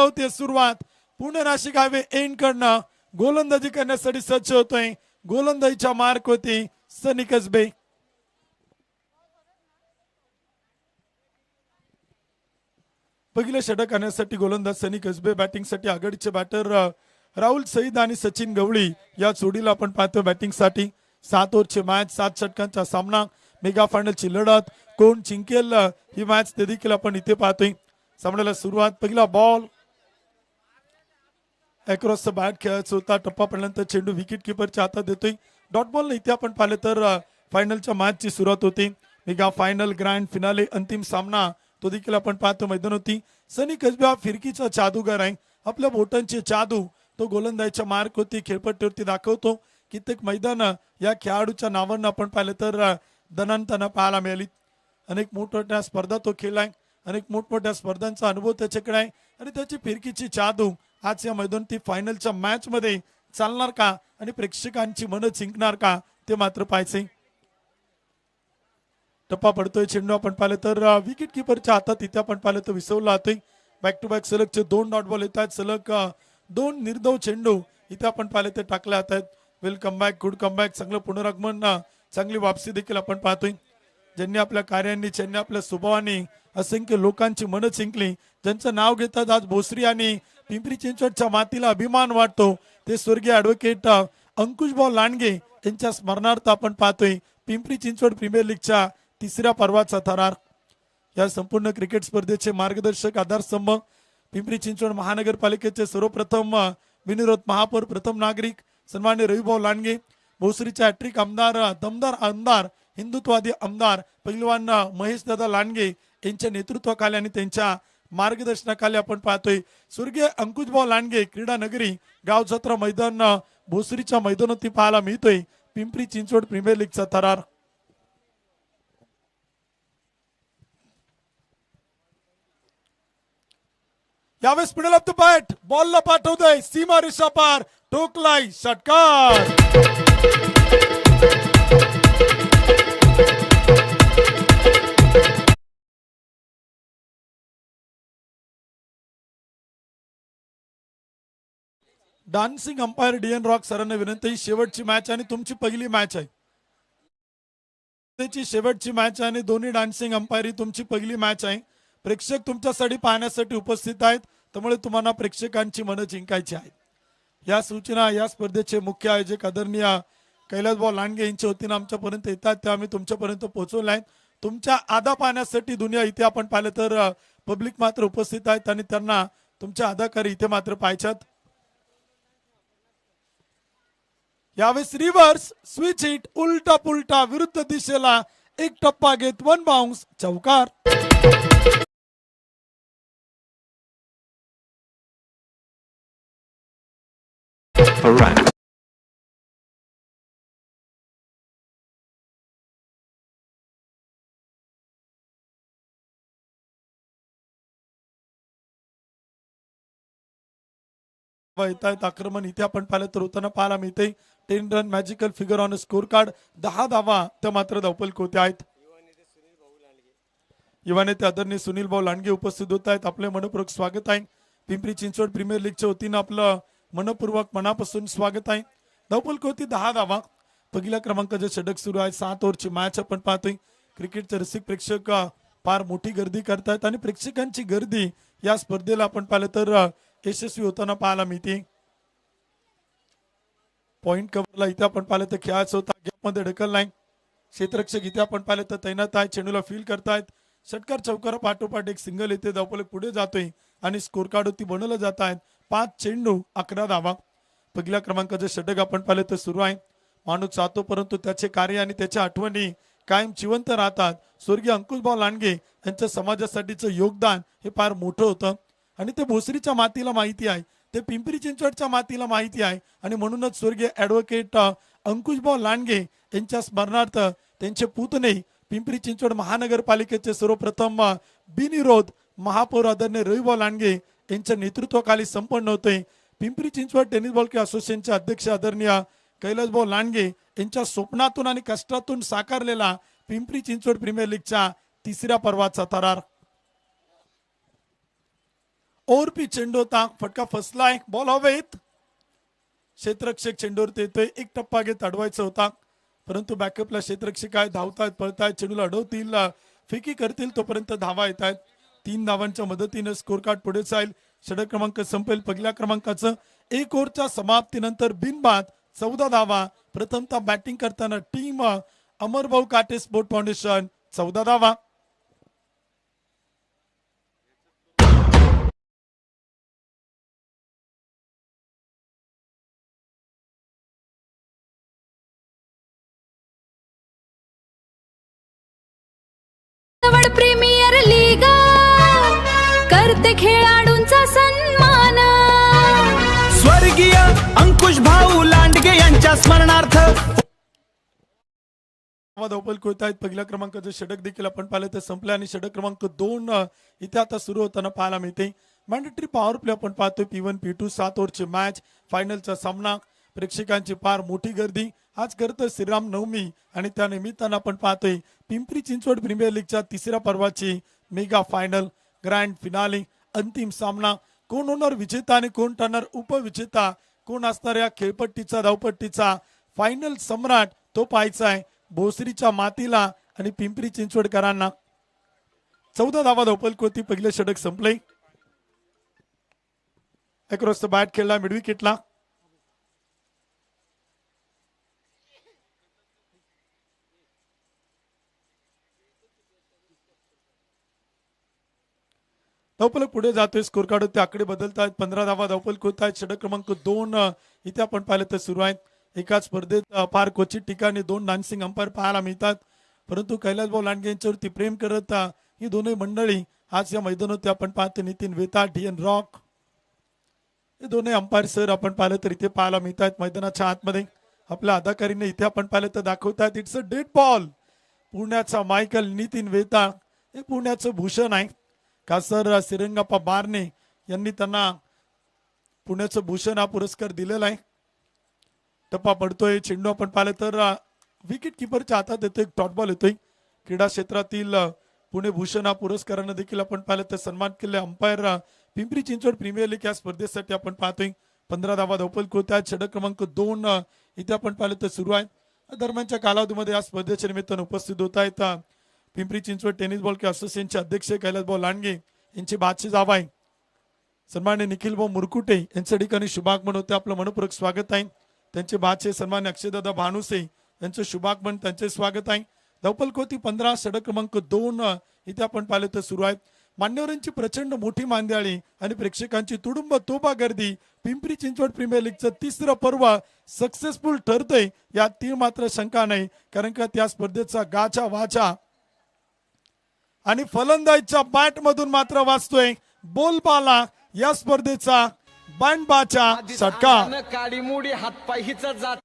होते सुरुवात. Pune Nashik highway end कडनं गोलंदाजी करण्यासाठी सज्ज होतोय. गोलंदाजीच्या मार्क होती सनी कसबे. पहिलं षटक आणण्यासाठी गोलंदाज सनी कसबे. बॅटिंगसाठी आघाडीचे बॅटर राहुल सईद आणि सचिन गवळी या जोडीला आपण पाहतो बॅटिंगसाठी. 7 ओव्हरची मॅच, 7 षटकांचा सामना, मेगा फायनलची लढत. कोण जिंकेल ही मॅच ते देखील आपण इथे पाहतोय. सामन्याला सुरुवात. पहिला बॉल अक्रॉस बॅट खेळायचा होता. टप्पा पडल्यानंतर चेंडू विकेट किपरच्या हातात देतोय. डॉट बॉल इथे आपण पाहिलं तर फायनलच्या मॅचची सुरुवात होती. मेगा फायनल, ग्रँड फिनाले, अंतिम सामना तो देखील आपण पाहतो मैदान होती. सनी कसबे हा फिरकीचा जादूगार आहे. आपल्या बोटांची जादू तो गोलंदाजीच्या मार्क होती खेळपट्टीवरती दाखवतो. कित्येक मैदान या खेळाडूच्या नावानं आपण पाहिलं तर दणांतना पाहायला मिळाली. अनेक मोठमोठ्या स्पर्धा तो खेळलाय. अनेक मोठमोठ्या स्पर्धांचा अनुभव त्याच्याकडे आहे आणि त्याची फिरकीची जादू आज या मैदानातील फायनलच्या मॅच मध्ये चालणार का आणि प्रेक्षकांची मनं जिंकणार का ते मात्र पाहायचे. टप्पा पडतोय. चेंडू आपण पाहिलं तर विकेट किपरच्या हातात इथे आपण पाहिलं तर विसवला जातोय. बॅक टू बॅक सलगचे 2 डॉट बॉल येतात. सलग 2 निर्धाव चेंडू इथे आपण पाहिले ते टाकले जात आहेत. Welcome back, good come back, चांगलं पुनरागमन, चांगली वापसी देखील आपण पाहतोय. ज्यांनी आपल्या कार्यांनी, ज्यांनी आपल्या स्वभावाने असंख्य लोकांची मनं जिंकली, ज्यांचं नाव घेतात आज भोसरी आणि पिंपरी चिंचवडच्या मातीला अभिमान वाटतो, ते स्वर्गीय ॲडव्होकेट अंकुशभाऊ लांडगे यांच्या स्मरणार्थ आपण पाहतोय पिंपरी चिंचवड प्रीमियर लीगच्या 3ऱ्या पर्वाचा थरार. या संपूर्ण क्रिकेट स्पर्धेचे मार्गदर्शक, आधारस्तंभ पिंपरी चिंचवड महानगरपालिकेचे सर्वप्रथम बिनविरोध महापौर, प्रथम नागरिक सन्मान्य रविभाऊ लांडगे, भोसरीचे हॅट्रिक आमदार, दमदार आमदार, हिंदुत्ववादी आमदार पैलवान महेश दादा लांडगे यांच्या नेतृत्वाखाली आणि त्यांच्या मार्गदर्शनाखाली आपण पाहतोय स्वर्गीय अंकुशभाऊ लांडगे क्रीडा नगरी गाव जत्रा मैदान भोसरीच्या मैदानावरती पाहायला मिळतोय पिंपरी चिंचवड प्रीमियर लीगचा थरार. यावेळेस मिडल ऑफ द बॅट बॉलला पाठवतोय सीमा रेषा पार, ठोकलाय षटकार. डान्सिंग अंपायर डीएन रॉक सरांना विनंती, शेवटची मॅच आणि तुमची पहिली मॅच आहे. त्याची शेवटची मॅच आणि दोन्ही डान्सिंग अंपायरी तुमची पहिली मॅच आहे. प्रेक्षक तुमच्यासाठी पाहण्यासाठी उपस्थित आहेत, त्यामुळे तुम्हाला प्रेक्षकांची मनं जिंकायची आहेत. या सूचना या स्पर्धेचे मुख्य आयोजक आदरणीय कैलासभाऊ लांडगे यांच्या वतीनं आमच्यापर्यंत येतात, त्या आम्ही तुमच्यापर्यंत पोहोचवल्या आहेत. तुमच्या आदा पाहण्यासाठी दुनिया इथे आपण पाहिलं तर पब्लिक मात्र उपस्थित आहेत आणि त्यांना तुमच्या अदाकारी इथे मात्र पाहायच्यात. यावेळेस रिव्हर्स स्विच हिट, उलटा पुलटा विरुद्ध दिशेला एक टप्पा घेत 1 बाउन्स, चौकार. येत आक्रमण इथे आपण पाहिलं तर होताना पाहायला मिळते. 10 run magical figure on score card, 10 धावा त्या मात्र धावपलक होते आहेत. युवा नेते आदरणीय सुनील भाऊ लांडगे उपस्थित होत आहेत. आपले मनपूर्वक स्वागत आहे. पिंपरी चिंचवड प्रीमियर लीगच्या वतीनं आपलं मनपूर्वक मनापासून स्वागत आहे. धावपलक होती 10 धावा. पहिल्या क्रमांकाचे षटक सुरू आहे. 7 ओव्हरची मॅच आपण पाहतोय. क्रिकेटचे रसिक प्रेक्षक फार मोठी गर्दी करतायत आणि प्रेक्षकांची गर्दी या स्पर्धेला आपण पाहिलं तर यशस्वी होताना पाहायला मिळते. पॉइंट कव्हरला इथे आपण पाहिलं तर खेळायचं होता, गॅपमध्ये ढकललाय. क्षेत्ररक्षक इथे आपण पाहिलं तर तैनात आहे, चेंडूला फील करतायत. षटकार चौकार पाठोपाठ एक सिंगल येते, धावपलक पुढे जातोय आणि स्कोर कार्ड होती बनवलं जात आहेत. 5 चेंडू 11 धावा. पहिल्या क्रमांकाचे षटक आपण पाहिलं तर सुरू आहे. माणूस जातो परंतु त्याचे कार्य आणि त्याच्या आठवणी कायम जिवंत राहतात. स्वर्गीय अंकुशभाऊ लांडगे यांच्या समाजासाठीचं योगदान हे फार मोठं होतं आणि ते भोसरीच्या मातीला माहिती आहे, ते पिंपरी चिंचवडच्या मातीला माहिती आहे आणि म्हणूनच स्वर्गीय ॲडव्होकेट अंकुशभाऊ लांडगे यांच्या स्मरणार्थ त्यांचे पुतणे पिंपरी चिंचवड महानगरपालिकेचे सर्वप्रथम बिनविरोध महापौर आदरणीय रविभाऊ लांडगे यांच्या नेतृत्वाखाली संपन्न होते. Pimpri Chinchwad tennis ball club असोसिएशनचे अध्यक्ष आदरणीय कैलासभाऊ लांडगे यांच्या स्वप्नातून आणि कष्टातून साकारलेला पिंपरी चिंचवड प्रीमियर लीगच्या 3ऱ्या पर्वाचा थरार. ओरपी चेंडू होता, फटका फसलाय, बॉल हवेत. क्षेत्ररक्षक चेंडूवरती येतोय, एक टप्पा घेत अडवायचा होता, परंतु बॅकअपला क्षेत्ररक्षक आहे, धावतायत पळतायत, चेंडूला अडवतील, फेकी करतील, तोपर्यंत धावा येत आहेत. 3 धावांच्या मदतीने स्कोर कार्ड पुढे जाईल. षटक क्रमांक संपेल. पहिल्या क्रमांकाचं 1 ओव्हरच्या समाप्तीनंतर बिनबाद 14 धावा. प्रथमतः बॅटिंग करताना टीम अमरभाऊ काटे स्पोर्ट फाउंडेशन 14 धावा. प्रीमियर लीग करते खेळाडूंचा सन्मान. स्वर्गीय अंकुश भाऊ लांडगे यांच्या स्मरणार्थ धावपल कोत आहेत. पहिल्या क्रमांकाचं षटक देखील आपण पाहिलं तर संपलं आणि षटक क्रमांक 2 इथे आता सुरू होताना पाहायला मिळते. मॅन्डेटरी पॉवर प्ले आपण पाहतोय. P1 P2 7 ओव्हरची मॅच, फायनलचा सामना, प्रेक्षकांची फार मोठी गर्दी. आज करतोय श्रीराम नवमी आणि त्या निमित्तानं आपण पाहतोय पिंपरी चिंचवड प्रीमियर लीगच्या तिसऱ्या पर्वाची मेगा फायनल, ग्रँड फिनाले, अंतिम सामना. कोण होणार विजेता आणि कोण ठरणार उपविजेता, कोण असणार या खेळपट्टीचा धावपट्टीचा फायनल सम्राट, तो पाहायचा आहे. भोसरीच्या मातीला आणि पिंपरी चिंचवडकरांना 14 धावा धावपल कोती. पहिले षटक संपले. अक्रॉस द बॅट खेळला मिड विकेटला. धावपलक पुढे जातोय. स्कोर कार्ड ते आकडे बदलतात. 15 धावा धावपलक होत आहेत. षटक क्रमांक 2 इथे आपण पाहिलं तर सुरू आहेत. एकाच स्पर्धेत फार क्वचित ठिकाणी 2 डान्सिंग अंपायर पाहायला मिळतात, परंतु कैलास भाऊ लांडगे यांच्यावरती प्रेम करत ही दोन्ही मंडळी आज या मैदानात आपण पाहतो. नितीन वेता, DN रॉक, हे दोन्ही अंपायर सर आपण पाहिलं तर इथे पाहायला मिळतात. मैदानाच्या आतमध्ये आपल्या अदाकारीने इथे आपण पाहिलं तर दाखवतात. It's a dead ball. पुण्याचा मायकल नितीन वेता हे पुण्याचं भूषण आहे. कासर सिरंगाप्पा बारणे यांनी त्यांना पुण्याचं भूषण हा पुरस्कार दिलेला आहे. टप्पा पडतोय. चेंडू आपण पाहिलं तर विकेट किपरच्या हातात येतोय. एक डॉट बॉल येतोय. क्रीडा क्षेत्रातील पुणे भूषण हा पुरस्कारानं देखील आपण पाहिलं तर सन्मान केले. Umpire Pimpri Chinchwad premier league या स्पर्धेसाठी आपण पाहतोय. 15 धावा धावपल कोत आहेत. षटक क्रमांक 2 इथे आपण पाहिलं तर सुरू आहे. दरम्यानच्या कालावधीमध्ये या स्पर्धेच्या निमित्तानं उपस्थित होत आहेत पिंपरी चिंचवड टेनिस बॉल असोसिएशनचे अध्यक्ष कैलास भाऊ लांडगे यांची बातचीत जाव आहे. सन्मान्य निखिल भाऊ मुरकुटे यांच्या ठिकाणी शुभागमन होते. आपलं मनपूर्वक स्वागत आहे. त्यांचे बाचे सन्मान्य अक्षयदादा भानुसे यांचं शुभागमन, त्यांचे स्वागत आहे. धावपल कोती 15 षटक क्रमांक 2 इथे आपण पाहिलं तर सुरू आहेत. मान्यवरांची प्रचंड मोठी मांदियाळी आणि प्रेक्षकांची तुडुंब तोफा गर्दी. पिंपरी चिंचवड प्रीमियर लीगचं तिसरं पर्व सक्सेसफुल ठरतंय यात ती मात्र शंका नाही, कारण का त्या स्पर्धेचा गाचा वाचा आणि फलंदाजच्या बॅट मधून मात्र वाचतोय बोलबाला. या स्पर्धेचा बँडबाचा षटका. काडीमोडी हातपाय हिच जात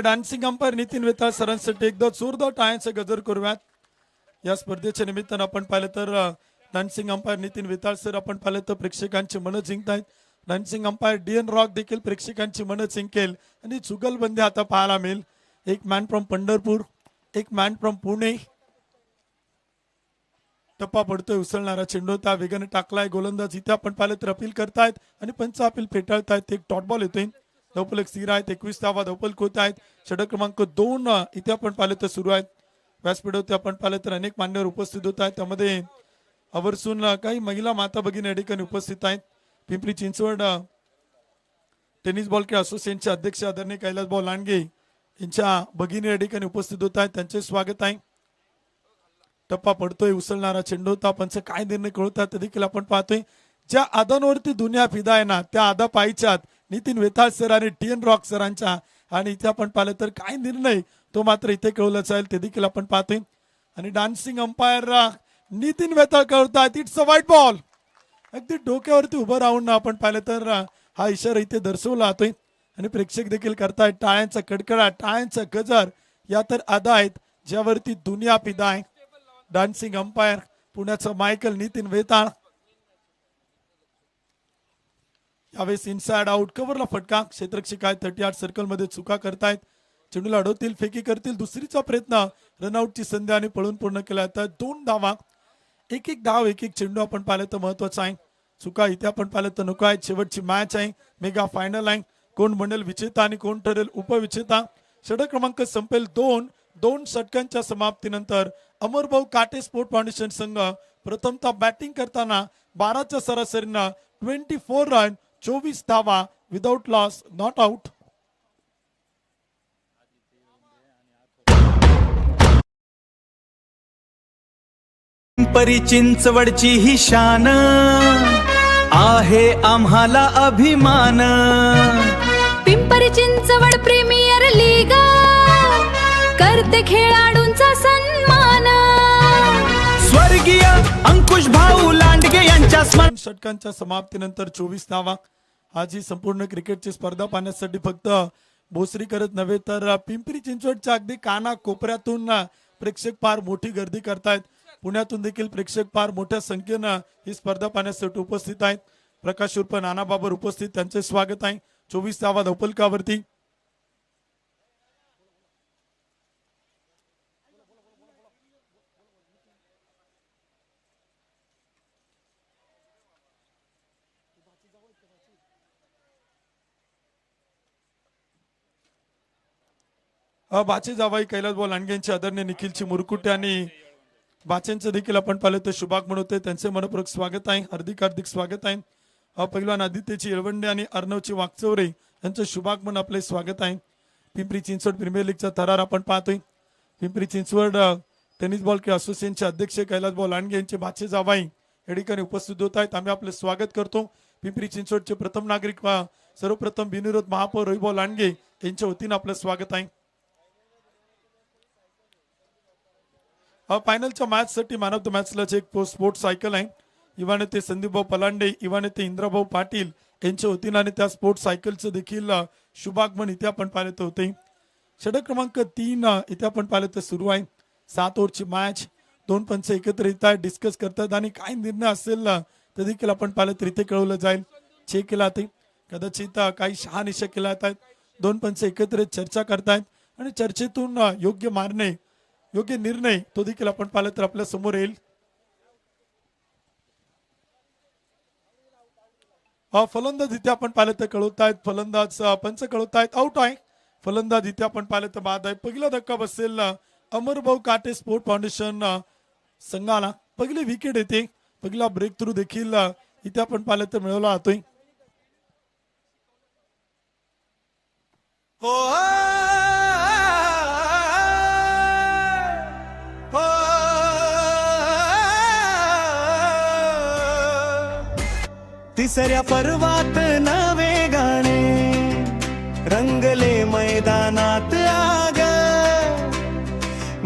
डान्सिंग अंपायर नितीन वेताळ सरांसाठी एकदा जोरदार टाळ्यांचा गजर करूयात. या स्पर्धेच्या निमित्तानं आपण पाहिलं तर डान्सिंग अंपायर नितीन वेताळ सर आपण पाहिलं तर प्रेक्षकांची मनं जिंकतायत. डान्सिंग अंपायर DN रॉक देखील प्रेक्षकांची मनं जिंकेल आणि जुगलबंदी आता पाहायला मिळेल. एक मॅन फ्रॉम पंढरपूर, एक मॅन फ्रॉम पुणे. टप्पा पडतोय. उचलणारा चेंडू त्या वेगाने टाकलाय. गोलंदाज इथे आपण पाहिलं तर अपील करतायत आणि पंच अपील फेटाळतायत. एक डॉट बॉल येतोय. धावपल एक स्थिर आहेत. 21 धावा धावपल कोत आहेत. षटक क्रमांक 2 इथे आपण पाहिलं तर सुरू आहेत. व्यासपीठावरती आपण पाहिलं तर अनेक मान्यवर उपस्थित होत आहेत. त्यामध्ये आवर्जून काही महिला माता भगिनी या ठिकाणी उपस्थित आहेत. पिंपरी चिंचवड टेनिस बॉल खेळ असोसिएशनचे अध्यक्ष आदरणीय कैलास भाऊ लांडगे यांच्या भगिनी या ठिकाणी उपस्थित होत आहेत. त्यांचे स्वागत आहे. टप्पा पडतोय. उचलणारा चेंडू होता. पंच काय निर्णय कळवतात ते देखील आपण पाहतोय. ज्या आदांवरती दुनिया फिदा आहे ना, त्या आदा पाहिच्यात नितीन वेताळ सर आणि DN रॉक सरांच्या. आणि इथे आपण पाहिलं तर काय निर्णय तो मात्र इथे कळवला जाईल ते देखील आपण पाहतोय. आणि डान्सिंग अंपायर नितीन वेताळ कळवतात. It's a white ball. अगदी डोक्यावरती उभं राहून आपण पाहिलं तर हा इशारा इथे दर्शवला जातोय आणि प्रेक्षक देखील करतायत टाळ्यांचा कडकडाट, टाळ्यांचा गजर या तर अदा आहेत ज्यावरती दुनिया फिदा आहे. डान्सिंग अंपायर पुण्याचा मायकल नितीन वेताळ यावेळेस इनसाइड आउट कव्हरला फटका. क्षेत्ररक्षक आहेत 38 सर्कल मध्ये चुका करतायत. चेंडूला अडवतील, फेकी करतील, दुसरीचा प्रयत्न, रनआउटची संधी आणि पळून पूर्ण केला तर 2 धावा. एक एक धाव, एक एक चेंडू आपण पाहिलं तर महत्वाचं आहे. चुका इथे आपण पाहिलं तर नको आहे. शेवटची मॅच आहे, मेगा फायनल आहे. कोण बनेल विजेता आणि कोण ठरेल उपविजेता. षटक क्रमांक संपेल 2 षटकांच्या समाप्तीनंतर अमरभाऊ काटे स्पोर्ट फाउंडेशन संघ प्रथमतः बॅटिंग करताना 12च्या सरासरीनं 24 रन 24 धावा without loss not out. Pimpri चिंचवडची ही शान आहे आम्हाला अभिमान. पिंपरी चिंचवड प्रीमियर लीग करते खेळाडूंचा सन्मान. स्वर्गीय अंकुश भाऊ लांडगे यांच्या स्मरण षटकांच्या समाप्तीनंतर 24 धावा. आज ही संपूर्ण क्रिकेटची स्पर्धा पाहण्यासाठी फक्त भोसरी करत नव्हे तर पिंपरी चिंचवडच्या अगदी काना कोपऱ्यातून प्रेक्षक फार मोठी गर्दी करतायत. पुण्यातून देखील प्रेक्षक फार मोठ्या संख्येनं ही स्पर्धा पाहण्यासाठी उपस्थित आहेत. प्रकाश उर्फ नाना बाबर उपस्थित, त्यांचे स्वागत आहे. 24 धावा धावफलकावरती. बाचे जावाई कैलास भाऊ लांडगे यांचे आदरणीय निखिलची मुरकुटे आणि बाचेंचं देखील आपण पाहिलं तर शुभाग म्हणतोय, त्यांचे मनपूर्वक स्वागत आहे. हार्दिक स्वागत आहे. पहिलवान आदित्यची येळवंडे आणि अर्णवची वागचौरे यांचं शुभाग म्हणून आपले स्वागत आहे. पिंपरी चिंचवड प्रीमियर लीगचा थरार आपण पाहतोय. पिंपरी चिंचवड टेनिस बॉल खेळ असोसिएशनचे अध्यक्ष कैलास भाऊ लांडगे यांचे बाचे जावाई या ठिकाणी उपस्थित होत आहेत. आम्ही आपले स्वागत करतो. पिंपरी चिंचवडचे प्रथम नागरिक सर्वप्रथम बिनविरोध महापौर रविभाऊ लांडगे यांच्या वतीनं आपलं स्वागत आहे. फायनलच्या मॅच साठी मॅन ऑफ द मॅचला एक स्पोर्ट सायकल आहे. युवा नेते संदीपभाऊ पलांडे, युवा नेते इंद्रभाऊ पाटील यांच्या वतीनं आणि त्या स्पोर्ट सायकलचं देखील शुभागमन इथे आपण पाहिलं होते. षटक क्रमांक 3 इथे आपण पाहिलं तर सुरू आहे. 7 ओव्हरची मॅच, 2 पंच एकत्र येत आहेत, डिस्कस करतात आणि काय निर्णय असेल तर देखील आपण पाहिलं तर इथे कळवलं जाईल. चेक केला ते कदाचित काही शहानिशा केल्या आहेत. 2 पंच एकत्र चर्चा करतायत आणि चर्चेतून योग्य निर्णय तो देखील आपण पाहिलं तर आपल्या समोर येईल. फलंदाज इथे आपण पाहिलं तर कळवतायत, फलंदाज पंच कळवतायत आउट आहे. फलंदाज इथे आपण पाहिलं तर बाद आहे. पहिला धक्का बसेल अमरभाऊ काटे स्पोर्ट फाउंडेशन संघाला. पहिली विकेट येते. पहिला ब्रेक थ्रू देखील इथे आपण पाहिलं तर मिळवला जातोय. तिसऱ्या पर्वात नवे गाणे रंगले मैदानात आग.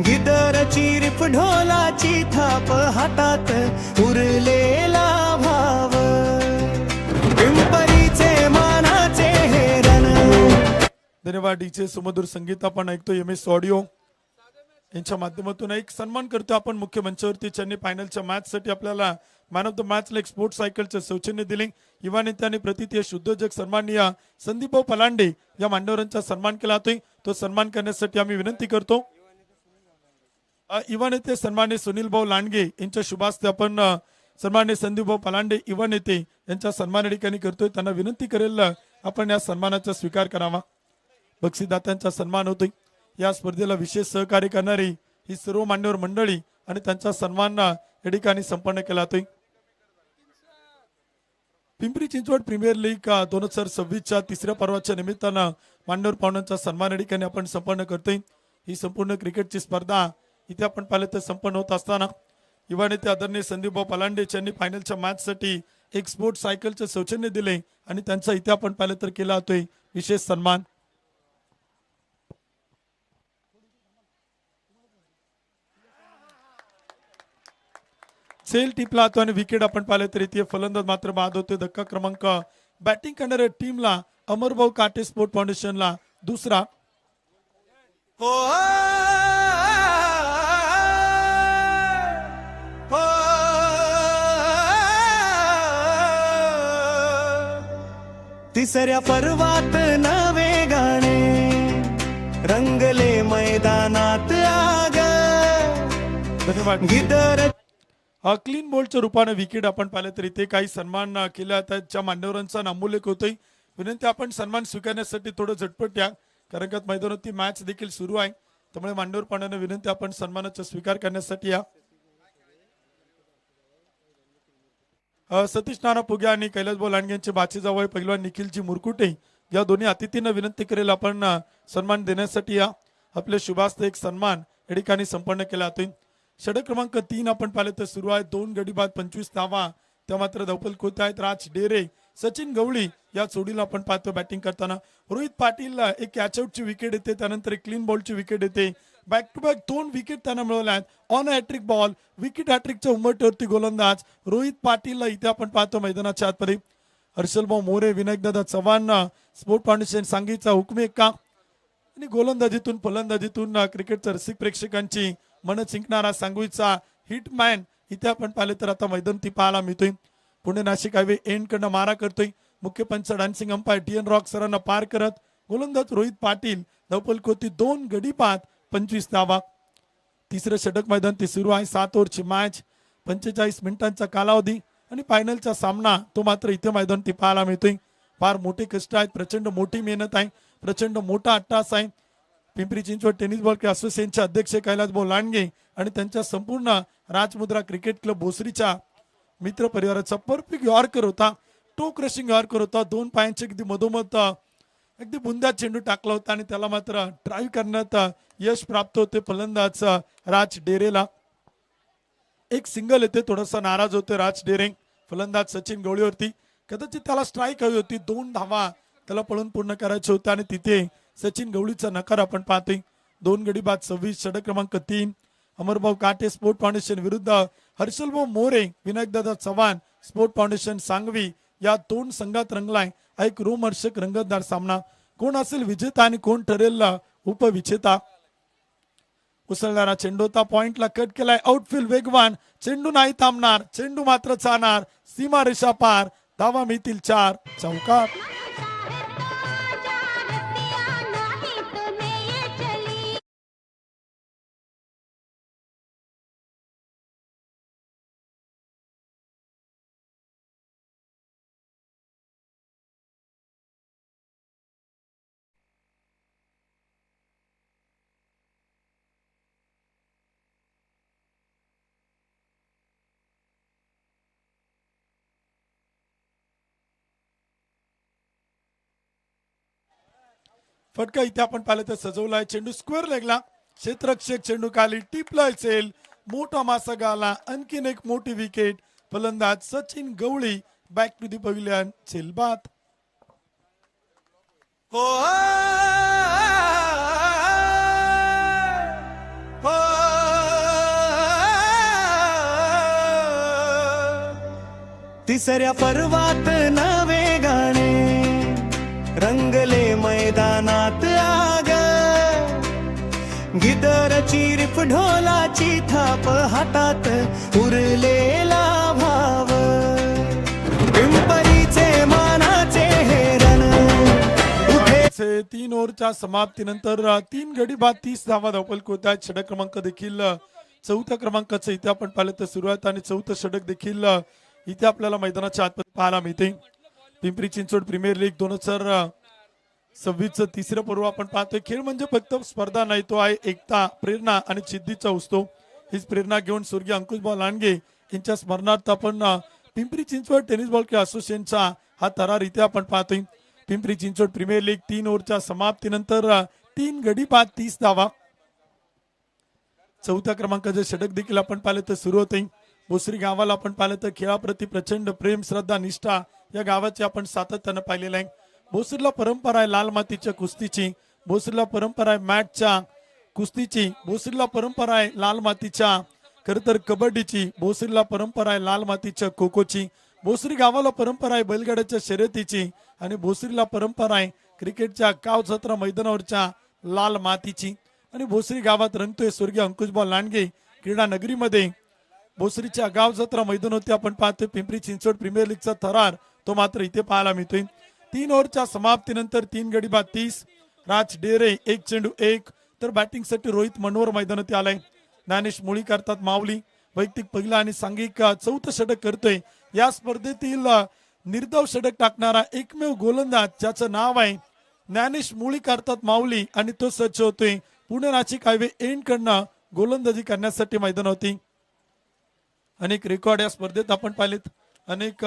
गिदरची रिप ढोलाची थाप हातात उरलेला भाव. पिंपरीचे मानाचे हे रण. धन्यवाद. डीजे सुमधुर संगीत आपण ऐकतो. MS ऑडिओ यांच्या माध्यमातून एक सन्मान करतो आपण मुख्य मंचावरती. त्यांनी फायनलच्या मॅच साठी आपल्याला मॅन ऑफ द मॅचला एक स्पोर्ट्स सायकलचं सौजन्य दिले. युवा नेते आणि प्रतिथयश उद्योजक सन्माननीय संदीपभाऊ पलांडे या मान्यवरांचा सन्मान केला जातोय. तो सन्मान करण्यासाठी आम्ही विनंती करतो. युवा नेते सन्माननीय सुनील भाऊ लांडगे यांच्या शुभास्ते आपण सन्माननीय संदीपभाऊ पलांडे युवा नेते यांचा सन्मान या ठिकाणी करतोय. त्यांना विनंती करेल आपण या सन्मानाचा स्वीकार करावा. बक्षीसदात्यांचा सन्मान होतोय. या स्पर्धेला विशेष सहकार्य करणारी ही सर्व मान्यवर मंडळी आणि त्यांचा सन्मान या ठिकाणी संपन्न केला जातोय. पिंपरी चिंचवड प्रीमियर लीग 2026च्या तिसऱ्या पर्वाच्या निमित्तानं मान्यवर पाहुण्यांचा सन्मान या ठिकाणी आपण संपन्न करतोय. ही संपूर्ण क्रिकेटची स्पर्धा इथे आपण पाहिलं तर संपन्न होत असताना युवा नेते आदरणीय संदीपभाऊ पलांडे यांनी फायनलच्या मॅच साठी एक स्पोर्ट्स सायकलचं सौजन्य दिले आणि त्यांचा इथे आपण पाहिलं तर केला जातोय विशेष सन्मान. सेल टिपला जातो आणि विकेट आपण पाहिले तर इथे फलंदाज मात्र बाद होते. धक्का क्रमांक बॅटिंग करणाऱ्या टीमला अमरभाऊ काटे स्पोर्ट फाउंडेशनला दुसरा. हो हो तिसऱ्या पर्वात नवे गाणे रंगले मैदानात आग धन्यवाद. गिदर क्लीन बोल्डच्या रूपाने विकेट आपण पाहिले तर इथे काही सन्मान केले जातात. ज्या मान्यवरांचा नामोल्लेख होतोय विनंती आपण सन्मान स्वीकारण्यासाठी थोडं झटपट या, कारण का मैदानावरती मॅच देखील सुरू आहे. त्यामुळे मान्यवर पाण्याने विनंती आपण सन्मानाचा स्वीकार करण्यासाठी या. सतीश नाना पुग्या आणि कैलास भाऊ लांडगे यांचे बाची जावई पहिलवान निखिलजी मुरकुटे या दोन्ही अतिथींना विनंती करेल आपण सन्मान देण्यासाठी या. आपले शुभास्थ एक सन्मान या ठिकाणी संपन्न केला जातोय. षटक क्रमांक 3 आपण पाहिले तर सुरू आहे. 2 गडी बाद 25 धावा. त्या मात्र धावपल कोत आहेत राज डेरे, सचिन गवळी या जोडीला आपण पाहतो बॅटिंग करताना. रोहित पाटील एक कॅचआउटची विकेट येते, त्यानंतर एक क्लीन बॉलची विकेट येते. बॅक टू बॅक 2 विकेट त्यांना मिळवल्या आहेत. ऑन हॅट्रिक बॉल, विकेट हॅट्रिकच्या उंबरठ्यावरती गोलंदाज रोहित पाटीलला इथे आपण पाहतो मैदानाच्या आतमध्ये. हर्षलभाऊ मोरे, विनायकदादा चव्हाण, स्पोर्ट फाउंडेशन सांगलीचा हुकमी एक्का आणि गोलंदाजीतून फलंदाजीतून क्रिकेटच्या रसिक प्रेक्षकांची मन जिंकणारा सांगवीचा हिटमॅन इथे आपण पाहिले तर आता मैदान ती पाहायला मिळतोय. पुणे नाशिक हायवे एंड कडनं मारा करतोय. मुख्य पंच डान्सिंग अंपायर TN रॉक सरांना पार करत गोलंदाज रोहित पाटील, धावपल कोती 2 गडी बाद 25 धावा. तिसरं षटक मैदान ते सुरू आहे. 7 ओव्हरची मॅच, 45 मिनिटांचा कालावधी आणि फायनलचा सामना तो मात्र इथे मैदान ती पाहायला मिळतोय. फार मोठे कष्ट आहेत, प्रचंड मोठी मेहनत आहे, प्रचंड मोठा अट्टास आहे. पिंपरी चिंचवड टेनिस बॉल असोसिएशनचे अध्यक्ष कैलास भाऊ लांडगे आणि त्यांच्या संपूर्ण राजमुद्रा क्रिकेट क्लब भोसरीच्या मित्र परिवाराचा परफेक्ट यॉर्कर होता. टो क्रशिंग यॉर्कर होता. 2 पायांचे अगदी मधोमध अगदी बुंद्यात चेंडू टाकला होता आणि त्याला मात्र ड्राईव्ह करण्यात यश प्राप्त होते फलंदाज राज डेरेला. एक सिंगल येते, थोडासा नाराज होते राज डेरे फलंदाज सचिन गवळीवरती. कदाचित त्याला स्ट्राईक हवी होती, 2 धावा त्याला पळून पूर्ण करायचे होते आणि तिथे सचिन गवळीचा नकार आपण पाहतोय. 2 गडी बाद 26. षटक क्रमांक 3 अमरभाऊ काटे स्पोर्ट फाउंडेशन विरुद्ध हर्षलभाऊ मोरे, विनायकदादा चव्हाण स्पोर्ट फाउंडेशन सांगवी या 2 संघात रंगलाय हा एक रोमहर्षक रंगतदार सामना. कोण असेल विजेता आणि कोण ठरेल उपविजेता. उसळणारा चेंडूता पॉइंटला कट केलाय. आउटफील्ड वेगवान, चेंडू नाही थांबणार, चेंडू मात्र चालणार, सीमा रेषा पार, धावा मिळतील 4. चौकार. फटका इथे आपण पाहिलं तर सजवलाय. चेंडू स्क्वेअर लेगला, क्षेत्ररक्षक चेंडू खाली टिपलाय. सेल मोठा मासा गाला, आणखीन एक मोठी विकेट. फलंदाज Sachin Gawali back to the pavilion. सेल बाद. हो हो तिसऱ्या पर्वात नवे गाणे रंगले मैदानात आग गिदरची रिप ढोलाची थाप हातात उरलेला भाव पिंपरीचे मानाचे हेरण उठे 3 ओव्हरच्या समाप्तीनंतर 3 गडी बाद 30 धावा धावपल होत आहेत. षटक क्रमांक देखील 4थ्या क्रमांकाचं इथे आपण पाहिलं तर सुरुवात आणि 4थं षटक देखील इथे आपल्याला मैदानाच्या आतमध्ये पाहायला मिळते. पिंपरी चिंचवड प्रीमियर लीग 2026चं तिसरं पर्व आपण पाहतोय. खेळ म्हणजे फक्त स्पर्धा नाही, तो आहे एकता, प्रेरणा आणि जिद्दीचा उत्सव. हीच प्रेरणा घेऊन स्वर्गीय अंकुशभाऊ लांडगे यांच्या स्मरणार्थ आपण Pimpri Chinchwad tennis ball club असोसिएशनचा हा थरार इथे आपण पाहतोय. पिंपरी चिंचवड प्रीमियर लीग 3 ओव्हरच्या समाप्तीनंतर 3 गडी बाद 30 धावा. 4थ्या क्रमांकाचे षटक देखील आपण पाहिलं तर सुरू होते. भोसरी गावाला आपण पाहिलं तर खेळाप्रती प्रचंड प्रेम, श्रद्धा, निष्ठा या गावाची आपण सातत्यानं पाहिलेलं आहे. भोसरीला परंपरा आहे लाल मातीच्या कुस्तीची, भोसरीला परंपरा आहे मॅटच्या कुस्तीची, भोसरीला परंपरा आहे लाल मातीच्या खर तर कबड्डीची भोसरीला परंपरा आहे, लाल मातीच्या खो खोची भोसरी गावाला परंपरा आहे, बैलगाड्याच्या शर्यतीची आणि भोसरीला परंपरा आहे क्रिकेटच्या गाव जत्रा मैदानावरच्या लाल मातीची आणि भोसरी गावात रंगतोय स्वर्गीय अंकुशभाऊ लांडगे क्रीडा नगरीमध्ये भोसरीच्या गाव जत्रा मैदान होते आपण पाहतोय पिंपरी चिंचवड प्रीमियर लीगचा थरार तो मात्र इथे पाहायला मिळतोय 3 ओव्हरच्या समाप्तीनंतर 3 गडी बाद 30 राज डेरे 1 चेंडू 1 तर बॅटिंगसाठी रोहित मनोहर मैदानात आलाय ज्ञानेश मुळी करतात माऊली वैयक्तिक पहिला आणि सांघिक चौथं षटक करतोय या स्पर्धेतील निर्धाव षटक टाकणारा एकमेव गोलंदाज ज्याचं नाव आहे ज्ञानेश मुळी करतात माऊली आणि तो सज्ज होतोय पुणे नाशिक हायवे एंड कडनं गोलंदाजी करण्यासाठी मैदान होती अनेक रेकॉर्ड या स्पर्धेत आपण पाहिलेत अनेक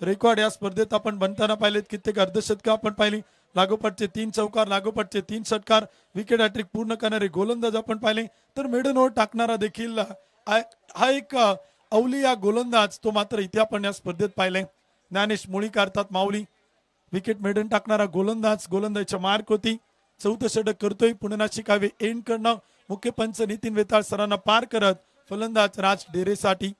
रेकॉर्ड या स्पर्धेत आपण बनताना पाहिलेत कित्येक अर्धशतक आपण पाहिली लागोपाठचे 3 चौकार लागोपाठचे 3 षटकार विकेट हॅट्रिक पूर्ण करणारे गोलंदाज आपण पाहिले तर मेडन ओव्हर टाकणारा देखील हा एक अवलिया गोलंदाज तो मात्र इथे आपण या स्पर्धेत पाहिलाय ज्ञानेश मुळी करतात माऊली विकेट मेडन टाकणारा गोलंदाजच्या मार्क होती चौथं षटक करतोय पुणे नाशिक हायवे एंड करणं मुख्य पंच नितीन वेताळ सरांना पार करत फलंदाज राज डेरेसाठी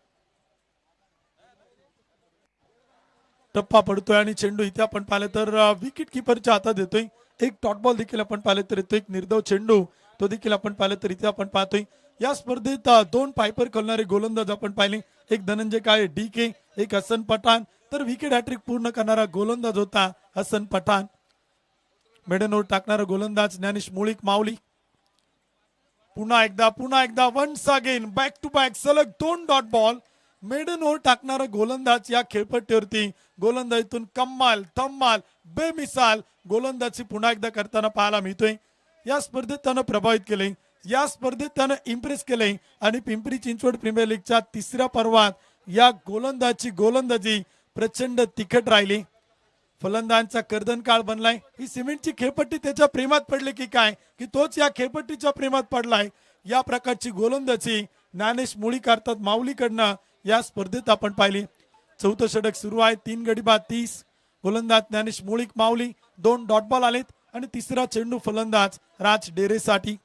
टप्पा पडतोय आणि चेंडू इथे आपण पाहिलं तर विकेट किपरच्या हातात येतोय एक डॉट बॉल देखील आपण पाहिलं तर येतो एक निर्धाव चेंडू तो देखील आपण पाहिलं तर इथे आपण पाहतोय या स्पर्धेत 2 पायपर करणारे गोलंदाज आपण पाहिले एक धनंजय काळे DK एक हसन पठाण तर विकेट हॅट्रिक पूर्ण करणारा गोलंदाज होता हसन पठाण मेडन ओव्हर टाकणारा गोलंदाज ज्ञानेश मुळीक माऊली पुन्हा एकदा once again back to back सलग 2 डॉट बॉल मेडन ओव्हर टाकणारा गोलंदाज या खेळपट्टीवरती गोलंदाजीतून कमाल धम्माल बेमिसाल गोलंदाजी पुन्हा एकदा करताना पाहायला मिळतोय या स्पर्धेत त्यानं प्रभावित केले या स्पर्धेत त्यानं इम्प्रेस केले आणि पिंपरी चिंचवड प्रीमियर लीगच्या 3ऱ्या पर्वात या गोलंदाजी प्रचंड तिखट राहिली फलंदाजांचा कर्दन काळ बनलाय ही सिमेंटची खेळपट्टी त्याच्या प्रेमात पडली की काय की तोच या खेळपट्टीच्या प्रेमात पडलाय या प्रकारची गोलंदाजी ज्ञानेश मुळी करतात माऊलीकडनं या स्पर्धेत आपण पाहिली चौथं षटक सुरू आहे 3 गडी बाद 30 गोलंदाज ज्ञानेश मुळीक माऊली 2 डॉट बॉल आलेत आणि तिसरा चेंडू फलंदाज राज डेरेसाठी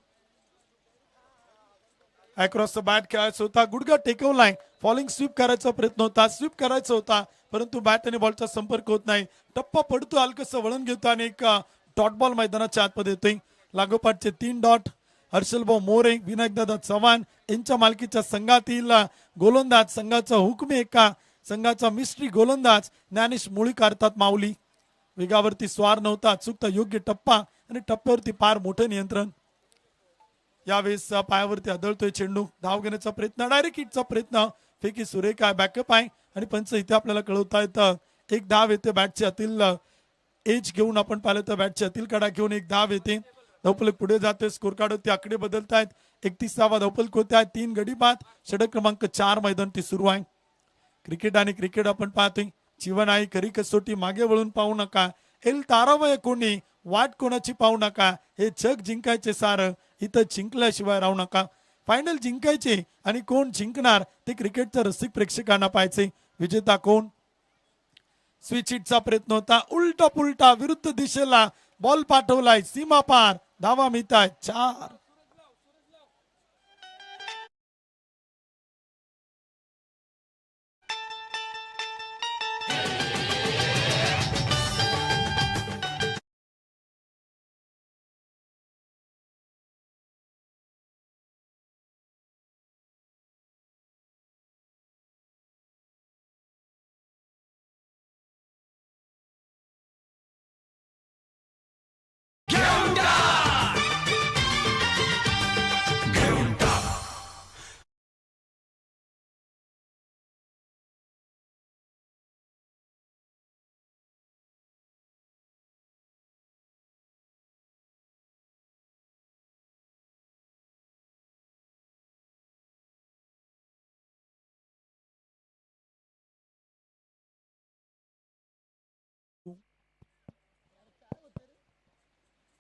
अक्रॉस द बॅट खेळायचा होता गुडघा टेकवलाय फॉलिंग स्वीप करायचा प्रयत्न होता स्वीप करायचा होता परंतु बॅट आणि बॉलचा संपर्क होत नाही टप्पा पडतो हलकसं वळण घेतो आणि एक डॉट बॉल मैदानाच्या आतमध्ये येतोय लागोपाठचे 3 डॉट हर्षलभाऊ मोरे विनायकदादा चव्हाण यांच्या मालकीच्या संघातील गोलंदाज संघाचा हुकमी एका संघाचा मिस्ट्री गोलंदाज ज्ञानेश मुळी करतात माऊली वेगावरती स्वार नव्हता चुकता योग्य टप्पा आणि टप्प्यावरती फार मोठं नियंत्रण यावेळेस पायावरती आदळतोय चेंडू धाव घेण्याचा प्रयत्न डायरेक्ट हिटचा प्रयत्न फेकी सुरेख आहे बॅकअप आहे आणि पंच इथे आपल्याला कळवतायत एक धाव येते बॅटच्या आतील एज घेऊन आपण पाहिलं तर बॅटच्या आतील कडा घेऊन एक धाव येते धावफलक पुढे जाते स्कोर कार्ड ते आकडे बदलतायत 31वा धावफलक होत आहे 3 गडी बाद षटक क्रमांक 4 मैदान ती सुरू आहे क्रिकेट आणि क्रिकेट आपण पाहतोय जीवन आहे खरी कसोटी मागे वळून पाहू नका एल तारावय कोणी वाट कोणाची पाहू नका हे जग जिंकायचे सार इथं जिंकल्याशिवाय राहू नका फायनल जिंकायचे आणि कोण जिंकणार ते क्रिकेटच्या रसिक प्रेक्षकांना पाहायचे विजेता कोण स्विच हिटचा प्रयत्न होता उलटा पुलटा विरुद्ध दिशेला बॉल पाठवलाय सीमा पार धावा मिळताय 4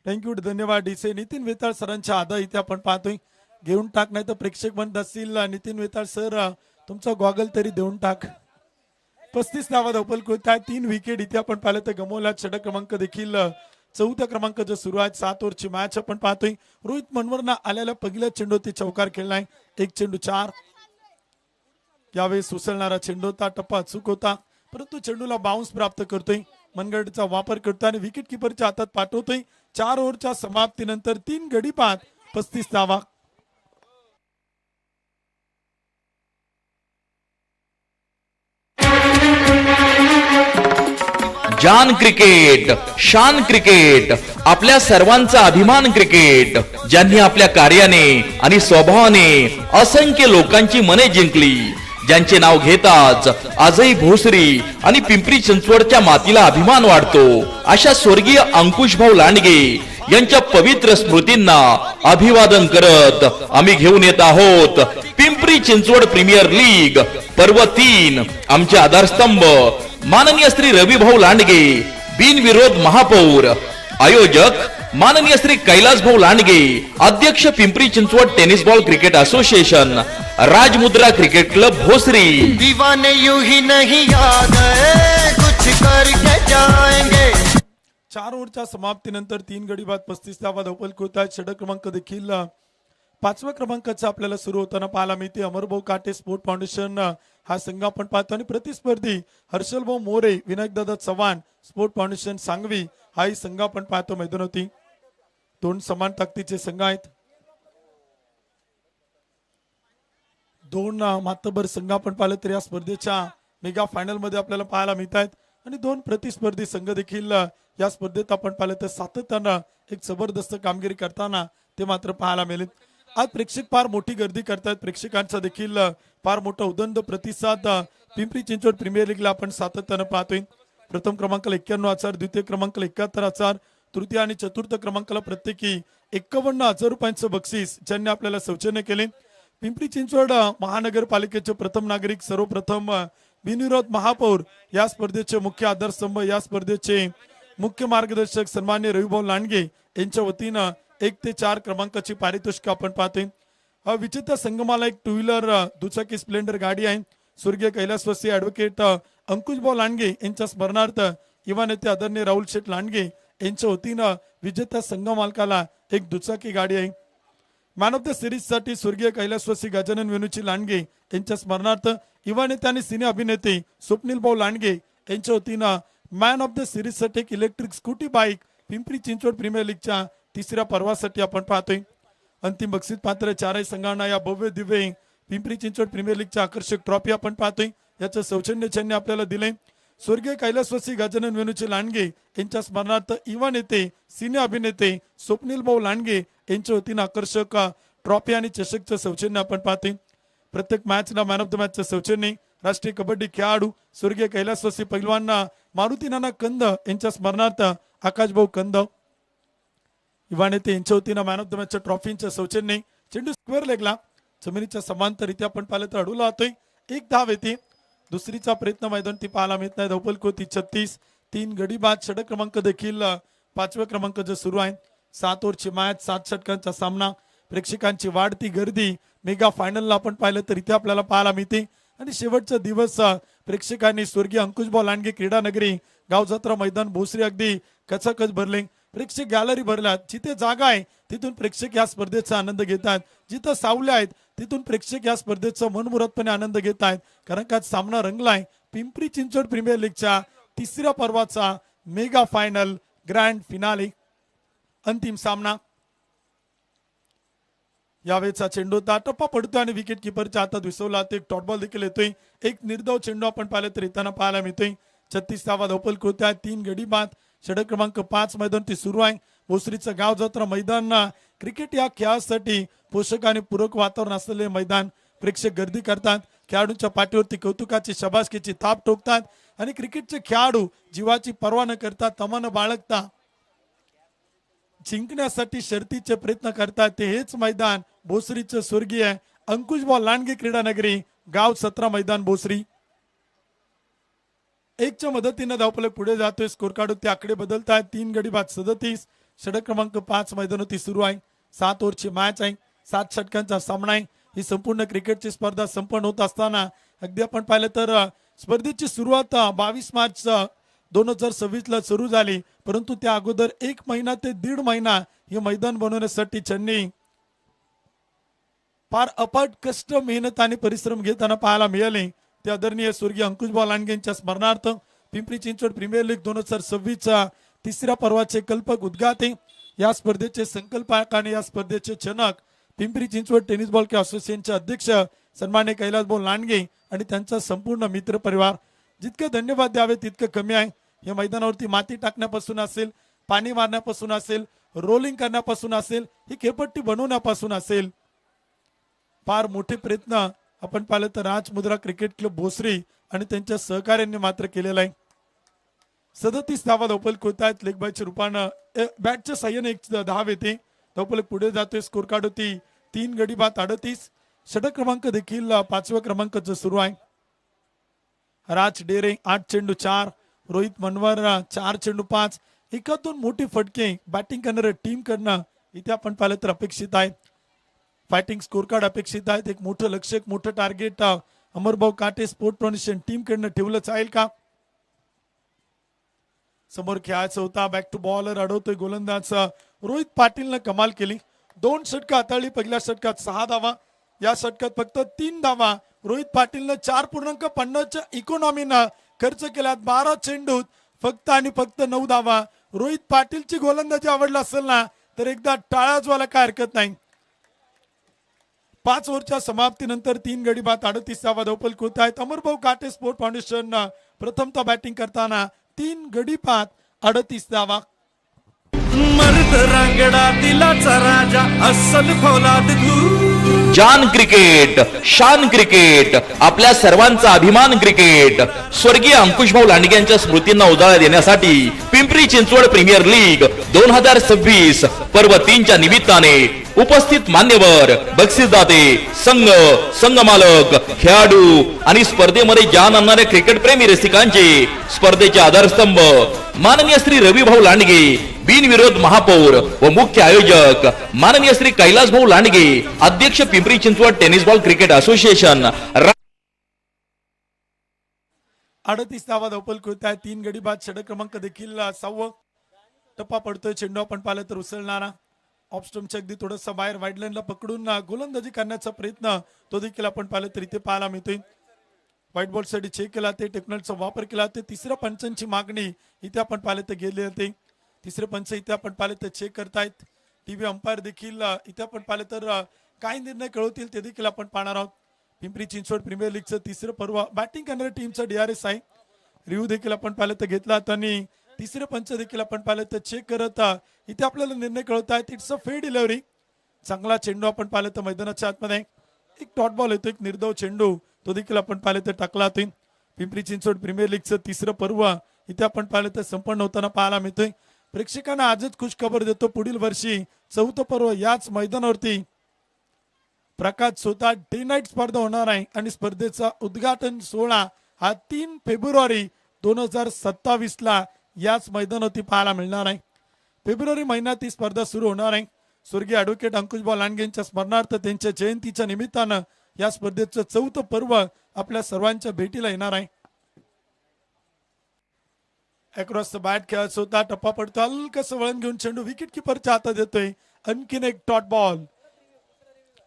थँक्यू धन्यवाद डीसे नितीन वेताळ सरांच्या आधा इथे आपण पाहतोय घेऊन टाक नाही तर प्रेक्षक म्हणत असतील नितीन वेताळ सर तुमचा गॉगल तरी देऊन टाक 35 धावा धावफल होत आहे 3 विकेट इथे आपण पाहिलं तर गमवला षटक क्रमांक देखील 4थ्या क्रमांक जो सुरू आहे 7 ओव्हरची मॅच आपण पाहतोय रोहित मनवरना आलेल्या पहिल्या चेंडूवरती चौकार खेळलाय 1 चेंडू 4 यावेळेस उसळणारा चेंडू होता, टप्पा चूक होता, परंतु चेंडूला बाउन्स प्राप्त करतोय, मनगडचा वापर करतोय आणि विकेट किपरच्या हातात पाठवतोय. 4 ओव्हरच्या समाप्तीनंतर 3 गडी बाद 35 धावा. जान क्रिकेट, शान क्रिकेट, आपल्या सर्वांचा अभिमान क्रिकेट, ज्यांनी आपल्या कार्याने आणि स्वभावाने असंख्य लोकांची मने जिंकली, ज्यांचे नाव घेताच आजही भोसरी आणि पिंपरी चिंचवडच्या मातीला अभिमान वाटतो, अशा स्वर्गीय अंकुश भाऊ लांडगे यांच्या पवित्र स्मृतींना अभिवादन करत आम्ही घेऊन येत आहोत पिंपरी चिंचवड प्रीमियर लीग पर्व 3. आमचे आधारस्तंभ माननीय श्री रविभाऊ लांडगे, बिनविरोध महापौर. आयोजक माननीय श्री कैलास भाऊ लांडगे, अध्यक्ष Pimpri Chinchwad tennis ball cricket association, Rajmudra cricket club Bhosari. दीवाने यूं ही नहीं आ गए, कुछ करके जाएंगे. 4 ओव्हरच्या समाप्तीनंतर 3 गडी बाद 35 धावा धावपल होत आहेत. षटक क्रमांक देखील 5व्या क्रमांकाचा आपल्याला सुरू होताना पाहायला मिळते. अमरभाऊ काटे स्पोर्ट फाउंडेशन हा संघ आपण पाहतो आणि प्रतिस्पर्धी हर्षलभाऊ मोरे, विनायकदादा चव्हाण स्पोर्ट फाउंडेशन सांगवी हाही संघ आपण पाहतो मैदानावरती. 2 समान ताकदीचे संघ आहेत. 2 मातबर संघ आपण पाहिलं तर या स्पर्धेच्या मेगा फायनल मध्ये आपल्याला पाहायला मिळत आहेत आणि 2 प्रतिस्पर्धी संघ देखील या स्पर्धेत आपण पाहिलं तर सातत्यानं एक जबरदस्त कामगिरी करताना ते मात्र पाहायला मिळेल. आज प्रेक्षक फार मोठी गर्दी करतात. प्रेक्षकांचा देखील फार मोठा उदंड प्रतिसाद पिंपरी चिंचवड प्रीमियर लीगला आपण सातत्यानं पाहतोय. प्रथम क्रमांकाला 91,000, द्वितीय क्रमांकाला 71,000, तृतीय आणि चतुर्थ क्रमांकाला प्रत्येकी 51,000 रुपयांचं बक्षीस ज्यांनी आपल्याला सौजन्य केले. पिंपरी चिंचवड महानगरपालिकेचे प्रथम नागरिक, सर्वप्रथम बिनविरोध महापौर, या स्पर्धेचे मुख्य आधारस्तंभ, या स्पर्धेचे मुख्य मार्गदर्शक सन्मान्य रविभाऊ लांडगे यांच्या वतीनं 1 ते 4 क्रमांकाची पारितोषिक आपण पाहतोय. विजेत्या संगमाला एक 2 व्हीलर दुचाकी स्प्लेंडर गाडी आहे. स्वर्गीय कैलासवासी ऍडव्होकेट अंकुशभाऊ लांडगे यांच्या स्मरणार्थ युवा नेते आदरणीय राहुल शेठ लांडगे यांच्या वतीनं विजेत्या संघ मालकाला एक दुचाकी गाडी आहे. मॅन ऑफ द सिरीज साठी स्वर्गीय कैलासवासी गजानन वेणूची लांडगे यांच्या स्मरणार्थ युवा नेते आणि सिने अभिनेते स्वप्नील भाऊ लांडगे यांच्या वतीनं मॅन ऑफ द सिरीज साठी एक electric scooty bike Pimpri Chinchwad premier लीगच्या 3ऱ्या पर्वासाठी आपण पाहतोय. अंतिम बक्षीस पात्र 4 संघांना या भव्य दिव्य पिंपरी चिंचवड प्रीमियर लीगच्या आकर्षक ट्रॉफी आपण पाहतोय. याचं सौजन्य त्यांनी आपल्याला दिले. स्वर्गीय कैलासवासी गजानन वेणूचे लांडगे यांच्या स्मरणार्थ युवा नेते सिने अभिनेते स्वप्नील भाऊ लांडगे यांच्या वतीनं आकर्षक ट्रॉफी आणि चषकचं सौजन्य आपण पाहतोय. प्रत्येक मॅचला मॅन ऑफ द मॅचचं सौजन्य राष्ट्रीय कबड्डी खेळाडू स्वर्गीय कैलासवासी पैलवान मारुती नाना कंद यांच्या स्मरणार्थ आकाशभाऊ कंद, युवा नेते यांच्या वतीनं मॅन ऑफ द मॅचच्या ट्रॉफींचं सौजन्य. चेंडू स्क्वेअर लेगला जमिनीच्या समांतर इथे आपण पाहिलं तर अडूला होतोय. 1 धाव येते. दुसरीचा प्रयत्न मैदान ती पाहायला मिळत नाही. धावपल कोती 36, 3 गडी बाद. षटक क्रमांक देखील 5व्या क्रमांकाचं सुरू आहे. 7 ओव्हरची मॅच, 7 षटकांचा सामना. प्रेक्षकांची वाढती गर्दी मेगा फायनलला आपण पाहिलं तर इथे आपल्याला पाहायला मिळते आणि शेवटचा दिवस प्रेक्षकांनी स्वर्गीय अंकुशभाऊ लांडगे क्रीडा नगरी गाव जत्रा मैदान भोसरी अगदी कचाकच भरले. प्रेक्षक गॅलरी भरल्यात. जिथे जागा आहे तिथून प्रेक्षक या स्पर्धेचा आनंद घेतात. जिथं सावल्या आहेत तिथून प्रेक्षक या स्पर्धेचा मनमुरादपणे आनंद घेत आहेत. कारण का सामना रंगलाय पिंपरी चिंचवड प्रीमियर लीगच्या 3ऱ्या पर्वाचा मेगा फायनल ग्रँड फिनाले अंतिम सामना. यावेळेचा चेंडू होता, टप्पा पडतोय आणि विकेट किपरच्या हातात विसवला. एक डॉट बॉल देखील येतोय. एक निर्धाव चेंडू आपण पाहिलं तर येताना पाहायला मिळतोय. 36 धावा धावपल होत्या. 3 गडी बाद. षटक क्रमांक 5 मैदान ती सुरू आहे. भोसरीचं गाव जत्रा मैदान क्रिकेट या खेळासाठी पोषक आणि पूरक वातावरण असलेले मैदान. प्रेक्षक गर्दी करतात. खेळाडूंच्या पाठीवरती कौतुकाची शबासकीची थाप ठोकतात आणि क्रिकेटचे खेळाडू जीवाची पर्वा न करता तमानं बाळगता जिंकण्यासाठी शर्तीचे प्रयत्न करतात. ते हेच मैदान भोसरीचं स्वर्गीय अंकुशभाऊ लांडगे क्रीडा नगरी गाव 17 मैदान भोसरी. 1च्या मदतीनं धावफलक पुढे जातोय. स्कोर कार्ड ते आकडे बदलतात. 3 गडी बाद 37. षटक क्रमांक 5 मैदानावरती सुरू आहे. 7 ओव्हरची मॅच आहे. 7 षटकांचा सामना आहे. ही संपूर्ण क्रिकेटची स्पर्धा संपन्न होत असताना अगदी आपण पाहिलं तर स्पर्धेची सुरुवात 22 मार्च 2026 सुरू झाली. परंतु त्या अगोदर 1 महिना ते 1.5 महिना हे मैदान बनवण्यासाठी त्यांनी फार अफाट कष्ट मेहनत आणि परिश्रम घेताना पाहायला मिळाले ते आदरणीय स्वर्गीय अंकुशभाऊ लांडगे यांच्या स्मरणार्थ पिंपरी चिंचवड प्रीमियर लीग 2026च्या तिसऱ्या पर्वाचे कल्पक उद्घाटे या स्पर्धेचे संकल्पक आणि या स्पर्धेचे जनक पिंपरी चिंचवड टेनिस बॉल असोसिएशनचे अध्यक्ष सन्माननीय कैलासभाऊ लांडगे आणि त्यांचा संपूर्ण मित्र परिवार. जितके धन्यवाद द्यावे तितके कमी आहे. या मैदानावरती माती टाकण्यापासून असेल, पाणी मारण्यापासून असेल, रोलिंग करण्यापासून असेल, ही खेळपट्टी बनवण्यापासून असेल, फार मोठे प्रयत्न आपण पाहिलं तर राजमुद्रा क्रिकेट क्लब भोसरी आणि त्यांच्या सहकार्यांनी मात्र केलेला आहे. 37 धावा धावफलक होत आहेत. लेग बायच्या रूपानं बॅटच्या साह्याने 1 धाव येते. धावफलक पुढे जातोय. स्कोर कार्ड होती 3 गडी बाद 38. षटक क्रमांक देखील 5व्या क्रमांकाचं सुरू आहे. राज डेरे 8 चेंडू 4, रोहित मनवर 4 चेंडू 5. एकातून मोठी फटके बॅटिंग करणाऱ्या टीम कडनं इथे आपण पाहिलं तर अपेक्षित आहे. फायटिंग स्कोर कार्ड अपेक्षित आहेत. एक मोठं लक्ष, एक मोठं टार्गेट अमरभाऊ काटे स्पोर्ट फाउंडेशन टीम कडनं ठेवलं जाईल का? समोर खेळायचं होता. बॅक टू बॉलर अडवतोय गोलंदाज रोहित पाटीलनं कमाल केली. 2 षटकं हाताळली. पहिल्या षटकात 6 धावा, या षटकात फक्त 3 धावा. रोहित पाटीलनं 4.50च्या इकॉनॉमीनं खर्च केल्यात. 12 चेंडूत फक्त आणि फक्त 9 धावा. रोहित पाटीलची गोलंदाजी आवडला असेल ना तर एकदा टाळाच व्हायला काय हरकत नाही. 5 ओव्हरच्या समाप्तीनंतर 3 गडी बाद 38 धावा धावफलक होत आहेत. अमरभाऊ काटे स्पोर्ट फाउंडेशन प्रथमतः बॅटिंग करताना 3 गडी बाद 38 धावा. मर्द रांगडा दिलाचा राजा अस्सल फौलाद तू. जान क्रिकेट, शान क्रिकेट, आपल्या सर्वांचा अभिमान क्रिकेट. स्वर्गीय अंकुशभाऊ लांडगे यांच्या स्मृतींना उजाळा देण्यासाठी पिंपरी चिंचवड प्रीमियर लीग 2026 पर्व 3च्या निमित्ताने उपस्थित मान्यवर, बक्षीसदाते, संघ, संघ मालक, खेळाडू आणि स्पर्धेमध्ये जान आणणाऱ्या क्रिकेट प्रेमी रसिकांचे स्पर्धेचे आधारस्तंभ माननीय श्री रविभाऊ लांडगे, बिनविरोध महापौर व मुख्य आयोजक माननीय श्री कैलासभाऊ लांडगे, अध्यक्ष Pimpri Chinchwad tennis ball cricket association. 38 धावा धावफलक होत आहे. 3 गडी बाद. षटक क्रमांक देखील 6. टप्पा पडतोय. चेंडू आपण पाहिलं तर उसळणारा ऑफ स्टंपच्या अगदी थोडंसं बाहेर वाईड लाईनला पकडून गोलंदाजी करण्याचा प्रयत्न तो देखील आपण पाहिलं तर इथे पाहायला मिळतोय. व्हाईट बॉल साठी चेक केला ते टेक्नॉलॉजीचा वापर केला ते तिसऱ्या पंचांची मागणी इथे आपण पाहिलं तर गेले होते. तिसरे पंच इथे आपण पाहिलं तर चेक करतायत. टीव्ही अंपायर देखील इथे आपण पाहिलं तर काय निर्णय कळवतील ते देखील आपण पाहणार आहोत. पिंपरी चिंचवड प्रीमियर लीगचं तिसरं पर्व बॅटिंग करणाऱ्या टीमचा DRS आहे. रिव्ह्यू देखील आपण पाहिलं तर घेतला आणि तिसरे पंच देखील आपण पाहिलं तर चेक करत इथे आपल्याला निर्णय कळवतायत. It's a fair delivery. चांगला चेंडू आपण पाहिलं तर मैदानाच्या आतमध्ये एक डॉट बॉल येतो. एक निर्धाव चेंडू तो देखील आपण पाहिलं तर टाकला होता. पिंपरी चिंचवड प्रीमियर लीगचं तिसरं पर्व इथे आपण पाहिलं तर संपन्न होताना पाहायला मिळतोय. प्रेक्षकांना आजच खुश खबर देतो. पुढील वर्षी 4थं पर्व याच मैदानावरती प्रकाश स्वतः डे नाईट स्पर्धा होणार आहे आणि स्पर्धेचा उद्घाटन सोहळा हा 3 फेब्रुवारी 2027 ला याच मैदानावरती पाहायला मिळणार आहे. फेब्रुवारी महिन्यात ही स्पर्धा सुरू होणार आहे. स्वर्गीय ॲडव्होकेट अंकुशभाऊ लांडगे यांच्या स्मरणार्थ त्यांच्या जयंतीच्या निमित्तानं या स्पर्धेचं 4थं पर्व आपल्या सर्वांच्या भेटीला येणार आहे. अक्रॉस द बॅट खेळायचा होता. टप्पा पडतो. हलकसं वळण घेऊन चेंडू विकेट किपरच्या हातात येतोय. आणखीन एक डॉट बॉल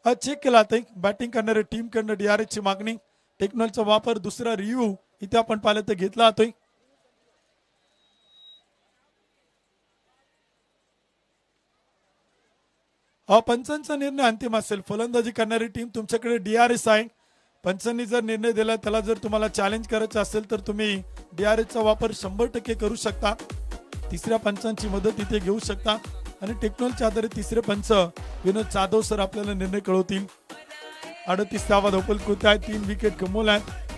चेक केला ते बॅटिंग करणाऱ्या टीम कडनं DRS ची मागणी. टेक्नॉलॉजीचा वापर. दुसरा रिव्ह्यू इथे आपण पाहिलं तर घेतला जातोय. पंचांचा निर्णय अंतिम असेल. फलंदाजी करणारी टीम तुमच्याकडे DRS आहे. पंचांनी जर निर्णय दिला त्याला जर तुम्हाला चॅलेंज करायचं असेल तर तुम्ही DRS चा वापर 100% करू शकता. तिसऱ्या पंचांची मदत इथे घेऊ शकता आणि टेक्नॉलॉजी आधारित तिसरे पंच विनोद जाधव सर आपल्याला निर्णय कळवतील. 38 धावा धावफलक होत आहे. 3 विकेट गमावल्या.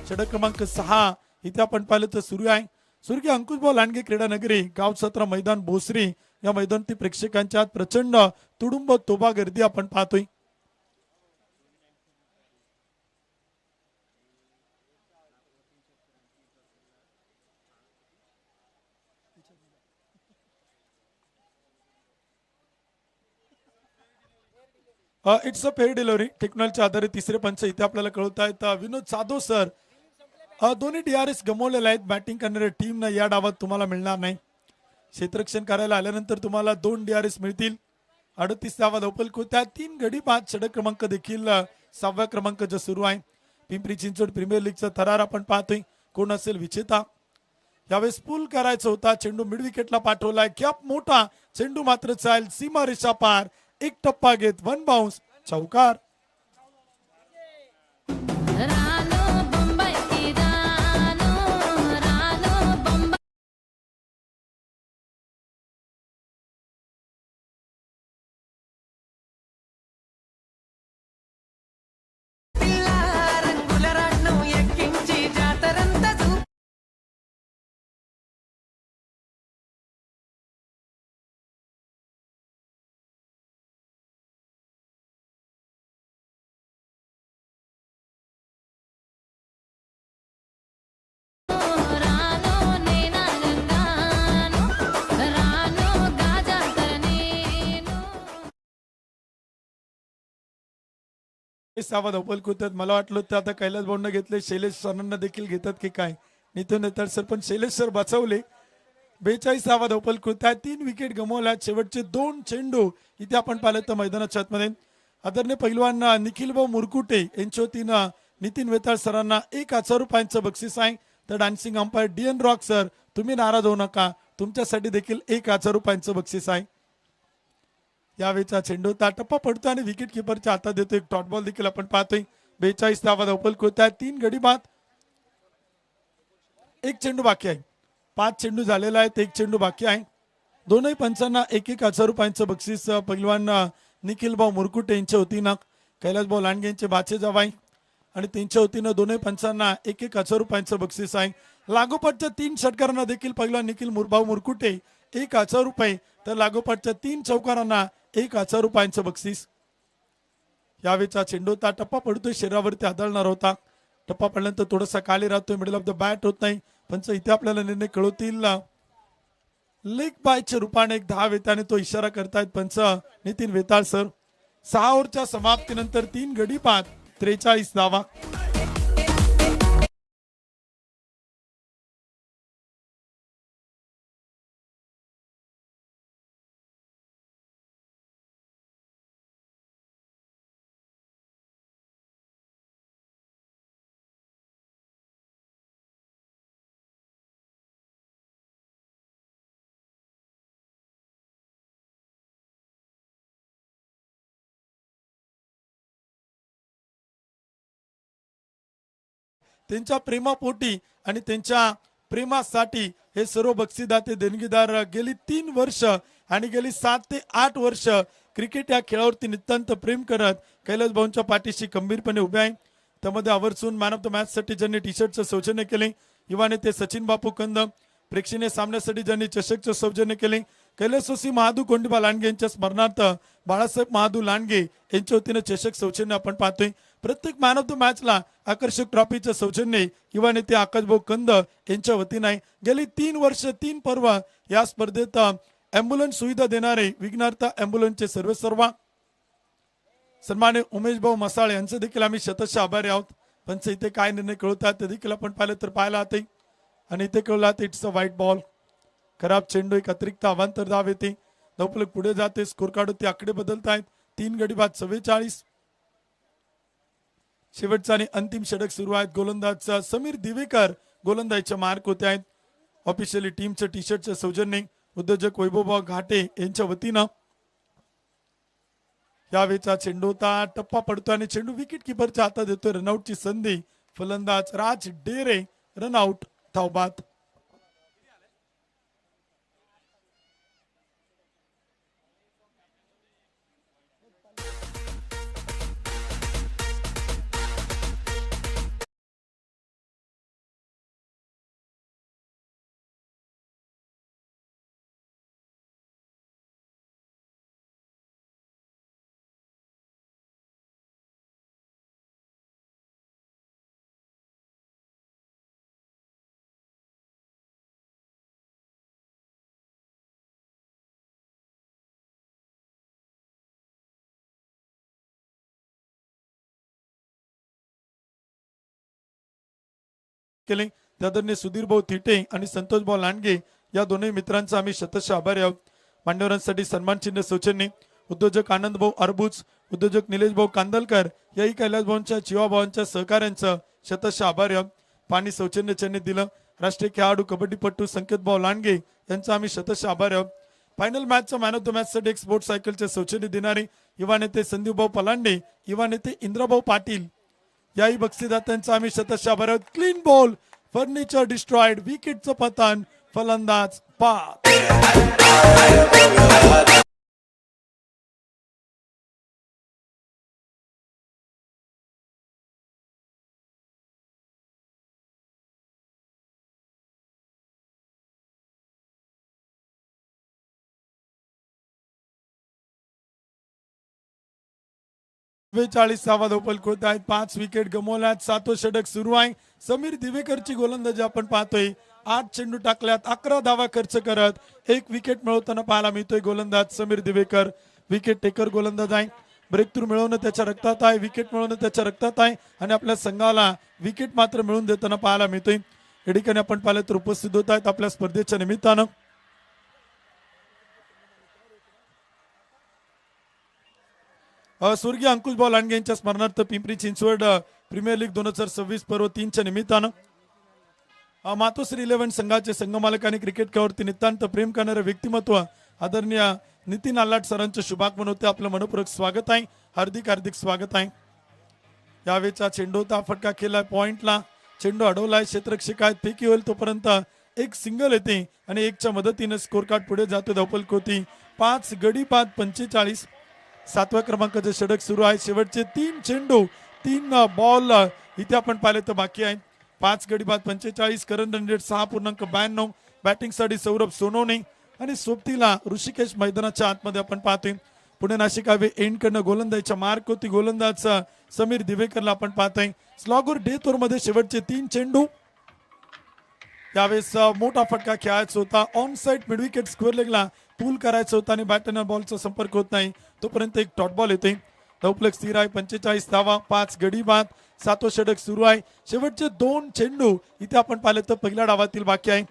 षटक क्रमांक 6 इथे आपण पाहिलं तर सुरू आहे. स्वर्गीय अंकुशभाऊ लांडगे क्रीडा नगरी गाव 17 मैदान भोसरी या मैदानातील प्रेक्षकांच्या प्रचंड तुडुंब तोबा गर्दी आपण पाहतोय. It's a fair delivery. Technology आधारित तिसरे पंच इथे आपल्याला कळवत आहेत. विनोद जाधव सर दोन्ही DRS गमावलेले आहेत. बॅटिंग करणाऱ्या टीमनं या डावात तुम्हाला मिळणार नाही. क्षेत्ररक्षण करायला आल्यानंतर तुम्हाला 2 DRS मिळतील. 38व्या धावपलकोत्या 3 गडी बाद षटक क्रमांक देखील 6व्या क्रमांकाचा सुरू आहे. पिंपरी चिंचवड प्रीमियर लीगचा थरार आपण पाहतोय. कोण असेल विजेता? यावेळेस पूल करायचा होता, चेंडू मिड विकेटला पाठवलाय. गॅप मोठा, चेंडू मात्र चाल सीमा रेषा पार. एक टप्पा घेत 1 बाउन्स, चौकार. रानो बंबई की रानो, रानो बंबई. रानो नेना रंगानो, रानो गाजा कनेनो. 6व्या धावपलकोत्यात मला वाटलं होतं आता कैलास भाऊंना घेतले, शैलेश सरांना देखील घेतात की काय. नितीन नेतार सर पण शैलेश सर बचावले. 42व्या धावपलकोत्यात 3 विकेट गमावल्या. शेवटचे 2 चेंडू इथे आपण पाहिलं तर मैदानाच्या आतमध्ये. आदरणीय पैलवान निखिल भाऊ मुरकुटे यांच्या वतीनं नितीन वेताळ सरांना 1,000 रुपयांचं बक्षीस आहे. तर dancing umpire DN rock sir, तुम्ही नाराज होऊ नका, तुमच्यासाठी देखील 1,000 रुपयांचं बक्षीस आहे. यावेळेचा चेंडू टप्पा पडतो आणि विकेट किपरच्या हातात देतो. एक डॉट बॉल देखील आपण पाहतोय. 42व्या धावपलकोत्यात 3 गडी बाद, 1 चेंडू बाकी आहे. 5 चेंडू झालेला आहेत, 1 चेंडू बाकी आहे. दोनही पंचांना 1,000 रुपयांचं बक्षीस पैलवान निखिल भाऊ मुरकुटे यांच्या वतीनं, कैलास भाऊ लांडगे यांचे भाचे जवाई आणि त्यांच्या वतीनं दोनही पंचांना 1,000 रुपयांचं बक्षीस आहे. लागोपाठच्या 3 षटकारांना देखील पैलवान निखिल भाऊ मुरकुटे 1,000 रुपये, तर लागोपाठच्या 3 चौकारांना 1,000 रुपयांचं बक्षीस. यावेळेचा चेंडू टप्पा पडतोय, शरीरावरती आदळणार होता. टप्पा पडल्यानंतर थोडासा खाली राहतोय, मिडल ऑफ द बॅट होत नाही. पंच इथे आपल्याला निर्णय कळवतील. लेग बायच्या रूपाने एक धाव येते आणि तो इशारा करतायत पंच नितीन वेताळ सर. 6 ओव्हरच्या समाप्तीनंतर 3 गडी बाद, 43 धावा. त्यांच्या प्रेमापोटी आणि त्यांच्या प्रेमासाठी हे सर्व बक्षीदाते देणगीदार गेली 3 वर्ष आणि गेली 7 ते 8 वर्ष क्रिकेट या खेळावरती नितांत प्रेम करत कैलास भाऊंच्या पाठीशी खंबीरपणे उभे आहे. त्यामध्ये आवर्जून मॅन ऑफ द मॅच साठी ज्यांनी टी शर्टचं सौजन्य केले, युवा नेते सचिन बापू कंद, प्रेक्षणीय सामन्यासाठी ज्यांनी चषकचं सौजन्य केले, कैलासवासी महादू कोंडीबा लांडगे यांच्या स्मरणार्थ बाळासाहेब महादू लांडगे यांच्या वतीनं चषक सौजन्य आपण पाहतोय. प्रत्येक मॅन ऑफ द मॅचला आकर्षक ट्रॉफीचं सौजन्य युवा नेते आकाशभाऊ कंद यांच्या वतीनं आहे. गेली 3 वर्ष 3 पर्व या स्पर्धेत अँब्युलन्स सुविधा देणारे विघ्नार्थ अँब्युलन्सचे सर्वेसर्वा सन्मान्य उमेश भाऊ मसाळे यांचे देखील आम्ही शतश आभारी आहोत. पंच इथे काय निर्णय कळवतात ते देखील आपण पाहिलं तर पाहायला आते आणि इथे कळला इट्स अ व्हाईट बॉल. खराब चेंडू, एक अतिरिक्त अवांतर धाव येते. धावफलक पुढे जाते, स्कोर कार्ड ते आकडे बदलत आहेत. 3 गडी बाद 44. शेवटचा आणि अंतिम षटक सुरू आहेत. गोलंदाज समीर दिवेकर गोलंदाजीच्या मार्क होते आहेत. ऑफिशियली टीमचं टी शर्टचं सौजन्य उद्योजक वैभव घाटे यांच्या वतीनं. यावेळेचा चेंडू टप्पा पडतो आणि चेंडू विकेट किपरच्या हातात येतोय. रनआउटची संधी, फलंदाज राज डेरे रनआउट, धावबाद. केले आदरणीय सुधीर भाऊ थिटे आणि संतोष भाऊ लांडगे या दोन्ही मित्रांचा आम्ही शतश आभारी आहोत. मान्यवरांसाठी सन्मान चिन्ह सौजन्य उद्योजक आनंद भाऊ अरबुज, उद्योजक निलेश भाऊ कांदलकर याही कैलास भाऊंच्या जीवाभावांच्या सहकार्यांचं शतश आभार. पाणी सौजन्याने दिलं. राष्ट्रीय खेळाडू कबड्डीपटू संकेत भाऊ लांडगे यांचा आम्ही शतश आभार. फायनल मॅचचा मॅन ऑफ द मॅच साठी एक स्पोर्ट्स सायकलचे सौजन्य देणारे युवा नेते संदीप भाऊ पलांडे, युवा नेते इंद्रभाऊ पाटील याही बक्षीसदात्यांचा आम्ही शतश आभार. क्लीन बॉल, फर्निचर डिस्ट्रॉइड, विकेटचं पतन, फलंदाज बाद. बेचाळीसावा धावफलक होत आहेत. 5 विकेट गमावल्यात. 7वं षटक सुरू आहे. समीर दिवेकरची गोलंदाजी आपण पाहतोय. 8 चेंडू टाकल्यात, 11 धावा खर्च करत 1 विकेट मिळवताना पाहायला मिळतोय गोलंदाज समीर दिवेकर. विकेट टेकर गोलंदाज आहे. ब्रेक थ्रू मिळवणं त्याच्या रक्तात आहे, विकेट मिळवणं त्याच्या रक्तात आहे आणि आपल्या संघाला विकेट मात्र मिळवून देताना पाहायला मिळतोय. या ठिकाणी आपण पाहिलं तर उपस्थित होत आहेत आपल्या स्पर्धेच्या निमित्तानं स्वर्गीय अंकुश भाऊ लांडगे यांच्या स्मरणार्थ पिंपरी चिंचवड प्रीमियर लीग 2026 पर्व 3च्या निमित्तानं मातोश्री 11 संघाचे संघमालक आणि क्रिकेट खेळावरती नितांत प्रेम करणारे व्यक्तिमत्व आदरणीय नितीन आल्हाट सरांचे शुभागमन होते. आपलं मनपूर्वक स्वागत आहे. हार्दिक हार्दिक स्वागत आहे. यावेळेचा चेंडू होता, फटका केलाय पॉइंटला, चेंडू अडवलाय, क्षेत्ररक्षक आहेत, फेकी होईल तोपर्यंत एक सिंगल येते आणि 1च्या मदतीने स्कोर कार्ड पुढे जातो. धावफलक होती 5 गडी बाद 45. 7व्या क्रमांकाचे षटक सुरू आहे. शेवटचे 3 चेंडू 3 बॉल इथे आपण पाहिले तर बाकी आहे. 5 गडी बाद 45. Current run rate 6.92. बॅटिंग साठी सौरभ सोनवणे आणि सोबतीला ऋषिकेश मैदानाच्या आतमध्ये आपण पाहतोय. पुणे नाशिक हायवे एंड कडनं गोलंदाजीच्या मार्क होती. गोलंदाज समीर दिवेकरला आपण पाहतोय. स्लॉगर डेथ ओव्हर मध्ये शेवटचे 3 चेंडू. यावेळेस मोठा फटका खेळायचा होता. On side mid wicket square लेगला पूल करायचं होतं आणि बॅट आणि बॉलचा संपर्क होत नाही तोपर्यंत एक डॉट बॉल येते. धावफलक स्थिर आहे. 45 धावा, 5 गडी बाद. 7वं षटक सुरू आहे. शेवटचे 2 चेंडू इथे आपण पाहिलं तर पहिल्या डावातील बाकी आहे.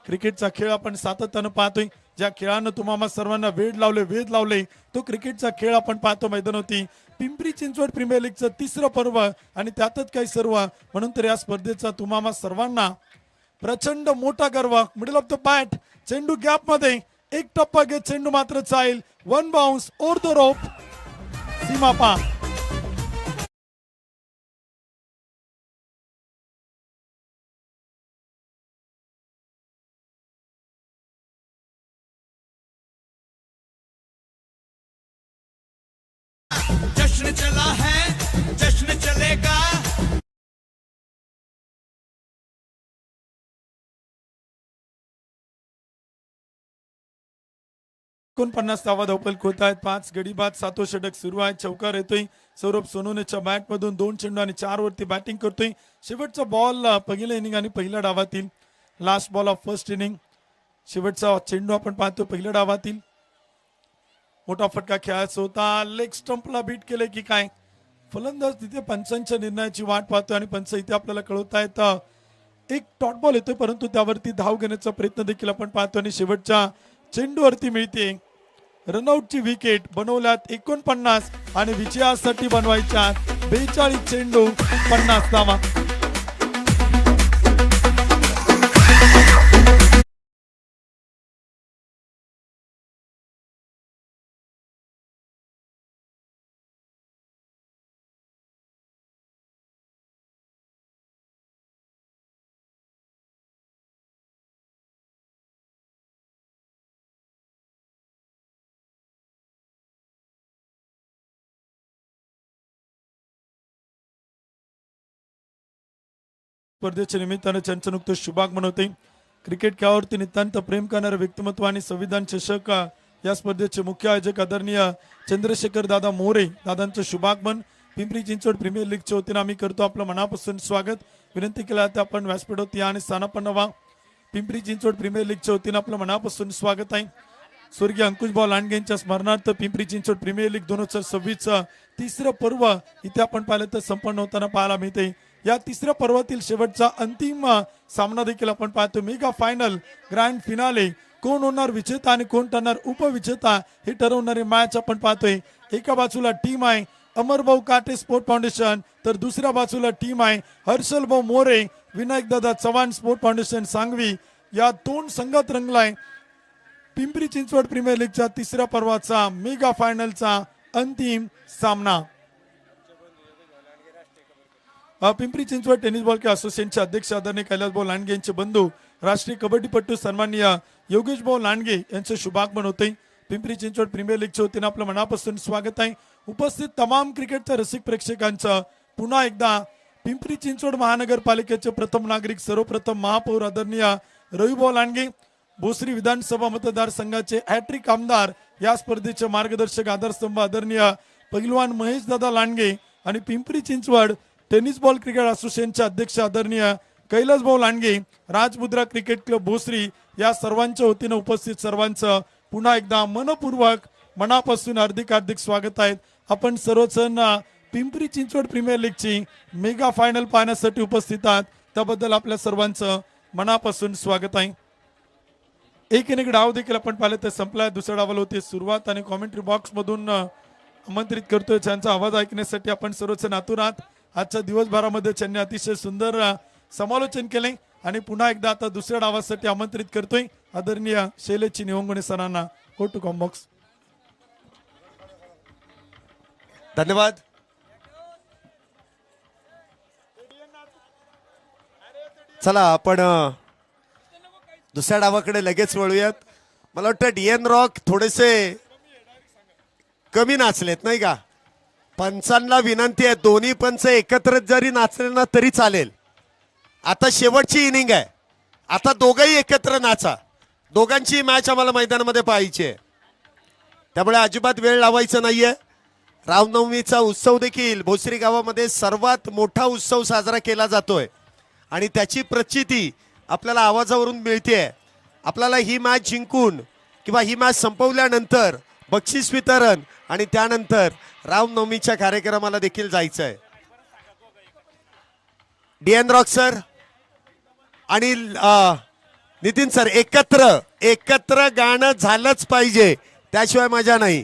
क्रिकेटचा खेळ आपण सातत्यानं पाहतोय. ज्या खेळानं तुम्हाला सर्वांना वेध लावले तो क्रिकेटचा खेळ आपण पाहतो मैदानावरती. पिंपरी चिंचवड प्रीमियर लीगचं 3रं पर्व आणि त्यातच काही सर्व म्हणून तर या स्पर्धेचा तुम्हाला सर्वांना प्रचंड मोठा गर्व. मिडल ऑफ द बॅट, चेंडू गॅप मध्ये, एक टप्पा घेत चेंडू मात्र चाईल. 1 बाउन्स ओव्हर द रोप, सीमा पार. जश्न चला है, जश्न चलेगा. 49 धावा धावफलक होत आहेत. 5 गडी बाद. 7वं षटक सुरू आहे. चौकार येतोय सौरभ सोनवणेच्या बॅट मधून. 2 चेंडू आणि 4 वरती बॅटिंग करतोय. शेवटचा बॉल पहिल्या इनिंग आणि पहिल्या डावातील last ball of first inning. शेवटचा चेंडू आपण पाहतो पहिल्या डावातील. मोठा फटका खेळायचा होता. लेग स्टंपला बीट केले की काय, फलंदाज तिथे पंचांच्या निर्णयाची वाट पाहतोय आणि पंच इथे आपल्याला कळवत आहेत. एक डॉट बॉल येतोय परंतु त्यावरती धाव घेण्याचा प्रयत्न देखील आपण पाहतो आणि शेवटच्या चेंडूवरती मिळते रनआउटची विकेट. बनवल्यात 49 आणि विजयासाठी बनवायच्या 42 चेंडू 50 धावा. स्पर्धेच्या निमित्तानं त्यांचं नुकतं शुभागमन होते. क्रिकेट खेळावरती नितांत प्रेम करणारे व्यक्तिमत्व आणि संविधान चषक या स्पर्धेचे मुख्य आयोजक आदरणीय चंद्रशेखर दादा मोरे दादांचं शुभागमन पिंपरी चिंचवड प्रीमियर लीगच्या वतीनं आम्ही करतो. आपलं मनापासून स्वागत. विनंती केला तर आपण व्यासपीठावरती या आणि स्थानापन्न व्हा. पिंपरी चिंचवड प्रीमियर लीगच्या वतीनं आपलं मनापासून स्वागत आहे. स्वर्गीय अंकुश भाऊ लांडगे यांच्या स्मरणार्थ पिंपरी चिंचवड प्रीमियर लीग 2026 3रं पर्व इथे आपण पाहिलं तर संपन्न होताना पाहायला मिळते. या 3ऱ्या पर्वातील शेवटचा अंतिम सामना देखील आपण पाहतो. मेगा फायनल ग्रँड फिनाले कोण होणार विजेता आणि कोण ठरणार उपविजेता हे ठरवणारी मॅच आपण पाहतोय. एका बाजूला टीम आहे अमरभाऊ काटे स्पोर्ट फाउंडेशन, तर दुसऱ्या बाजूला टीम आहे हर्षल भाऊ मोरे विनायक दादा चव्हाण स्पोर्ट फाउंडेशन सांगवी. या दोन संघात रंगलाय पिंपरी चिंचवड प्रीमियर लीगच्या तिसऱ्या पर्वाचा मेगा फायनलचा अंतिम सामना. पिंपरी चिंचवड टेनिस बॉल के असोसिएशनचे अध्यक्ष आदरणीय कैलास भाऊ लांडगे यांचे बंधू राष्ट्रीय कबड्डीपटू सन्माननीय योगेश भाऊ लांडगे यांचे शुभागमन होते. पिंपरी चिंचवड प्रीमियर लीगच्या वतीने आपलं मनापासून स्वागत आहे. उपस्थित तमाम क्रिकेटच्या रसिक प्रेक्षकांचं पुन्हा एकदा पिंपरी चिंचवड महानगरपालिकेचे प्रथम नागरिक सर्वप्रथम महापौर आदरणीय रविभाऊ लांडगे, भोसरी विधानसभा मतदारसंघाचे हॅट्रिक आमदार, या स्पर्धेचे मार्गदर्शक आधारस्तंभ आदरणीय पैलवान महेश दादा लांडगे आणि Pimpri Chinchwad tennis ball cricket असोसिएशनचे अध्यक्ष आदरणीय कैलास भाऊ लांडगे, राजमुद्रा क्रिकेट क्लब भोसरी या सर्वांच्या वतीने उपस्थित सर्वांचं पुन्हा एकदा मनपूर्वक मनापासून हार्दिक स्वागत आहे. आपण सर्वजण पिंपरी चिंचवड प्रीमियर लीगची मेगा फायनल पाहण्यासाठी उपस्थित आहात, त्याबद्दल आपल्या सर्वांचं मनापासून स्वागत आहे. एक डाव देखील आपण पाहिले तर संपलाय. दुसऱ्या डावाला होती सुरुवात आणि कॉमेंट्री बॉक्स मधून आमंत्रित करतोय त्यांचा आवाज ऐकण्यासाठी आपण सर्वजण आतुर आहात. आजच्या दिवसभरामध्ये त्यांनी अतिशय सुंदर समालोचन केले आणि पुन्हा एकदा आता दुसऱ्या डावासाठी आमंत्रित करतोय आदरणीय शैलेश निवंगणे सरांना. गो टू कॉम्बॉक्स. धन्यवाद. चला आपण दुसऱ्या डावाकडे लगेच वळूयात. मला वाटतं डीएन रॉक थोडेसे कमी नाचलेत नाही का? पंचांना विनंती आहे दोन्ही पंच एकत्र जरी नाचले ना तरी चालेल. आता शेवटची इनिंग आहे, आता दोघंही एकत्र नाचा. दोघांची मॅच आम्हाला मैदानामध्ये पाहायची आहे, त्यामुळे अजिबात वेळ लावायचा नाहीये. रामनवमीचा उत्सव देखील भोसरी गावामध्ये सर्वात मोठा उत्सव साजरा केला जातोय आणि त्याची प्रचिती आपल्याला आवाजावरून मिळते. आपल्याला ही मॅच जिंकून किंवा ही मॅच संपवल्यानंतर बक्षीस वितरण आणि त्यानंतर रामनवमीच्या कार्यक्रमाला देखील जायचं आहे. डीएन रॉक सर आणि नितीन सर एकत्र गाणं झालंच पाहिजे, त्याशिवाय मजा नाही.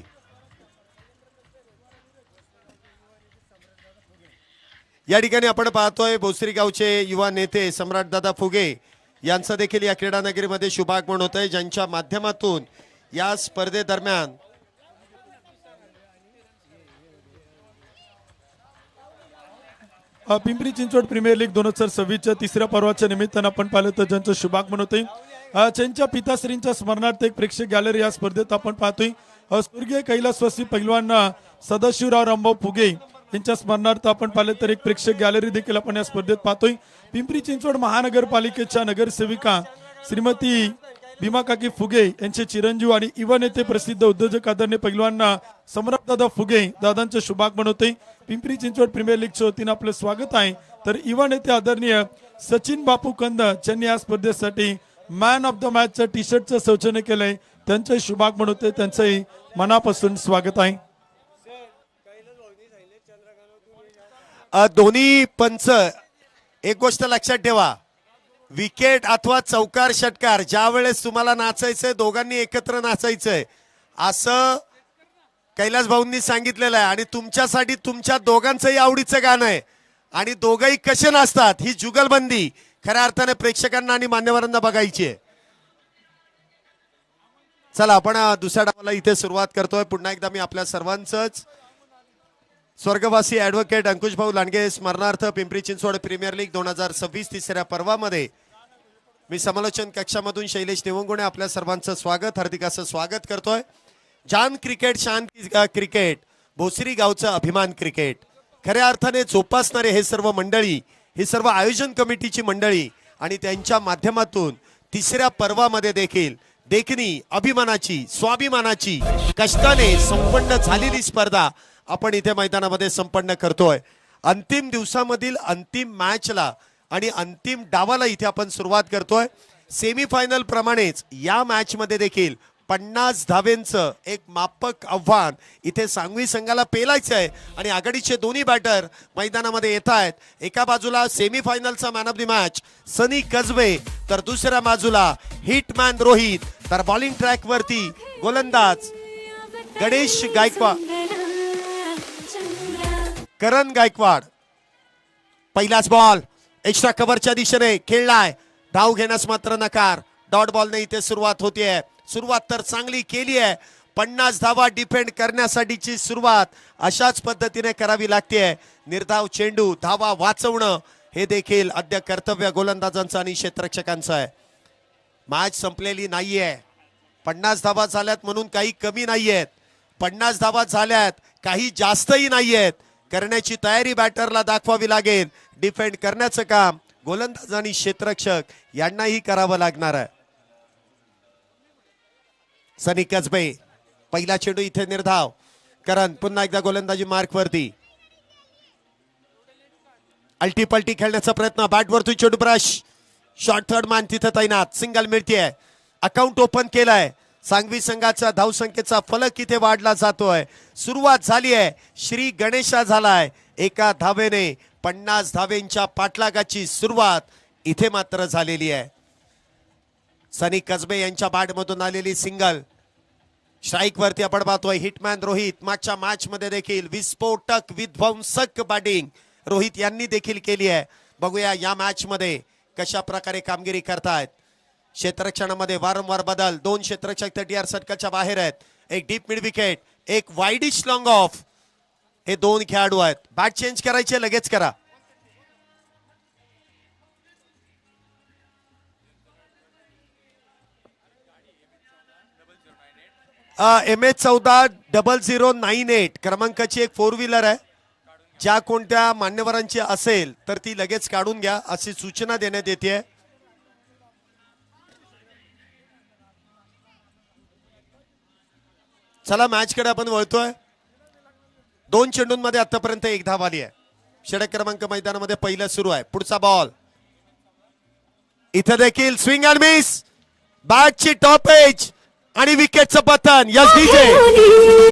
या ठिकाणी आपण पाहतोय भोसरी गावचे युवा नेते सम्राटदादा फुगे यांचं देखील या क्रीडा नगरीमध्ये शुभागमन होत आहे, ज्यांच्या माध्यमातून या स्पर्धेदरम्यान पिंपरी चिंचवड प्रीमियर लीग 2026च्या तिसऱ्या पर्वाच्या निमित्तानं आपण पाहिलं तर ज्यांचं शुभागमन होते त्यांच्या पिताश्रींच्या स्मरणार्थ एक प्रेक्षक गॅलरी या स्पर्धेत आपण पाहतोय. स्वर्गीय कैलासवासी पैलवान सदाशिवराव रामभाऊ फुगे यांच्या स्मरणार्थ आपण पाहिलं तर एक प्रेक्षक गॅलरी देखील आपण या स्पर्धेत पाहतोय. पिंपरी चिंचवड महानगरपालिकेच्या नगरसेविका श्रीमती भीमा काकी फुगे यांचे चिरंजीव आणि युवा नेते प्रसिद्ध उद्योजक आदरणीय पैलवान सम्राटदादा फुगे दादांचे शुभागमन होते. पिंपरी चिंचवड प्रीमियर लीगच्या वतीने आपलं स्वागत आहे. तर युवा नेते आदरणीय सचिन बापू कंद यांनी या स्पर्धेसाठी मॅन ऑफ द मॅचच्या टी शर्टचं सौजन्य केलंय, त्यांचे शुभागमन होते, त्यांचंही मनापासून स्वागत आहे. दोन्ही पंच एक गोष्ट लक्षात ठेवा, विकेट अथवा चौकार षटकार ज्या वेळेस तुम्हाला नाचायचंय दोघांनी एकत्र नाचायचंय असं कैलास भाऊंनी सांगितलेलं आहे आणि तुमच्यासाठी तुमच्या दोघांचंही आवडीचं गाणं आहे आणि दोघंही कसे नाचतात ही जुगलबंदी खऱ्या अर्थाने प्रेक्षकांना आणि मान्यवरांना बघायची आहे. चला आपण दुसऱ्या डावाला इथे सुरुवात करतोय. पुन्हा एकदा मी आपल्या सर्वांचंच स्वर्गवासी ऍडव्होकेट अंकुशभाऊ लांडगे स्मरणार्थ पिंपरी चिंचवड प्रीमियर लीग 2026 तिसऱ्या पर्वामध्ये मी समालोचन कक्षामधून शैलेश निवंगुणे आपल्या सर्वांचं हार्दिक असं स्वागत करतोय. जान क्रिकेट शान क्रिकेट भोसरी गावचं अभिमान क्रिकेट खऱ्या अर्थाने जोपासणारे हे सर्व मंडळी, ही सर्व आयोजन कमिटीची मंडळी आणि त्यांच्या माध्यमातून तिसऱ्या पर्वामध्ये देखील देखणी अभिमानाची स्वाभिमानाची कष्टाने संपन्न झालेली स्पर्धा आपण इथे मैदानामध्ये संपन्न करतोय. अंतिम दिवसामधील अंतिम मॅचला आणि अंतिम डावाला इथे आपण सुरुवात करतोय. सेमीफायनल प्रमाणेच या मॅच मध्ये देखील 50 धावेंचं एक मापक आव्हान इथे सांगवी संघाला पेलायचं आहे आणि आघाडीचे दोन्ही बॅटर मैदानामध्ये येत आहेत. एका बाजूला सेमीफायनलचा मॅन ऑफ द मॅच सनी कसबे, तर दुसऱ्या बाजूला हिटमॅन रोहित. तर बॉलिंग ट्रॅक वरती गोलंदाज गणेश गायकवाड, करण गायकवाड. पहिलाच बॉल एक्स्ट्रा कव्हरच्या दिशेने खेळलाय, धाव घेण्यास मात्र नकार. डॉट बॉलने इथे सुरुवात होतीये. सुरुवात तर चांगली केली आहे. 50 धावा डिफेंड करण्यासाठीची सुरुवात अशाच पद्धतीने करावी लागते. निर्धाव चेंडू, धावा वाचवणं हे देखील अद्य कर्तव्य गोलंदाजांचं आणि क्षेत्ररक्षकांचं आहे. मॅच संपलेली नाहीये. 50 धावा झाल्यात म्हणून काही कमी नाहीयेत. 50 धावा झाल्यात काही जास्तही नाहीयेत. करण्याची तयारी बॅटरला दाखवावी लागेल. डिफेंड करण्याचं काम गोलंदाज आणि क्षेत्ररक्षक यांनाही करावं लागणार आहे. सनी कसबे, पहिला चेंडू इथे निर्धाव. करण पुन्हा एकदा गोलंदाजी मार्क वरती. अल्टी पलटी खेळण्याचा प्रयत्न, बॅट वरती चेंडू ब्रश. शॉर्ट थर्ड मॅन तिथे तैनात. सिंगल मिळतीये. अकाउंट ओपन केलाय. सांगवी संघाचा धावसंख्येचा फलक इथे वाढला जातोय. सुरुवात झाली आहे. श्री गणेशा झालाय. एका धावेने 50 धावेंच्या पाठलागाची सुरुवात इथे मात्र झालेली आहे. सनी कसबे यांच्या बॅटमधून आलेली सिंगल. स्ट्राईक वरती आपण पाहतोय हिटमॅन रोहित. मागच्या मॅच मध्ये देखील विस्फोटक विध्वंसक बॅटिंग रोहित यांनी देखील केली आहे. बघूया या मॅच मध्ये कशा प्रकारे कामगिरी करतायत. क्षेत्ररक्षणामध्ये वारंवार बदल. 2 क्षेत्ररक्षक 30 सर्कलच्या बाहेर आहेत. एक डीप मिड विकेट, एक वाईडिश लॉंग ऑफ. हे 2 खेळाडू आहेत. बॅट चेंज करायचे लगेच करा. MH140098 क्रमांकाची एक 4 व्हीलर आहे. ज्या कोणत्या मान्यवरांची असेल तर ती लगेच काढून घ्या अशी सूचना देण्यात येते. चला मॅच कडे आपण वळतोय. 2 चेंडूंमध्ये आतापर्यंत 1 धाव आली आहे. षटक क्रमांक मैदानामध्ये पहिलं सुरू आहे. पुढचा बॉल इथे देखील स्विंग अँड मिस. बॅटची टॉप एज आणि विकेटचं पतन. Yes DJ.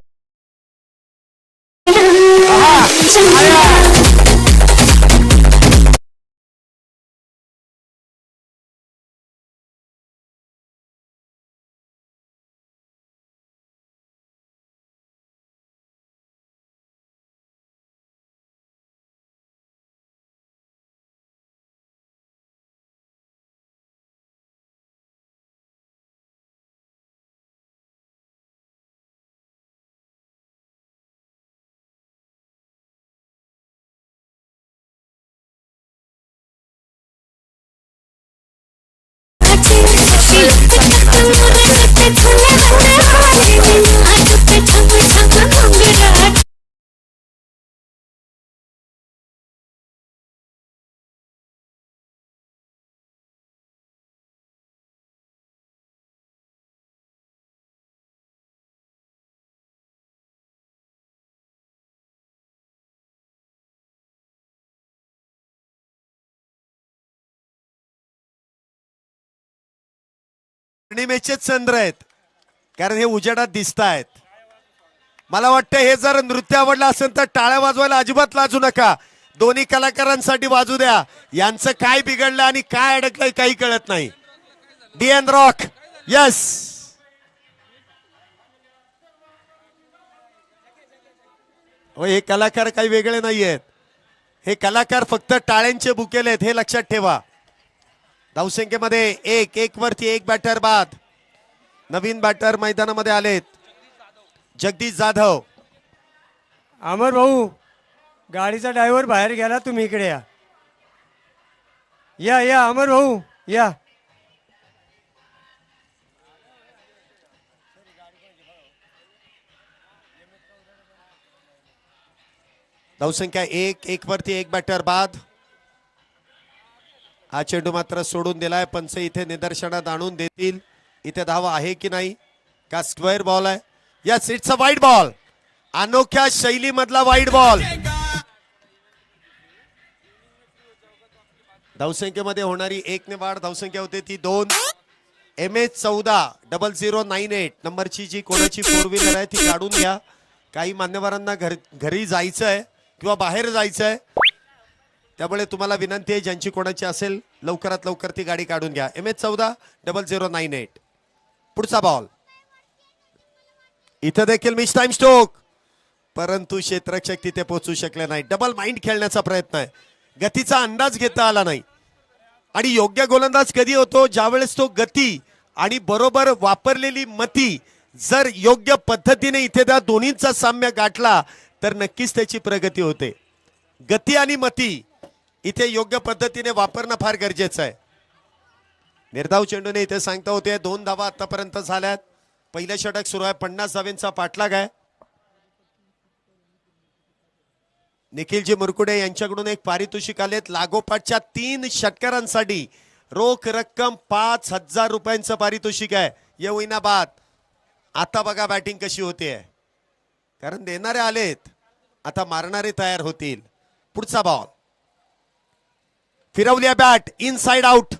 पौर्णिमेचे चंद्र आहेत कारण हे उजेडात दिसत आहेत. मला वाटतं हे जर नृत्य आवडलं असेल तर टाळ्या वाजवायला अजिबात लाजू नका. दोन्ही कलाकारांसाठी वाजू द्या. यांचं काय बिघडलं आणि काय अडकलंय काही कळत नाही. DN rock. यस. हे कलाकार काही वेगळे नाहीयेत. हे कलाकार फक्त टाळ्यांचे बुकेले आहेत हे लक्षात ठेवा. धावसंख्येमध्ये 1 वरती 1 बॅटर बाद. नवीन बॅटर मैदानामध्ये आलेत. जगदीश जाधव. अमर भाऊ, गाडीचा ड्रायव्हर बाहेर गेला, तुम्ही इकडे या. या या अमर भाऊ या. धावसंख्या 1 वरती 1 बॅटर बाद. हा चेंडू मात्र सोडून दिलाय. पंच इथे निदर्शनात आणून देतील इथे धावा आहे की नाही. का स्क्वेअर बॉल आहे. Yes, it's a wide ball. अनोख्या शैलीमधला वाईड बॉल. धावसंख्येमध्ये होणारी 1 ने वाढ. धावसंख्या होते ती 2. MH140098 नंबरची जी कोणाची 4 व्हीलर आहे ती काढून घ्या. काही मान्यवरांना घरी जायचं आहे किंवा बाहेर जायचं आहे, त्यामुळे तुम्हाला विनंती आहे ज्यांची कोणाची असेल लवकरात लवकर ती गाडी काढून घ्या. MH140098. पुढचा बॉल इथे देखील मिस टाइम स्ट्रोक, परंतु क्षेत्ररक्षक तिथे पोहोचू शकले नाही. डबल माइंड खेळण्याचा प्रयत्न आहे, गतीचा अंदाज घेता आला नाही. आणि योग्य गोलंदाज कधी होतो, ज्यावेळेस तो गती आणि बरोबर वापरलेली मती जर योग्य पद्धतीने इथे त्या दोन्हींचा साम्य गाठला तर नक्कीच त्याची प्रगती होते. गती आणि मती इथे योग्य पद्धतीने वापरणं फार गरजेचं आहे. निर्धाव चेंडूने इथे सांगता होते 2 धावा आतापर्यंत झाल्यात. पहिलं षटक सुरू आहे, 50 धावेंचा पाठलाग आहे. निखिलजी मुरकुडे यांच्याकडून एक पारितोषिक आलेत. लागोपाठच्या 3 षटकारांसाठी रोख रक्कम 5,000 रुपयांचं पारितोषिक आहे. ये होईना बात. आता बघा बॅटिंग कशी होते, कारण देणारे आलेत, आता मारणारे तयार होतील. पुढचा बॉल फिरवली bat, inside out.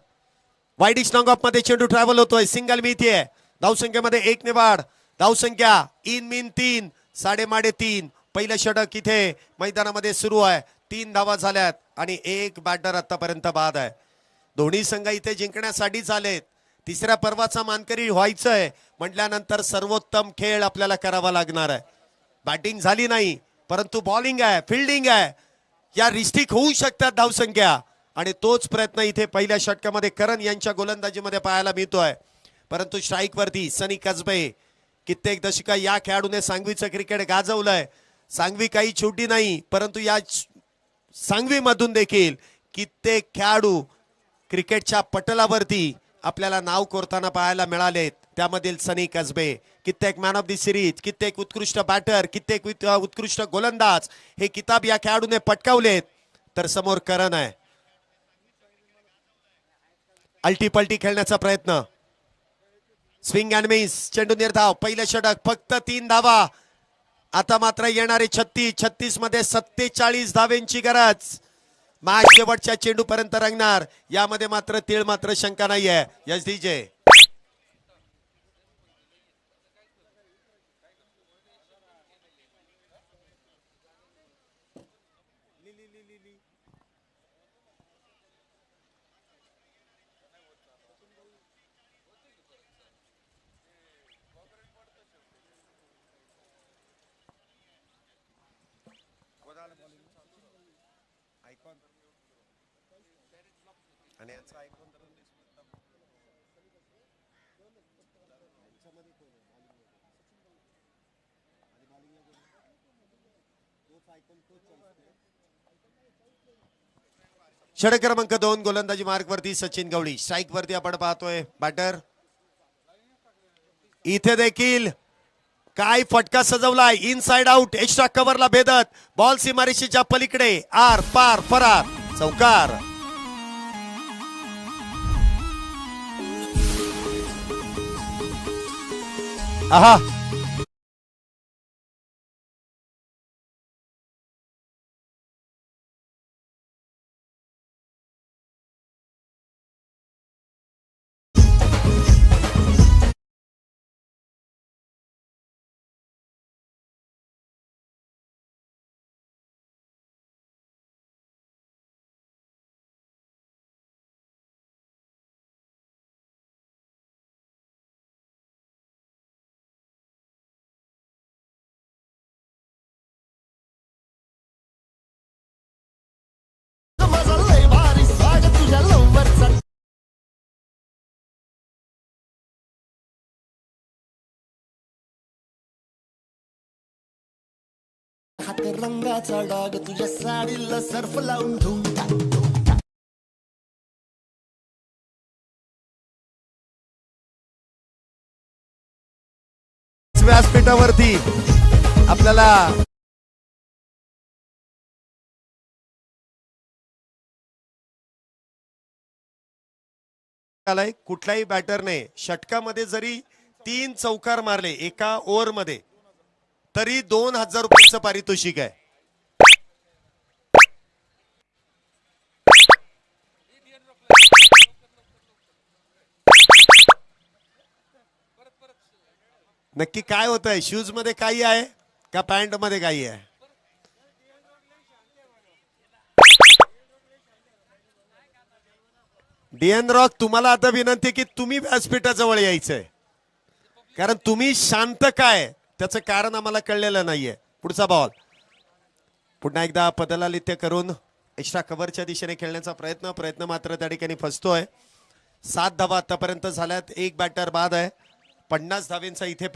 Widish long of मध्ये चेंडू ट्रॅव्हल होतोय. सिंगल मिळतीये. धावसंख्येमध्ये 1 ने वाढ. धावसंख्या इन मीन 3, साडेमाडे 3. पहिलं षटक इथे मैदानामध्ये सुरू आहे. 3 धावा झाल्यात आणि 1 बॅटर आतापर्यंत बाद आहे. दोन्ही संघ इथे जिंकण्यासाठीच आलेत. तिसऱ्या पर्वाचा मानकरी व्हायचंय म्हटल्यानंतर सर्वोत्तम खेळ आपल्याला करावा लागणार आहे. बॅटिंग झाली नाही, परंतु बॉलिंग आहे, फिल्डिंग आहे, या रिस्टिक होऊ शकतात धावसंख्या. आणि तोच प्रयत्न इथे पहिल्या षटकामध्ये करण यांच्या गोलंदाजीमध्ये पाहायला मिळतोय. परंतु स्ट्राईक वरती सनी कसबे. कित्येक दशका या खेळाडूने सांगवीचं क्रिकेट गाजवलंय. सांगवी काही छोटी नाही, परंतु या सांगवी मधून देखील कित्येक खेळाडू क्रिकेटच्या पटलावरती आपल्याला नाव कोरताना पाहायला मिळालेत. त्यामधील सनी कसबे, कित्येक मॅन ऑफ द सिरीज, कित्येक उत्कृष्ट बॅटर, कित्येक उत्कृष्ट गोलंदाज हे किताब या खेळाडूने पटकावलेत. तर समोर करण आहे. अल्टीपल्टी खेळण्याचा प्रयत्न, स्विंग अँड मिस, चेंडू निर्धाव. पहिलं षटक फक्त 3 धावा. आता मात्र येणारे 36 मध्ये 47 धावेंची गरज. मॅच शेवटच्या चेंडू पर्यंत रंगणार, यामध्ये मात्र तीळ मात्र शंका नाहीये. यस डीजे आणि याचा ऐकून षटक क्रमांक 2 गोलंदाजी मार्ग वरती सचिन गवळी. स्ट्राईक वरती आपण पाहतोय बॅटर. इथे देखील काय फटका सजवलाय. इनसाइड आउट, एक्स्ट्रा कव्हरला भेदत बॉल सीमारेषेच्या पलीकडे, आर पार फरार, चौकार. आहा, रंगाचा डाग तुझ्या साडीला सर्फ लावून ठेवून व्यासपीठावरती आपल्याला कुठल्याही बॅटरने षटकामध्ये जरी 3 चौकार मारले एका ओव्हर मध्ये तरी 2,000 रुपयांचं पारितोषिक आहे. नक्की काय होत आहे? शूज मध्ये काही आहे का पॅन्ट मध्ये काही आहे? डीएन रॉक, तुम्हाला आता विनंती की तुम्ही व्यासपीठाजवळ यायचंय, कारण तुम्ही शांत काय त्याचं कारण आम्हाला कळलेलं नाहीये. पुढचा बॉल पुन्हा एकदा पदलालित्य करून एक्स्ट्रा कव्हरच्या दिशेने खेळण्याचा प्रयत्न मात्र त्या ठिकाणी फसतोय. 7 धावा आतापर्यंत झाल्यात, एक बॅटर बाद आहे. 50 धावेंचा इथे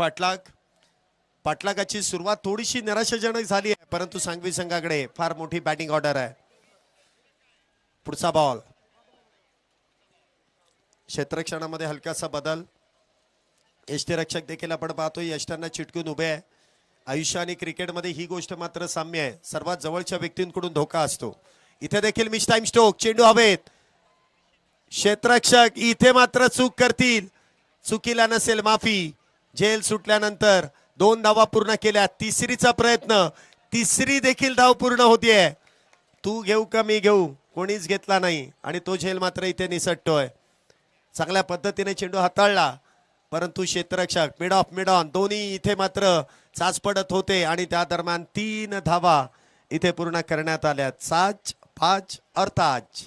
पाठलागाची सुरुवात थोडीशी निराशाजनक झाली आहे, परंतु सांगवी संघाकडे फार मोठी बॅटिंग ऑर्डर आहे. पुढचा बॉल क्षेत्ररक्षणामध्ये हलकासा बदल. यष्टीरक्षक देखील आपण पाहतोय यष्टांना चिटकून उभे आहे. आयुष्य आणि क्रिकेटमध्ये ही गोष्ट मात्र साम्य आहे, सर्वात जवळच्या व्यक्तींकडून धोका असतो. इथे देखील मिस टाइम स्ट्रोक, चेंडू हवेत. क्षेत्ररक्षक इथे मात्र चूक करतील, चुकीला नसेल माफी. झेल सुटल्यानंतर 2 धावा पूर्ण केल्या. तिसरीचा प्रयत्न, तिसरी देखील धाव पूर्ण होतीये. तू घेऊ का मी घेऊ, कोणीच घेतला नाही आणि तो झेल मात्र इथे निसटतोय. चांगल्या पद्धतीने चेंडू हाताळला, परंतु क्षेत्ररक्षक मिड ऑन दोन्ही इथे मात्र चाच पडत होते आणि त्या दरम्यान 3 धावा इथे पूर्ण करण्यात आल्या. 5 अर्थात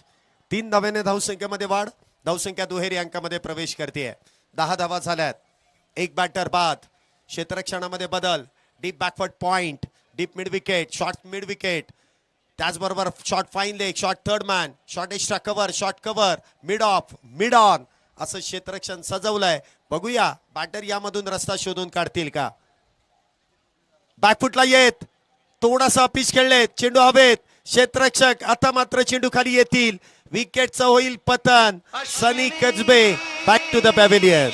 3 धाव्याने धावसंख्येमध्ये वाढ, धावसंख्या दुहेरी अंकामध्ये प्रवेश करते. 10 धावा झाल्यात, एक बॅटर बाद. क्षेत्ररक्षणामध्ये बदल, deep backward point, deep mid wicket, short mid wicket, त्याचबरोबर short fine leg, short third man, short extra cover, short cover, mid on असं क्षेत्ररक्षण सजवलंय. बघूया बॅटर यामधून रस्ता शोधून काढतील का. बॅकफुटला येत, थोडासा पिच खेळले, चेंडू हवेत. क्षेत्ररक्षक आता मात्र चेंडू खाली येतील, विकेटचं होईल पतन. सनी कजबे बॅक टू द पॅव्हिलियन.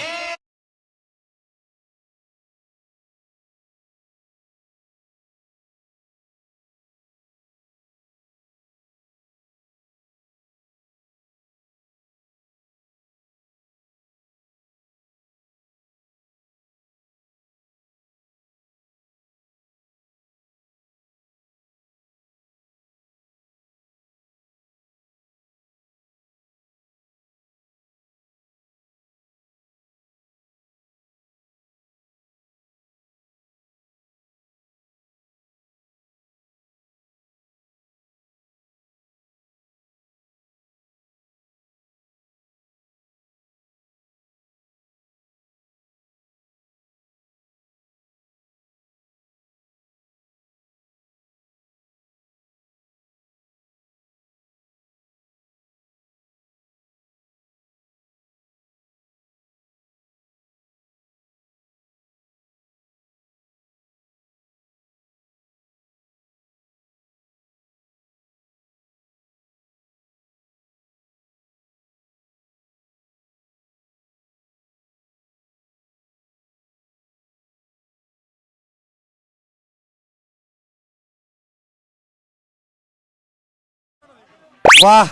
वाह,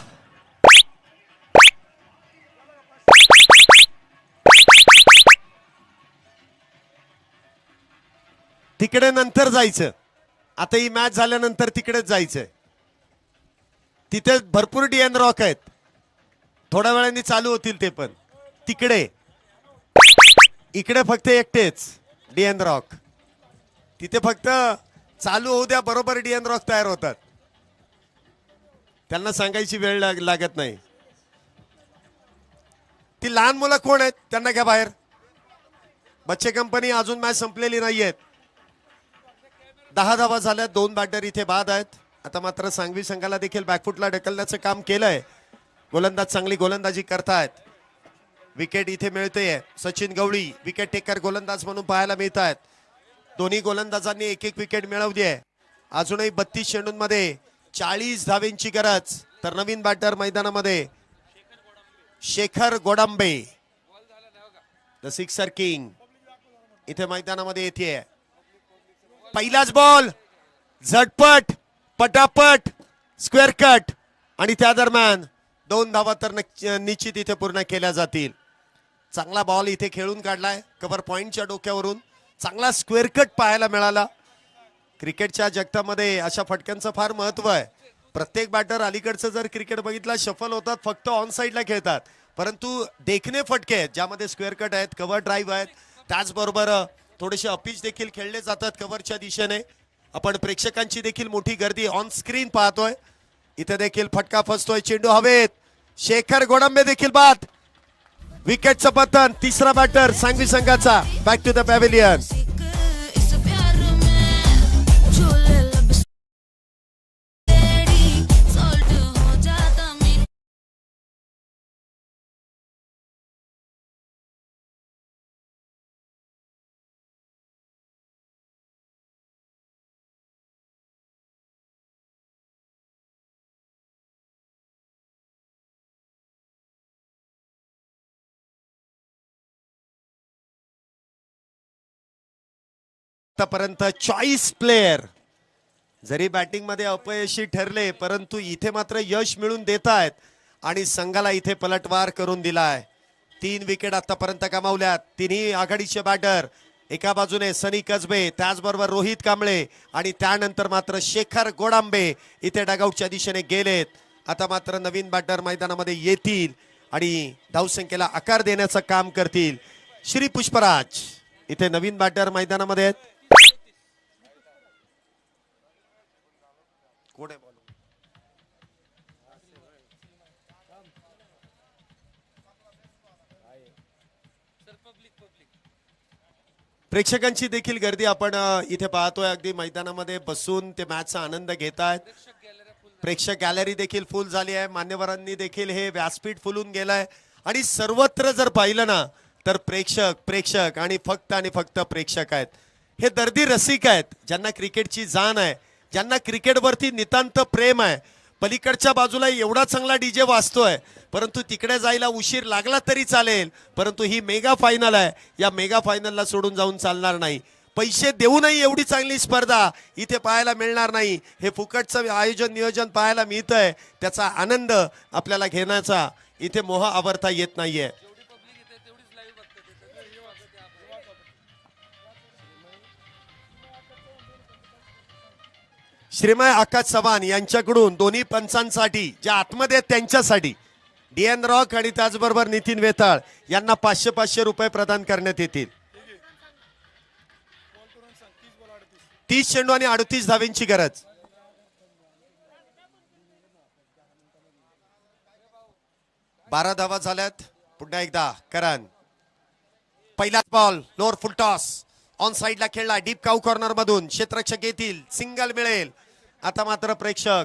तिकडे नंतर जायचं. आता ही मॅच झाल्यानंतर तिकडेच जायचंय. तिथे भरपूर डीएन रॉक आहेत, थोड्या वेळाने चालू होतील ते पण. तिकडे इकडे फक्त एकटेच डीएन रॉक. तिथे फक्त चालू होऊ द्या, बरोबर डीएन रॉक तयार होतात, त्यांना सांगायची वेळ लागत नाही. ती लहान मुलं कोण आहेत त्यांना घ्या बाहेर. बच्चे कंपनी अजून मॅच संपलेली नाहीयेत. 10 धावा झाल्या, 2 बॅटर इथे बाद आहेत. आता मात्र सांगवी संघाला देखील बॅकफुटला ढकलण्याचं काम केलंय. गोलंदाज चांगली गोलंदाजी करतायत. विकेट इथे मिळते. सचिन गवळी विकेट टेकर गोलंदाज म्हणून पाहायला मिळत आहेत. दोन्ही गोलंदाजांनी एक विकेट मिळवली आहे. अजूनही 32 चेंडूंमध्ये 40 धावेंची गरज. तर नवीन बॅटर मैदानामध्ये शेखर गोडांबे, द सिक्सर किंग इथे मैदानामध्ये येते. पहिलाच बॉल झटपट पटापट स्क्वेअर कट आणि त्या दरम्यान 2 धावा तर निश्चित इथे पूर्ण केल्या जातील. चांगला बॉल इथे खेळून काढलाय कव्हर पॉइंटच्या डोक्यावरून. चांगला स्क्वेअर कट पाहायला मिळाला. क्रिकेटच्या जगतामध्ये अशा फटक्यांचं फार महत्व आहे. प्रत्येक बॅटर अलीकडचं जर क्रिकेट बघितला शफल होतात, फक्त ऑन साईडला खेळतात, परंतु देखणे फटके आहेत ज्यामध्ये स्क्वेअर कट आहेत, कव्हर ड्राईव्ह आहेत, त्याचबरोबर थोडेसे अपिच देखील खेळले जातात कव्हरच्या दिशेने. आपण प्रेक्षकांची देखील मोठी गर्दी ऑन स्क्रीन पाहतोय. इथे देखील फटका फसतोय, चेंडू हवेत. शेखर गोडंबे देखील बाद. विकेटचं पतन. तिसरा बॅटर सांगवी संघाचा. Back to the pavilion. इस प्यार में झूले लब तेरी सॉल्ट हो जाता मैं आतापर्यंत चॉईस प्लेयर जरी बॅटिंग मध्ये अपयशी ठरले, परंतु इथे मात्र यश मिळून देत आहेत आणि संघाला इथे पलटवार करून दिलाय. 3 विकेट आतापर्यंत कमावल्यात. तिन्ही आघाडीचे बॅटर. एका बाजूने सनी कसबे, त्याचबरोबर रोहित कांबळे आणि त्यानंतर मात्र शेखर गोडांबे इथे डगआउटच्या दिशेने गेलेत. आता मात्र नवीन बॅटर मैदानामध्ये येतील आणि धावसंख्येला आकार देण्याचं काम करतील. श्री पुष्पराज इथे नवीन बॅटर मैदानामध्ये आहेत. कोण आहे बॉल? प्रेक्षकांची देखील गर्दी आपण इथे पाहतोय. अगदी मैदानामध्ये बसून ते मॅचचा आनंद घेत आहेत. प्रेक्षक गॅलरी देखील फुल झाली आहे. मान्यवरांनी देखील हे व्यासपीठ फुलून गेलंय आणि सर्वत्र जर पाहिलं ना तर प्रेक्षक आणि फक्त प्रेक्षक आहेत. हे दर्दी रसिक आहेत, ज्यांना क्रिकेटची जाण आहे, ज्यांना क्रिकेटवरती नितांत प्रेम आहे. पलीकडच्या बाजूला एवढा चांगला डीजे वाजतोय, परंतु तिकडे जायला उशीर लागला तरी चालेल, परंतु ही मेगा फायनल आहे. या मेगा फायनलला सोडून जाऊन चालणार नाही. पैसे देऊनही एवढी चांगली स्पर्धा इथे पाहायला मिळणार नाही. हे फुकटचं आयोजन नियोजन पाहायला मिळतंय, त्याचा आनंद आपल्याला घेण्याचा इथे मोह आवरता येत नाहीये. श्रीमय आकाश चव्हाण यांच्याकडून दोन्ही पंचांसाठी ज्या आतमध्ये आहेत त्यांच्यासाठी DN रॉक आणि त्याचबरोबर नितीन वेताळ यांना 500 रुपये प्रदान करण्यात येतील. 30 चेंडू आणि 38 धावेंची गरज. बारा धावा झाल्यात. पुन्हा एकदा करण. पहिला ball lower full toss on साइडला खेळला. डीप काऊ कॉर्नर मधून क्षेत्ररक्षक येतील. सिंगल मिळेल. आता मात्र प्रेक्षक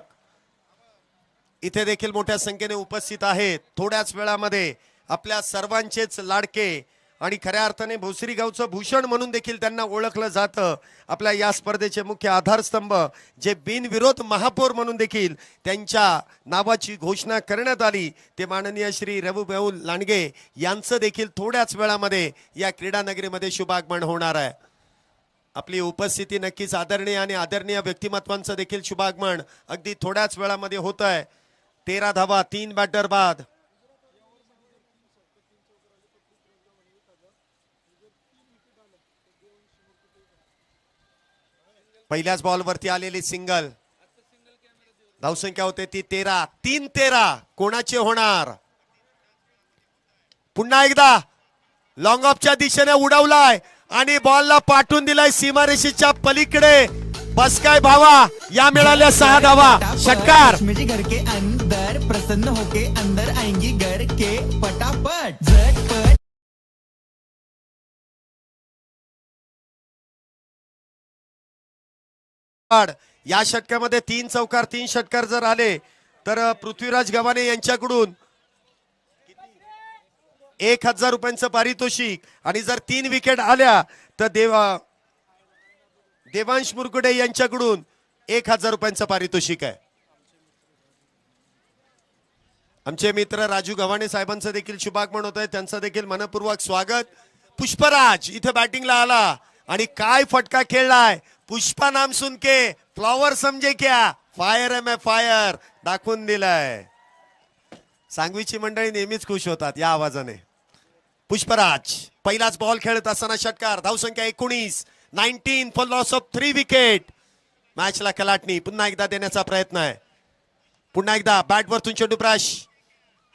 इथे देखील मोठ्या संख्येने उपस्थित आहेत. थोड्याच वेळामध्ये आपल्या सर्वांचेच लाडके आणि खऱ्या अर्थाने भोसरी गावचं भूषण म्हणून देखील त्यांना ओळखलं जातं. आपल्या या स्पर्धेचे मुख्य आधारस्तंभ जे बिनविरोध महापौर म्हणून देखील त्यांच्या नावाची घोषणा करण्यात आली, ते माननीय श्री रघुभाऊ लांडगे यांचं देखील थोड्याच वेळामध्ये या क्रीडा नगरीमध्ये शुभागमन होणार आहे. आपली उपस्थिती नक्कीच आदरणीय आणि आदरणीय व्यक्तिमत्वांचं देखील शुभागमन अगदी थोड्याच वेळामध्ये होत आहे. 13 धावा 3 बॅटर बाद. पहिल्याच बॉलवरती आलेली सिंगल. धावसंख्या होते ती 13. 3-13 कोणाचे होणार? पुन्हा एकदा लॉंग ऑफच्या दिशेने उडवलाय आणि बॉलला पाठवून दिलाय सीमारेषेच्या पलीकडे. बस काय भावा, या मिळाल्या 6 धावा. षटकार. मेरे घर के अंदर प्रसन्न होके अंदर आएंगी घर के फटाफट झटपट. या षटकामध्ये 3 चौकार 3 षटकार जर आले तर पृथ्वीराज गव्हाणे यांच्याकडून 1000 रुपयांचं पारितोषिक आणि जर 3 विकेट आल्या तर देवांश मुरगुडे यांच्याकडून 1000 रुपयांचं पारितोषिक आहे. आमचे मित्र राजू गव्हाणे साहेबांचं देखील शुभागमन होत आहे. त्यांचं देखील मनपूर्वक स्वागत. पुष्पराज इथे बॅटिंगला आला आणि काय फटका खेळलाय. पुष्पा नाम सुन के फ्लॉवर समजे क्या, फायर है मैं फायर दाखवून दिलाय. सांगवीची मंडळी नेहमीच खुश होतात या आवाजाने. पुष्पराज पहिलाच बॉल खेळत असताना षटकार. धावसंख्या 19 फॉर लॉस ऑफ 3 विकेट. मॅचला कलाटणी पुन्हा एकदा देण्याचा प्रयत्न आहे. पुन्हा एकदा बॅट वरतून चेंडू ब्रश.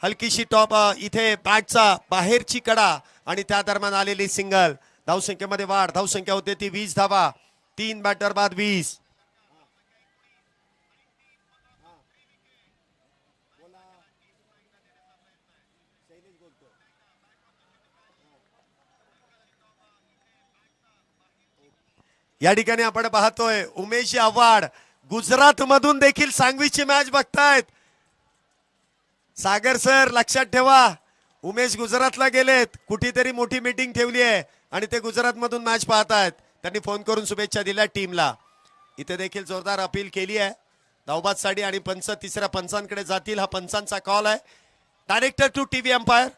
हलकीशी टॉप इथे बॅटचा बाहेरची कडा आणि त्या दरम्यान आलेली सिंगल. धावसंख्येमध्ये वाढ. धावसंख्या होते ती 20 धावा. 3 बॅटर बाद 20. या ठिकाणी आपण पाहतोय उमेश आव्हाड गुजरात मधून देखील सांगवीची मॅच बघतायत. सागर सर लक्षात ठेवा, उमेश गुजरातला गेलेत, कुठेतरी मोठी मीटिंग ठेवली आहे आणि ते गुजरात मधून मॅच पाहतायत. त्यांनी फोन करून शुभेच्छा दिल्या टीमला. इथे देखील जोरदार अपील केली आहे धावबादसाठी आणि पंच तिसऱ्या पंचांकडे जातील. हा पंचांचा कॉल आहे. Director to TV umpire.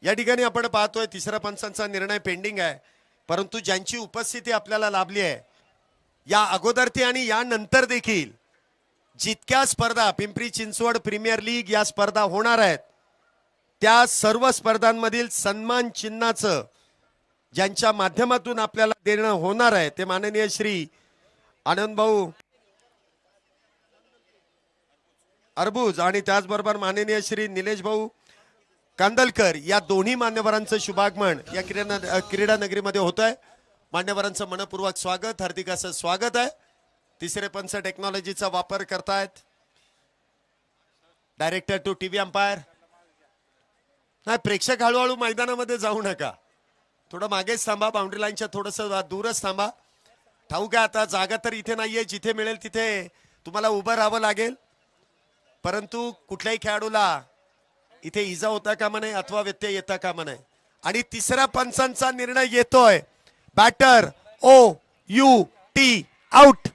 या ठिकाणी आपण पाहतोय तिसऱ्या पंचांचा निर्णय पेंडिंग आहे, परंतु ज्यांची उपस्थिती आपल्याला लाभली आहे या अगोदर ती आणि या नंतर देखील जितक्या स्पर्धा पिंपरी चिंचवड प्रीमियर लीग या स्पर्धा होणार आहेत त्या सर्व स्पर्धांमधील सन्मान चिन्हाचं ज्यांच्या माध्यमातून आपल्याला देणं होणार आहे ते माननीय श्री आनंद भाऊ अरबुज आणि त्याचबरोबर माननीय श्री निलेश भाऊ कांदलकर या दोन्ही मान्यवरांचं शुभागमन या क्रीडा नगरीमध्ये होत आहे. मान्यवरांचं मनपूर्वक स्वागत, हार्दिक असं स्वागत आहे. तिसरे पंच टेक्नॉलॉजीचा वापर करतायत. Director to TV umpire. नाही, प्रेक्षक हळूहळू मैदानामध्ये जाऊ नका, थोडं मागेच थांबा, बाउंड्री लाईनच्या थोडस दूरच थांबा. ठाऊक आहे आता जागा तर इथे नाहीये, जिथे मिळेल तिथे तुम्हाला उभं राहावं लागेल, परंतु कुठल्याही खेळाडूला इथे इजा होता कामा नये अथवा व्यत्यय येता कामा नये. आणि तिसऱ्या पंचांचा निर्णय येतोय. Batter OUT out.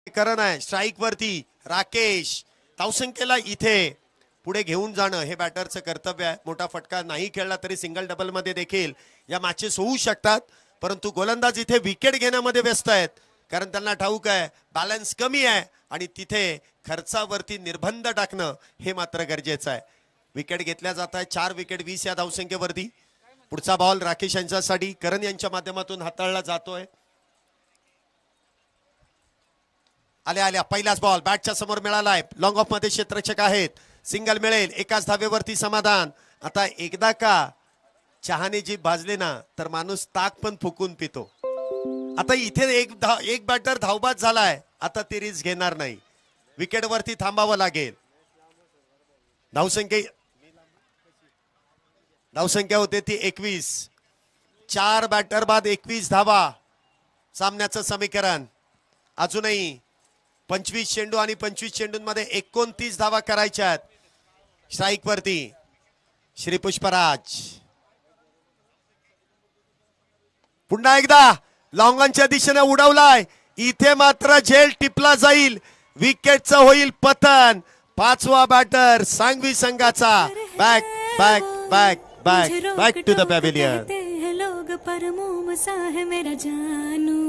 करण आहे स्ट्राईक वरती. राकेश धावसंख्येला इथे पुढे घेऊन जाणं हे बॅटरचं कर्तव्य आहे. मोठा फटका नाही खेळला तरी सिंगल डबल मध्ये देखील या मॅचेस होऊ शकतात, परंतु गोलंदाज इथे विकेट घेण्यामध्ये व्यस्त आहेत, कारण त्यांना ठाऊक आहे बॅलन्स कमी आहे आणि तिथे खर्चावरती निर्बंध टाकणं हे मात्र गरजेचं आहे. विकेट घेतल्या जात आहे. 4 विकेट 20 या धावसंख्येवरती. पुढचा बॉल राकेश यांच्यासाठी करण यांच्या माध्यमातून हाताळला जातोय. आल्या आल्या पहिलाच बॉल बॅटच्या समोर मिळालाय. लॉंग ऑफ मध्ये क्षेत्ररक्षक आहेत. सिंगल मिळेल. एकाच धावेवरती समाधान. आता एकदा का चहाने जी भाजले ना तर माणूस ताक पण फुकून पितो. आता इथे एक बॅटर धावबाद झालाय. आता ती रिस्क घेणार नाही. विकेट वरती थांबावं लागेल. धावसंख्या होते ती 21. 4 बॅटर बाद 21 धावा सामन्याचं समीकरण. अजूनही 25 चेंडू आणि 25 चेंडूंमध्ये 29 धावा करायच्या आहेत. स्ट्राईक वरती श्री पुष्पराज. पुन्हा एकदा लॉंगॉनच्या दिशेने उडवलाय. इथे मात्र झेल टिपला जाईल. विकेटचं होईल पतन. 5वा बॅटर सांगवी संघाचा. Back back back back back to the pavilion. लोग पर मुंह मसा है मेरा जानू.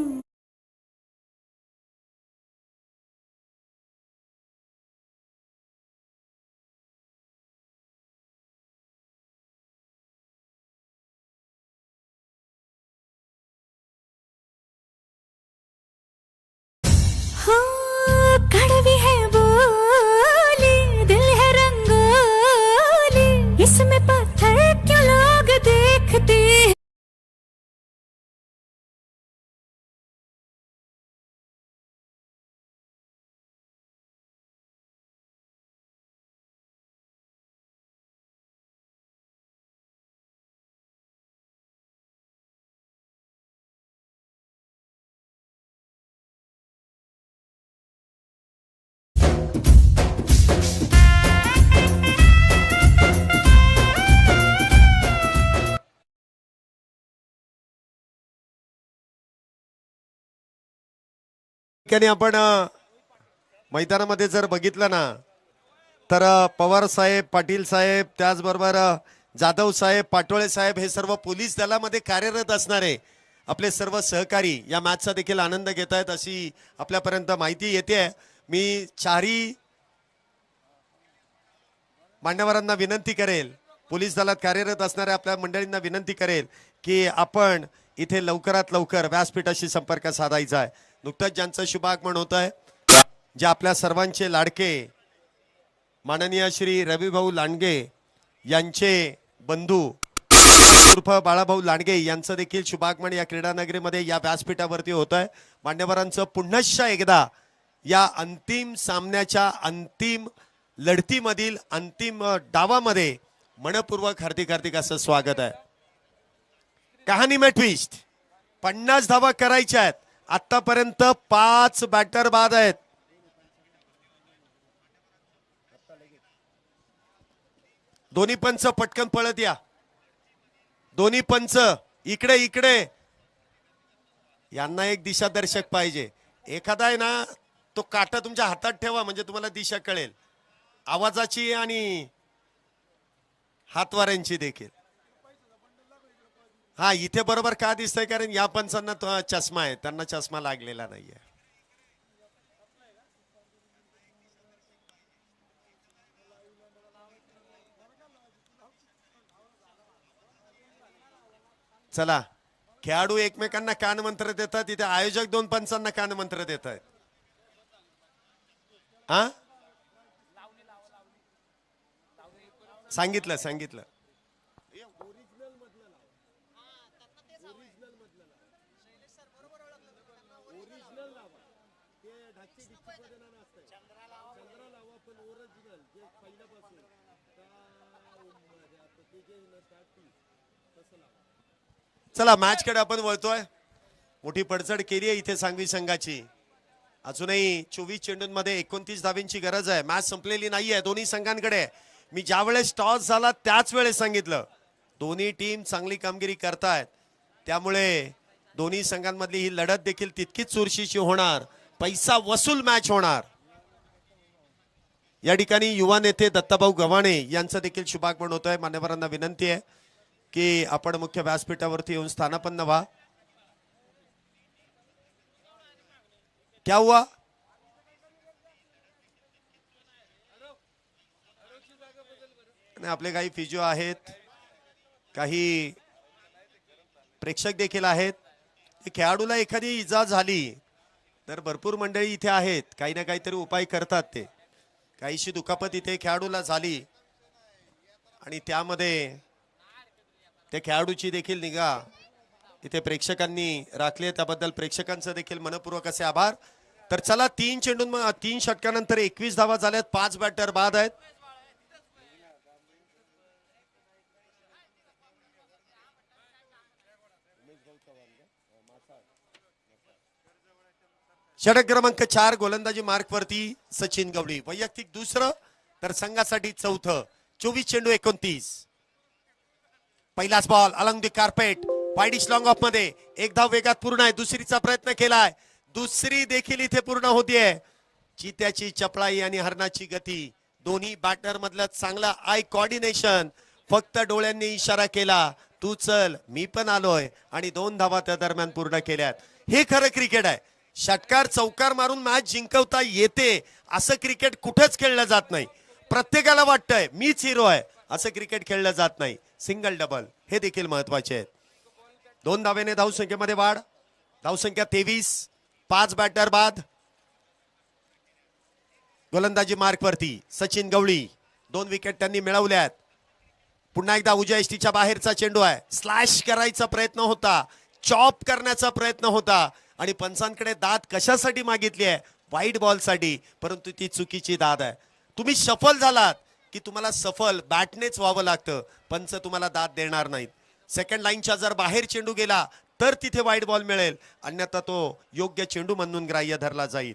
ठिकाणी आपण मैदानामध्ये जर बघितलं ना तर पवार साहेब, पाटील साहेब, त्याचबरोबर जाधव साहेब, पाटोळे साहेब हे सर्व पोलीस दलामध्ये कार्यरत असणारे आपले सर्व सहकारी या मॅचचा देखील आनंद घेत आहेत अशी आपल्यापर्यंत माहिती येते. मी चारही मान्यवरांना विनंती करेल, पोलीस दलात कार्यरत असणाऱ्या आपल्या मंडळींना विनंती करेल की आपण इथे लवकरात लवकर व्यासपीठाशी संपर्क साधायचा आहे. नुकतंच ज्यांचं शुभागमन होत आहे, जे आपल्या सर्वांचे लाडके माननीय श्री रविभाऊ लांडगे यांचे बंधू उर्फ बाळाभाऊ लांडगे यांचं देखील शुभागमन या क्रीडा नगरीमध्ये या व्यासपीठावरती होत आहे. मान्यवरांचं पुन्हा एकदा या अंतिम सामन्याच्या अंतिम लढतीमधील अंतिम डावामध्ये मनपूर्वक हार्दिक हार्दिक असं स्वागत आहे. कहाणी में ट्विस्ट, 50 धावा करायच्या आहेत. आतापर्यंत 5 बॅटर बाद आहेत. दोन्ही पंच पटकन पळत या. दोन्ही पंच इकडे इकडे. यांना एक दिशादर्शक पाहिजे. एखादा आहे ना तो काटा तुमच्या हातात ठेवा म्हणजे तुम्हाला दिशा कळेल, आवाजाची आणि हातवाऱ्यांची देखील. हा इथे बरोबर का दिसतंय कारण या पंचांना चष्मा आहे, त्यांना चष्मा लागलेला नाहीये. चला, खेळाडू एकमेकांना कानमंत्र देतात, इथे आयोजक 2 पंचांना कानमंत्र देत आहेत. हा सांगितलं सांगितलं. चला मॅच कडे आपण वळतोय. मोठी पडचड केली आहे इथे सांगवी संघाची. अजूनही 24 चेंडूंमध्ये 29 धावींची गरज आहे. मॅच संपलेली नाहीये दोन्ही संघांकडे. मी ज्या वेळेस टॉस झाला त्याच वेळेस सांगितलं दोन्ही टीम चांगली कामगिरी करतायत, त्यामुळे दोन्ही संघांमधली ही लढत देखील तितकीच चुरशीची होणार, पैसा वसूल मॅच होणार. या ठिकाणी युवा नेते दत्ताभाऊ गव्हाणे यांचं देखील शुभागमन होत आहे. मान्यवरांना विनंती आहे की आपण मुख्य व्यासपीठावरती येऊन स्थानापन्न व्हा. क्या हुआ? आपले काही फिजिओ आहेत, काही प्रेक्षक देखील आहेत. खेळाडूला एखादी इजा झाली तर भरपूर मंडळी इथे आहेत, काही ना काहीतरी उपाय करतात. ते काहीशी दुखापत इथे खेळाडूला झाली आणि त्यामध्ये त्या खेळाडूची देखील निगा इथे प्रेक्षकांनी राखली आहे, त्याबद्दल प्रेक्षकांचं देखील मनपूर्वक असे आभार. तर चला 3 षटकानंतर 21 धावा झाल्यात, 5 बॅटर बाद आहेत. षटक क्रमांक 4 गोलंदाजी मार्क वरती सचिन गवळी, वैयक्तिक दुसरं तर संघासाठी चौथं. 24 चेंडू 29. पहिलाच ball along the carpet, widish long of मध्ये. एक धाव वेगात पूर्ण आहे. दुसरीचा प्रयत्न केलाय, दुसरी देखील इथे पूर्ण होतीये. चित्याची चपळाई आणि हरणाची गती, दोन्ही बॅटर मधलं चांगला आय कोऑर्डिनेशन. फक्त डोळ्यांनी इशारा केला, तू चल मी पण आलोय, आणि 2 धावा त्या दरम्यान पूर्ण केल्यात. हे खरं क्रिकेट आहे. षटकार चौकार मारून मॅच जिंकवता येते असं क्रिकेट कुठेच खेळलं जात नाही. प्रत्येकाला वाटतंय मीच हिरो आहे, असं क्रिकेट खेळलं जात नाही. सिंगल डबल हे देखील महत्वाचे आहेत. 2 धावेने धावसंख्येमध्ये वाढ, धावसंख्या 23. 5 बॅटर बाद. गोलंदाजी मार्क वरती सचिन गवळी, 2 विकेट त्यांनी मिळवल्यात. पुन्हा एकदा उजव्या एसटीच्या बाहेरचा चेंडू आहे. स्लॅश करायचा प्रयत्न होता, चॉप करण्याचा प्रयत्न होता, आणि पंचांकडे दाद कशासाठी मागितली आहे? वाईट बॉल साठी, परंतु ती चुकीची दाद आहे. तुम्ही सफल झालात की तुम्हाला सफल बॅटनेच व्हावं लागतं, पंच तुम्हाला दाद देणार नाहीत. सेकंड लाईनच्या जर बाहेर चेंडू गेला तर तिथे वाईट बॉल मिळेल, अन्यथा तो योग्य चेंडू म्हणून ग्राह्य धरला जाईल.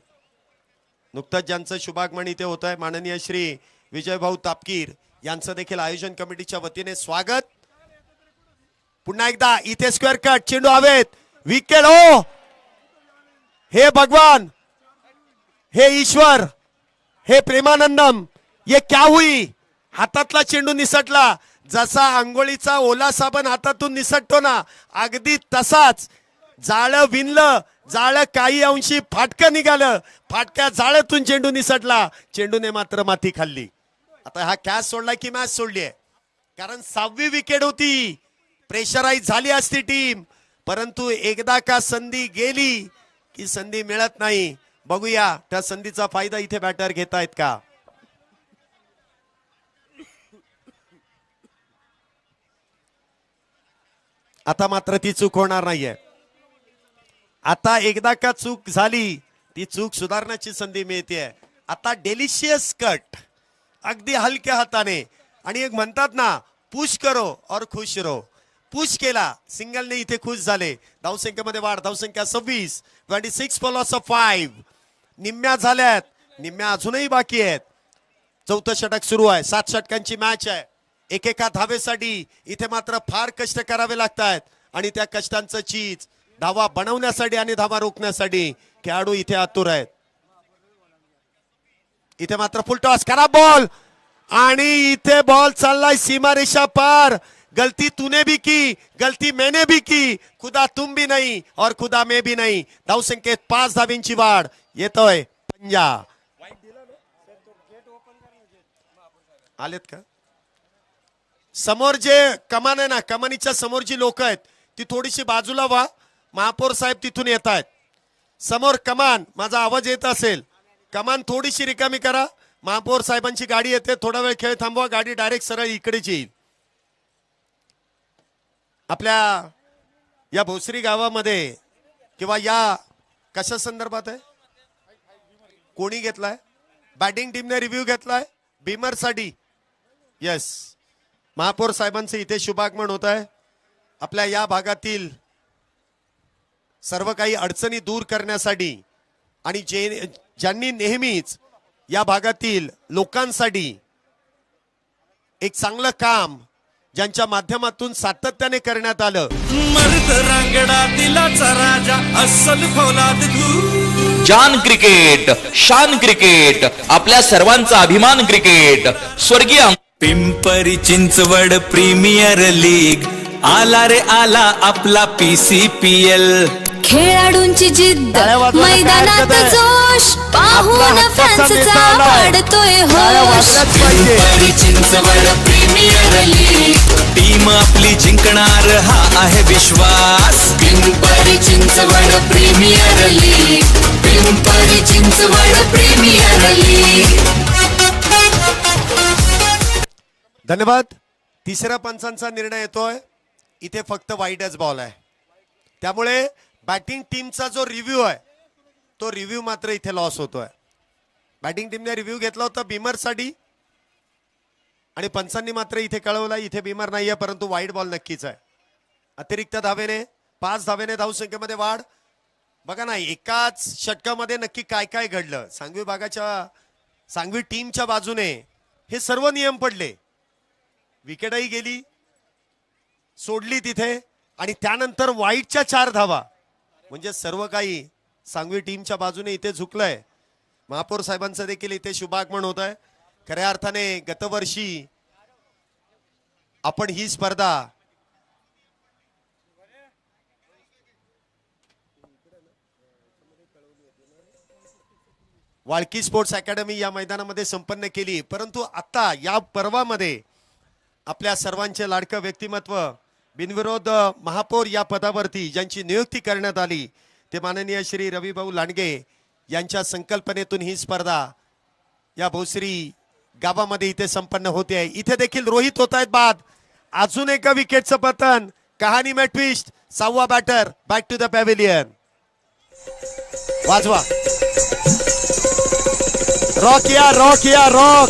नुकतंच ज्यांचं शुभागमन इथे होत आहे माननीय श्री विजयभाऊ तापकीर यांचं देखील आयोजन कमिटीच्या वतीने स्वागत. पुन्हा एकदा इथे स्क्वेअर कट, चेंडू हवेत, विकेट. हो हे भगवान, हे ईश्वर, हे प्रेमानंदम, ये क्या हुई? हातातला चेंडू निसटला. जसा आंघोळीचा ओला साबण हातातून निसटतो ना, अगदी तसाच जाळं विणलं, जाळं काही अंशी फाटकं निघालं, फाटक्या जाळ्यातून चेंडू निसटला. चेंडूने मात्र माती खाल्ली. आता हा कॅच सोडला की मॅच सोडली आहे, कारण 6वी विकेट होती. प्रेशराईज झाली असती टीम, परंतु एकदा का संधी गेली की संधी मिळत नाही. बघूया त्या संधीचा फायदा इथे बॅटर घेतायत का. आता मात्र ती चूक होणार नाहीये. आता एकदा का चूक झाली, ती चूक सुधारण्याची संधी मिळते. आता डेलिशियस कट अगदी हलक्या हाताने, आणि एक म्हणतात ना, पुश करो और खुश रहो. पुश केला, सिंगलने इथे खुश झाले. धावसंख्येमध्ये वाढ, धावसंख्या 26. 26 for loss of 5. निम्म्या झाल्यात, निम्म्या अजूनही बाकी आहेत. चौथं षटक सुरू आहे. 7 षटकांची मॅच आहे. एकेका धावेसाठी इथे मात्र फार कष्ट करावे लागतात, आणि त्या कष्टांचं चीज धावा बनवण्यासाठी आणि धावा रोखण्यासाठी खेळाडू इथे आतुर आहेत. इथे मात्र फुल टॉस, खराब बॉल, आणि इथे बॉल चाललाय सीमारेषा पार. गलती तूने भी की, गलती मैंने भी की, खुदा तुम भी नहीं और खुदा मैं भी नहीं. धावसंख्येत 5 धावेंची वाढ. येतोय पंजा. आलेत का? समोर जे कमान आहे ना, कमानीच्या समोर जी लोक आहेत ती थोडीशी बाजूला व्हा. महापौर साहेब तिथून येत आहेत. समोर कमान, माझा आवाज येत असेल, कमान थोडीशी रिकामी करा. महापौर साहेबांची गाडी येते, थोडा वेळ खेळ थांबवा, गाडी डायरेक्ट सरळ इकडेच येईल. आपल्या या भोसरी गावामध्ये किंवा या कशा संदर्भात आहे, कोणी घेतलाय? बॅटिंग टीमने रिव्ह्यू घेतलाय बीमरसाठी. येस, महापौर साहेबांचे इथे शुभागमन होत आहे. आपल्या या भागातील सर्व काही अडचणी दूर करण्यासाठी, आणि ज्यांनी नेहमीच या भागातील लोकांसाठी एक चांगलं काम ज्यांच्या माध्यमातून सातत्याने करण्यात आलं. मर्द रांगडा दिलाचा राजा अस्सल फौलाद तू. जान क्रिकेट, शान क्रिकेट, आपल्या सर्वांचा अभिमान क्रिकेट. स्वर्गीय पिंपरी चिंचवड प्रीमियर लीग आला रे आला आपला PCPL. खेळाडूंची जिद्द, मैदानात जोश, पाहून फॅन्सचा वाढतोय होश. Pimpri Chinchwad premier league team आपली जिंकणार हा आहे विश्वास. Pimpri Chinchwad premier league, Pimpri Chinchwad premier league. धन्यवाद. तिसऱ्या पंचांचा निर्णय येतोय. इथे फक्त वाईडच बॉल आहे, त्यामुळे बॅटिंग टीमचा जो रिव्ह्यू आहे तो रिव्ह्यू मात्र इथे लॉस होतोय. बॅटिंग टीमने रिव्ह्यू घेतला होता बीमरसाठी, आणि पंचांनी मात्र इथे कळवलं इथे बीमर नाहीये, परंतु वाईड बॉल नक्कीच आहे. अतिरिक्त धावेने 5 धावेने धावसंख्येमध्ये वाढ. बघा ना, एकाच षटकामध्ये नक्की काय काय घडलं. सांगवी टीमच्या बाजूने हे सर्व नियम पडले. विकेटही गेली, सोडली तिथे, आणि त्यानंतर वाईडच्या 4 धावा, म्हणजे सर्व काही सांगवी टीमच्या बाजूने इथे झुकलंय. महापौर साहेबांचं देखील इथे शुभागमन होत आहे. खऱ्या अर्थाने गतवर्षी आपण ही स्पर्धा वाळकी स्पोर्ट्स अकॅडमी या मैदानामध्ये संपन्न केली, परंतु आता या पर्वामध्ये आपल्या सर्वांचे लाडकं व्यक्तिमत्व बिनविरोध महापौर या पदावरती ज्यांची नियुक्ती करण्यात आली ते माननीय श्री रविभाऊ लांडगे यांच्या संकल्पनेतून ही स्पर्धा या भोसरी गावामध्ये इथे संपन्न होते आहे. इथे देखील रोहित होत आहेत बाद. अजून एका विकेटचं पतन. कहाणी में ट्विस्ट. 6वा batter back to the pavilion. वाजवा रॉक या रॉक.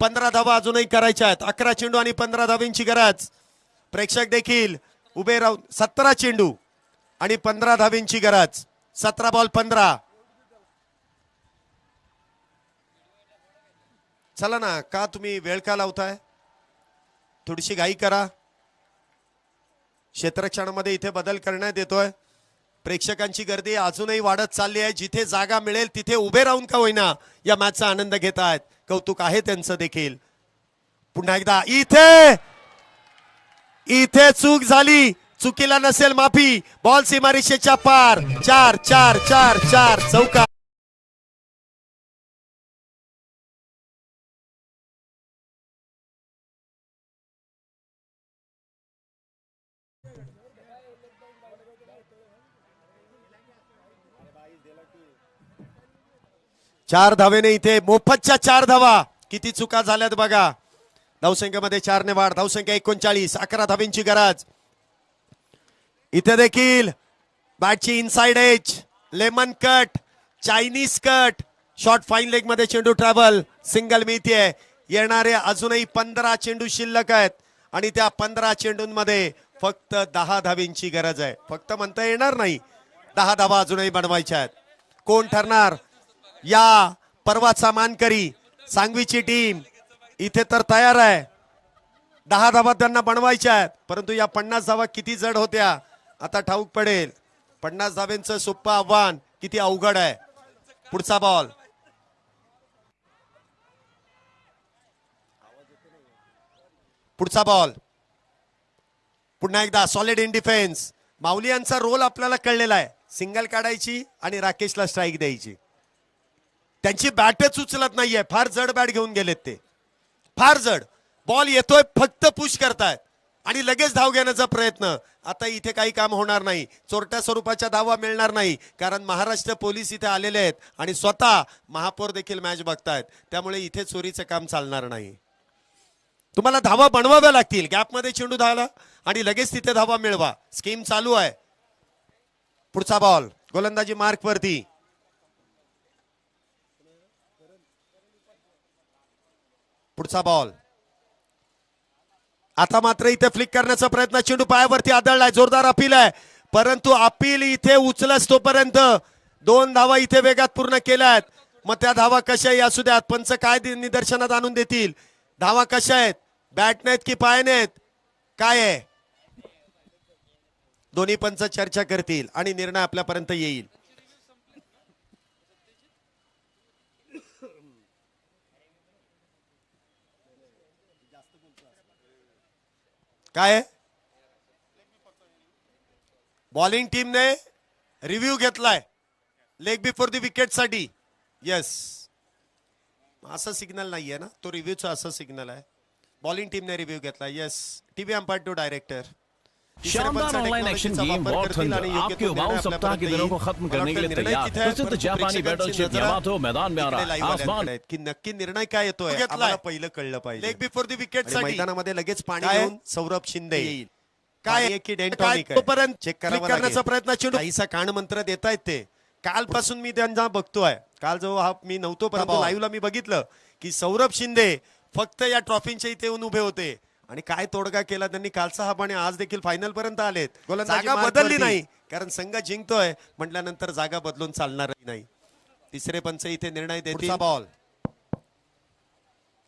15 धावा अजूनही करायच्या आहेत. 11 चेंडू आणि 15 धावांची गरज. प्रेक्षक देखील उभे राहून 17 चेंडू आणि 15 धावांची गरज. 17 बॉल 15. चला ना, का तुम्ही वेळ का लावताय? थोडीशी घाई करा. क्षेत्ररक्षणामध्ये इथे बदल करण्यात येतोय. प्रेक्षकांची गर्दी अजूनही वाढत चालली आहे. जिथे जागा मिळेल तिथे उभे राहून का होईना या मॅचचा आनंद घेत आहेत. कौतुक आहे त्यांचं देखील. पुन्हा एकदा इथे चूक झाली. चुकीला नसेल माफी. बॉल सीमारेषेच्या पार. 4 4 4 4 चौका. चार धावेने इथे मोफतच्या 4 धावा. किती चुका झाल्यात बघा. धावसंख्येमध्ये 4 ने वाढ. धावसंख्या 39. 11 धावेंची गरज. इथे देखील बॅटची inside edge, lemon cut, Chinese cut, short fine leg मध्ये चेंडू ट्रॅव्हल. सिंगल मिळतीये. येणारे अजूनही 15 चेंडू शिल्लक आहेत आणि त्या 15 चेंडूंमध्ये फक्त 10 धावेंची गरज आहे. फक्त म्हणता येणार नाही, 10 धावा अजूनही बनवायच्या आहेत. कोण ठरणार या पर्वाचा मानकरी? सांगवीची टीम इथे तर तयार आहे. 10 धावा त्यांना बनवायच्या आहेत. परंतु या 50 धावा किती जड होत्या आता ठाऊक पडेल. 50 धाव्यांचं सोपं आव्हान किती अवघड आहे. पुढचा बॉल. पुढचा बॉल. पुन्हा एकदा सॉलिड इन डिफेन्स. माऊली यांचा रोल आपल्याला कळलेला आहे. सिंगल काढायची आणि राकेशला स्ट्राईक द्यायची. त्यांची बॅटच उचलत नाहीये. फार जड बॅट घेऊन गेलेत ते. फार जड बॉल येतोय, फक्त पुश करतायत आणि लगेच धाव घेण्याचा प्रयत्न. आता इथे काही काम होणार नाही. चोरट्या स्वरूपाच्या धावा मिळणार नाही, कारण महाराष्ट्र पोलीस इथे आलेले आहेत आणि स्वतः महापौर देखील मॅच बघतायत. त्यामुळे इथे चोरीचं काम चालणार नाही. तुम्हाला धावा बनवाव्या लागतील. गॅपमध्ये चेंडू धावला आणि लगेच तिथे धावा मिळवा. स्कीम चालू आहे. पुढचा बॉल. गोलंदाजी मार्क वरती. पुढचा बॉल. आता मात्र इथे फ्लिक करण्याचा प्रयत्न. चेंडू पायावरती आदळलाय. जोरदार अपील आहे, परंतु अपील इथे उचलच तोपर्यंत 2 धावा इथे वेगात पूर्ण केल्यात. मग त्या धावा कशाही असू द्यात. पंच काय निदर्शनात आणून देतील? धावा कशा आहेत? बॅट नाहीत की पाय नाहीत? काय आहे? दोन्ही पंच चर्चा करतील आणि निर्णय आपल्यापर्यंत येईल. काय बॉलिंग टीमने रिव्ह्यू घेतलाय लेग बिफोर द विकेट साठी. येस, असं सिग्नल नाहीये ना, तो रिव्ह्यूचा असं सिग्नल आहे. बॉलिंग टीमने रिव्ह्यू घेतला. Yes, TV umpire to director. शानदार online action game War Thunder आपके युवाओं सप्ताह के दिनों को खत्म करने के लिए तैयार. प्रसिद्ध जापानी बैटलशिप यामातो मैदान में आ रहा है. आसमान की नक्की निर्णय काय येतोय आम्हाला पहिलं कळलं पाहिजे. लेग बिफोर द विकेट साठी मैदानामध्ये लगेच पाणी येऊन सौरभ शिंदे येईल. काय की डेंटॉनिक तोपर्यंत चेक करण्याचा प्रयत्न. चेंडू काहीसा कान मंत्र देतायत ते. कालपासून मी त्यांना बघतोय. काल जो हा मी नव्हतो, परंतु लाईव्हला मी बघितलं की सौरभ शिंदे फक्त या ट्रॉफीच्या इथे येऊन उभे होते आणि काय तोडगा केला त्यांनी कालचा हा. पण आज देखील फायनल पर्यंत आलेत. जागा बदलली नाही, कारण संघ जिंकतोय म्हटल्यानंतर जागा बदलून चालणार नाही. तिसरे पंच इथे निर्णय देतील. बॉल.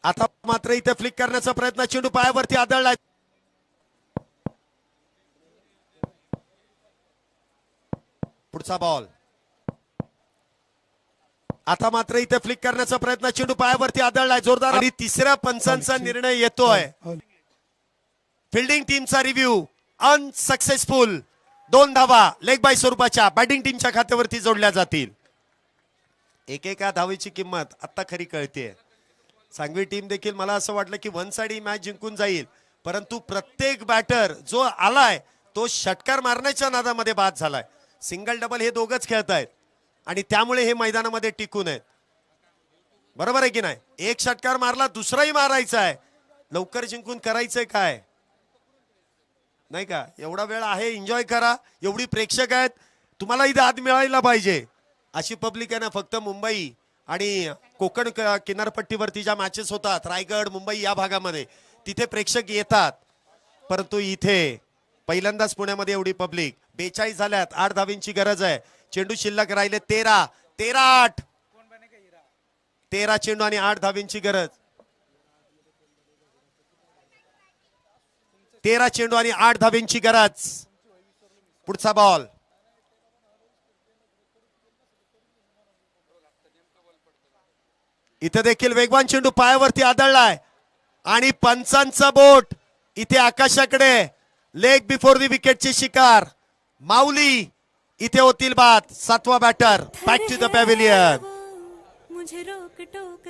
आता मात्र इथे फ्लिक करण्याचा प्रयत्न. चेंडू पायावरती आदळलाय. पुढचा बॉल. आता मात्र इथे फ्लिक करण्याचा प्रयत्न. चेंडू पायावरती आदळलाय. जोरदार आणि तिसऱ्या पंचांचा निर्णय येतोय. फिल्डिंग टीमचा रिव्ह्यू अनसक्सेसफुल. 2 धावा लेग बाय स्वरूपाच्या बॅटिंग टीमच्या खात्यावरती जोडल्या जातील. एकेका धावेची किंमत आता खरी कळते. सांगवी टीम देखील मला असं वाटलं की 1 साइड ही मॅच जिंकून जाईल, परंतु प्रत्येक बॅटर जो आलाय तो षटकार मारण्याच्या नादामध्ये बाद झालाय. सिंगल डबल हे दोघच खेळतायत आणि त्यामुळे हे मैदानामध्ये टिकून आहेत. बरोबर आहे की नाही? एक षटकार मारला, दुसराही मारायचा आहे. लवकर जिंकून करायचंय काय, नाही का? एवढा वेळ आहे, एन्जॉय करा. एवढी प्रेक्षक आहेत, तुम्हाला इथे आत मिळायला पाहिजे. अशी पब्लिक आहे ना फक्त मुंबई आणि कोकण किनारपट्टीवरती ज्या मॅचेस होतात रायगड मुंबई या भागामध्ये तिथे प्रेक्षक येतात, परंतु इथे पहिल्यांदाच पुण्यामध्ये एवढी पब्लिक. 42 झाल्यात, 8 धावींची गरज आहे. चेंडू शिल्लक राहिले 13 चेंडू आणि 8 धावींची गरज. 13 चेंडू आणि 8 धावींची गरज. पुढचा बॉल इथे देखील वेगवान चेंडू पायावरती आदळलाय आणि पंचांचा बोट इथे आकाशाकडे. लेग बिफोर दी विकेटची शिकार माऊली इथे होतील बाद. 7वा batter. Back to the pavilion. मुझे रोक टोक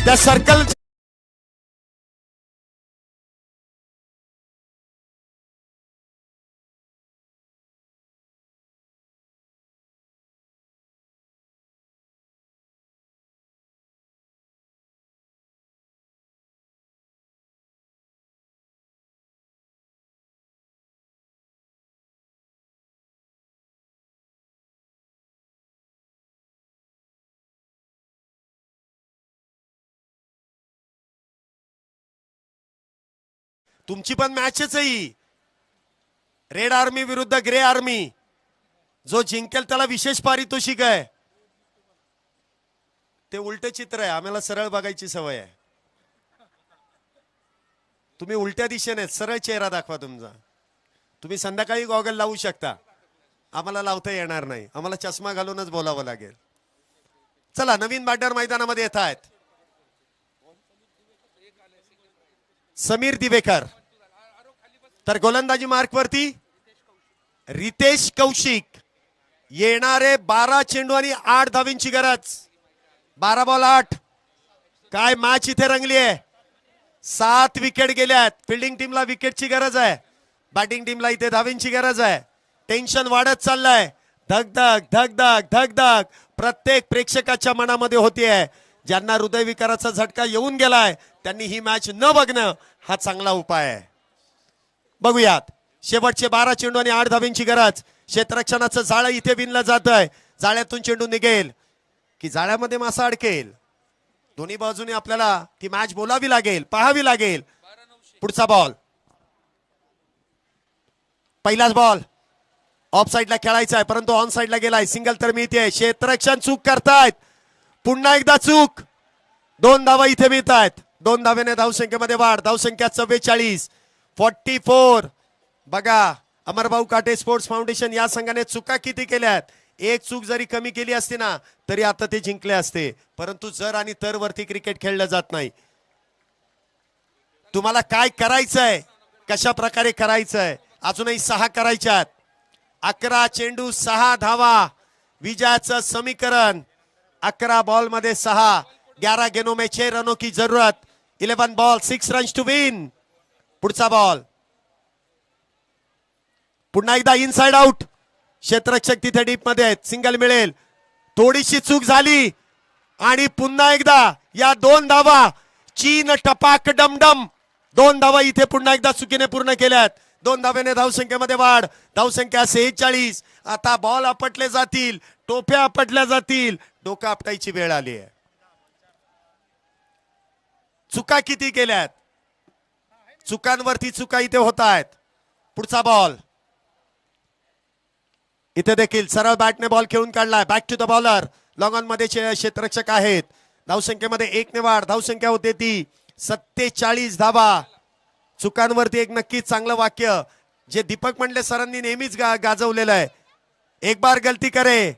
त्या सर्कल तुमची पण मॅचच आहे. रेड आर्मी विरुद्ध ग्रे आर्मी. जो जिंकेल त्याला विशेष पारितोषिक आहे. ते उलट चित्र आहे, आम्हाला सरळ बघायची सवय आहे. तुम्ही उलट्या दिशेने सरळ चेहरा दाखवा तुमचा. तुम्ही संध्याकाळी गॉगल लावू शकता, आम्हाला लावता येणार नाही. आम्हाला चष्मा घालूनच बोलावं लागेल. चला नवीन बॅटर मैदानामध्ये येत आहेत. समीर दिवेकर. तर गोलंदाजी मार्क वरती रितेश कौशिक. येणारे 12 चेंडू आणि 8 धावींची गरज. 12 बॉल 8. काय मॅच इथे रंगली आहे. 7 विकेट गेल्यात. फिल्डिंग टीमला विकेटची गरज आहे, बॅटिंग टीमला इथे धावींची गरज आहे. टेन्शन वाढत चाललंय. धगधग धगधग धगधग प्रत्येक प्रेक्षकाच्या मनामध्ये होतीये. ज्यांना हृदयविकाराचा झटका येऊन गेलाय त्यांनी ही मॅच न बघणं हा चांगला उपाय आहे. बघूयात. शेवटचे 12 चेंडू आणि 8 धावींची गरज. क्षेत्ररक्षणाचं जाळं इथे विणलं जात आहे. जाळ्यातून चेंडू निघेल की जाळ्यामध्ये मासा अडकेल. दोन्ही बाजूने आपल्याला ती मॅच बोलावी लागेल, पाहावी लागेल. पुढचा बॉल. पहिलाच बॉल ऑफ साइडला खेळायचा आहे, परंतु ऑन साइडला गेलाय. सिंगल तर मिळते. क्षेत्ररक्षण चूक करतायत. पुन्हा एकदा चूक. 2 धावा इथे मिळत आहेत. 2 धावेने धावसंख्येमध्ये वाढ. धावसंख्या 44. 44. बघा अमरभाऊ काटे स्पोर्ट्स फाउंडेशन या संघाने चुका किती केल्यात. एक चूक जरी कमी केली असती ना तरी आता ते जिंकले असते. परंतु जर आणि तर वरती क्रिकेट खेळलं जात नाही. तुम्हाला काय करायचंय, कशा प्रकारे करायचंय. अजूनही 6 करायच्यात. 11 चेंडू 6 धावा. विजयाचं समीकरण 11 बॉल मध्ये 6. 11 गेनों में 6 रनों की जरूरत. 11 बॉल 6 रन्स टू विन. पुढचा बॉल. पुन्हा एकदा इनसाइड आउट. क्षेत्ररक्षक तिथे डीप मध्ये आहेत. सिंगल मिळेल. थोडीशी चूक झाली आणि पुन्हा एकदा या 2 धावा. चीन टपाक डमडम. 2 धावा इथे पुन्हा एकदा चुकीने पूर्ण केल्यात. 2 धावेने धावसंख्येमध्ये वाढ. धावसंख्या 46. आता बॉल आपटले जातील, टोप्या आपटल्या जातील. डोकं आपटायची वेळ आली आहे. चुका किती केल्यात. चुकांवरती चुका इथे होत आहेत. पुढचा बॉल. इथे देखील सरळ बॅटने बॉल खेळून काढलाय. Back to the bowler. Long on मध्ये क्षेत्ररक्षक आहेत. धावसंख्येमध्ये 1 ने वाढ. धावसंख्या होते ती 47 धावा. चुकांवरती एक नक्कीच चांगलं वाक्य जे दीपक मंडले सरांनी नेहमीच गाजवलेलं आहे. एक बार गलती करे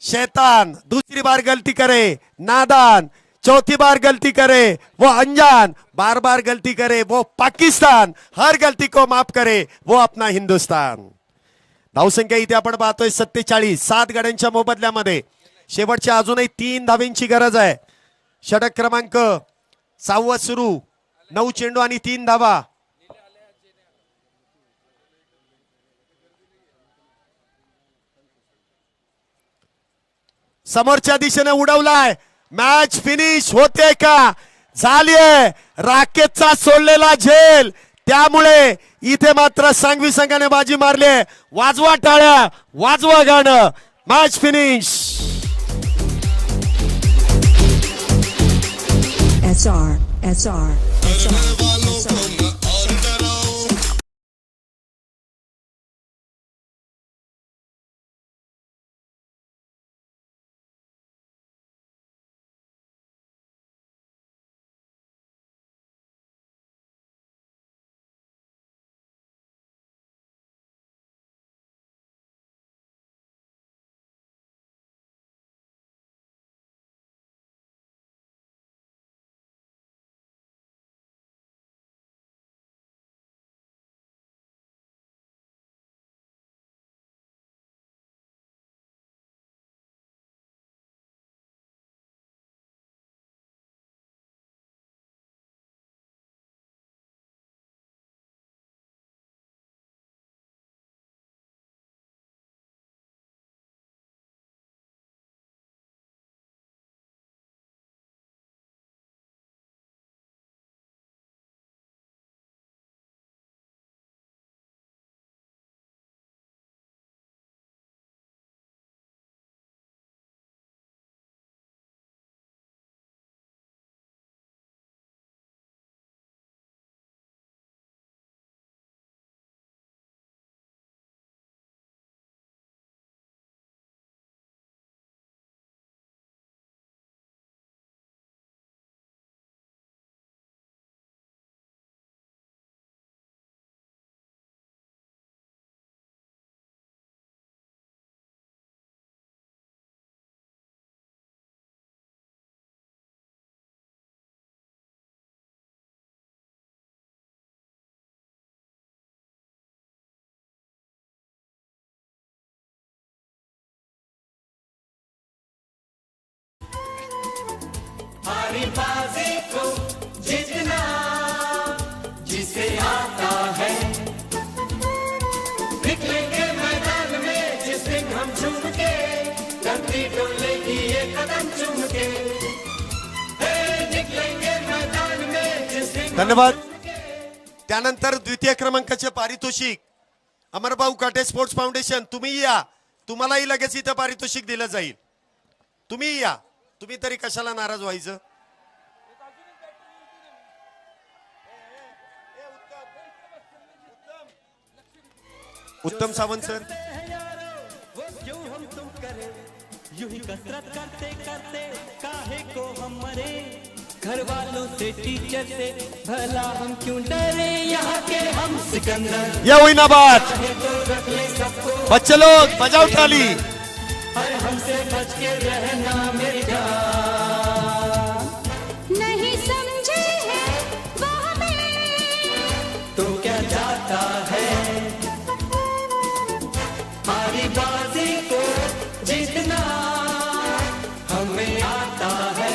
शैतान, दूसरी बार गलती करे नादान, चौथी बार गलती करे वो अनजान, बार बार गलती करे वो पाकिस्तान, हर गलती को माफ करे वो अपना हिंदुस्तान. धावसंख्या इथे आपण पाहतोय 47. 7 गाड्यांच्या मोबदल्यामध्ये शेवटच्या अजूनही 3 धावींची गरज आहे. षटक क्रमांक 6 सुरू. 9 चेंडू आणि 3 धावा. समोरच्या दिशेने उडवलाय. मॅच फिनिश होते का. झालीये. राकेतचा सोडलेला झेल. त्यामुळे इथे मात्र सांगवी संघाने बाजी मारली. वाजवा टाळ्या, वाजवा गाणं. Match finish. SR हरी बाजी को जीतना जिसे आता है, निकलेंगे मैदान में जिस दिन हम झूम के, धरती डोलेगी ये कदम चूम के, निकलेंगे मैदान में जिस दिन. धन्यवाद. त्यानंतर द्वितीय क्रमांकाचे पारितोषिक अमरभाऊ काटे स्पोर्ट्स फाउंडेशन. तुम्ही या, तुम्हालाही लगेच इथं पारितोषिक दिलं जाईल. तुम्ही या, तुम्ही तरी कशाला नाराज व्हायचं. उत्तम सावंत सर. क्यों हम तुम करे यूं ही कसरत करते करते काहे को हम मरे, घर वालों से टीचर से भला हम क्यों डरे, यहाँ के हम सिकंदर. या हुईनाबाद. बच्चे लोग बजाओ ताली. अरे हमसे बच के रहना मेरी जान, नहीं समझे हैं वो हमें तो क्या जाता है, हमारी बाजी को जीतना हमें आता है.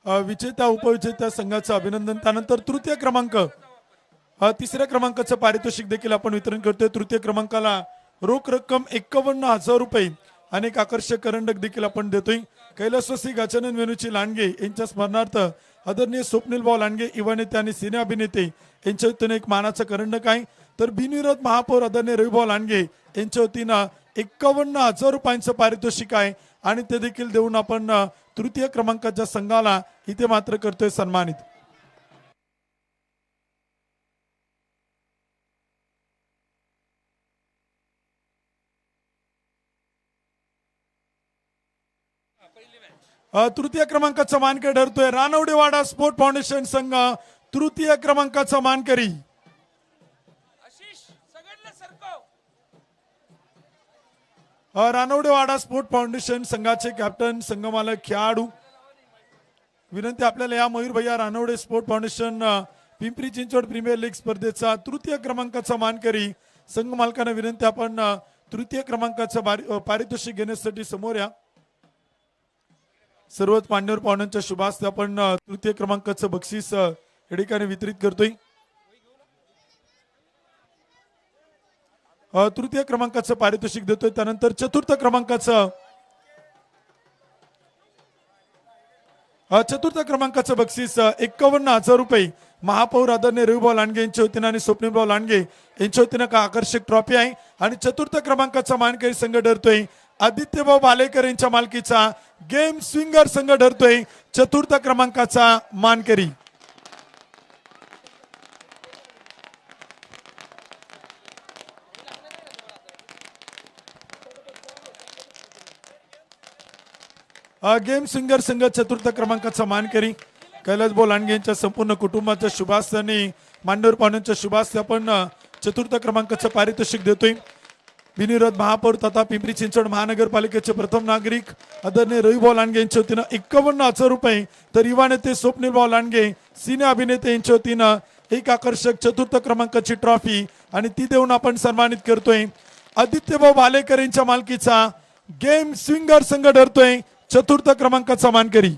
विजेत्या उपविजेत्या संघाचं अभिनंदन. त्यानंतर तृतीय क्रमांक तिसऱ्या क्रमांकाचं पारितोषिक देखील आपण वितरण करतोय. तृतीय क्रमांकाला रोख रक्कम 51,000 रुपये आणि एक आकर्षक करंडक देखील आपण देतोय. कैलासवासी गजानन वेणूची लांडगे यांच्या स्मरणार्थ आदरणीय स्वप्नील भाऊ लांडगे युवा नेते आणि सिने अभिनेते यांच्या वतीने एक मानाचं करंडक आहे. तर बिनविरोध महापौर आदरणीय रविभाऊ लांडगे यांच्या वतीनं 51,000 रुपयांचं पारितोषिक आहे आणि ते देखील देऊन आपण तृतीय क्रमांकाच्या संघाला इथे मात्र करतोय सन्मानित. तृतीय क्रमांकाचा मानकरी ठरतोय रानवडेवाडा स्पोर्ट फाउंडेशन संघ. तृतीय क्रमांकाचा मानकरी रानवडेवाडा स्पोर्ट फाउंडेशन संघाचे कॅप्टन संघमालक खेळाडू. विनंती आपल्याला या मयूर भैया Ranwade sport foundation Pimpri Chinchwad premier league स्पर्धेचा तृतीय क्रमांकाचा मानकरी संघ मालकांना विनंती आपण तृतीय क्रमांकाचं पारितोषिक घेण्यासाठी समोर या. सर्वच मान्यवर पाहुण्यांच्या शुभास्ते आपण तृतीय क्रमांकाचं बक्षीस या ठिकाणी वितरित करतोय. तृतीय क्रमांकाचं पारितोषिक देतोय. त्यानंतर चतुर्थ क्रमांकाचं बक्षीस 51,000 रुपये महापौर आदरणीय रविभाऊ लांडगे यांच्या वतीनं आणि स्वप्नीलभाऊ लांडगे यांच्या वतीनं का आकर्षक ट्रॉफी आहे. आणि चतुर्थ क्रमांकाचा मानकरी संघ ठरतोय आदित्यभाऊ बालेकर यांच्या मालकीचा गेम स्विंगर संघ ठरतोय चतुर्थ क्रमांकाचा मानकरी. गेम स्विंगर संघ चतुर्थ क्रमांकाचा मानकरी कैलासभाऊ लांडगे यांच्या संपूर्ण कुटुंबाच्या शुभास्ते आणि मान्यवर पाहुण्यांच्या शुभास्ते आपण चतुर्थ क्रमांकाचं पारितोषिक देतोय. बिनविरोध महापौर तथा पिंपरी चिंचवड महानगरपालिकेचे प्रथम नागरिक आदरणीय रविभाऊ लांडगे यांच्या वतीनं 51,000 रुपये. तर युवा नेते स्वप्नीलभाऊ लांडगे सिने अभिनेते यांच्या वतीनं एक आकर्षक चतुर्थ क्रमांकाची ट्रॉफी आणि ती देऊन आपण सन्मानित करतोय. आदित्यभाऊ बालेकर यांच्या मालकीचा गेम स्विंगर संघ ठरतोय चतुर्थ क्रमांकाचा मानकरी.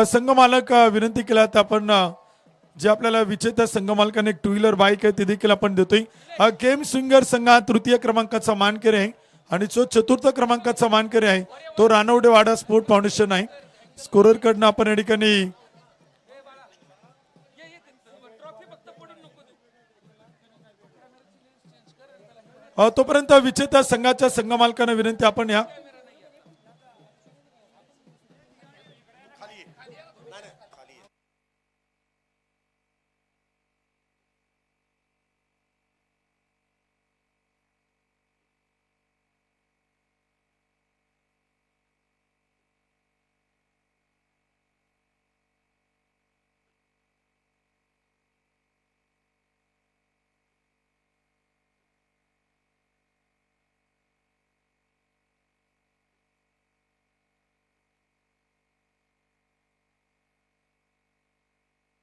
संघ मालक विनंती केला तर आपण जे आपल्याला विजेत्या संघ मालकाने एक 2 व्हीलर बाईक आहे ते देखील आपण देतोय. गेम स्विंगर संघ तृतीय क्रमांकाचा मानकरी आहे आणि जो चतुर्थ क्रमांकाचा मानकरी आहे तो रानवडेवाडा स्पोर्ट फाउंडेशन आहे. स्कोरर कडनं आपण या ठिकाणी तोपर्यंत विजेत्या संघाच्या संघ मालकांना विनंती आपण या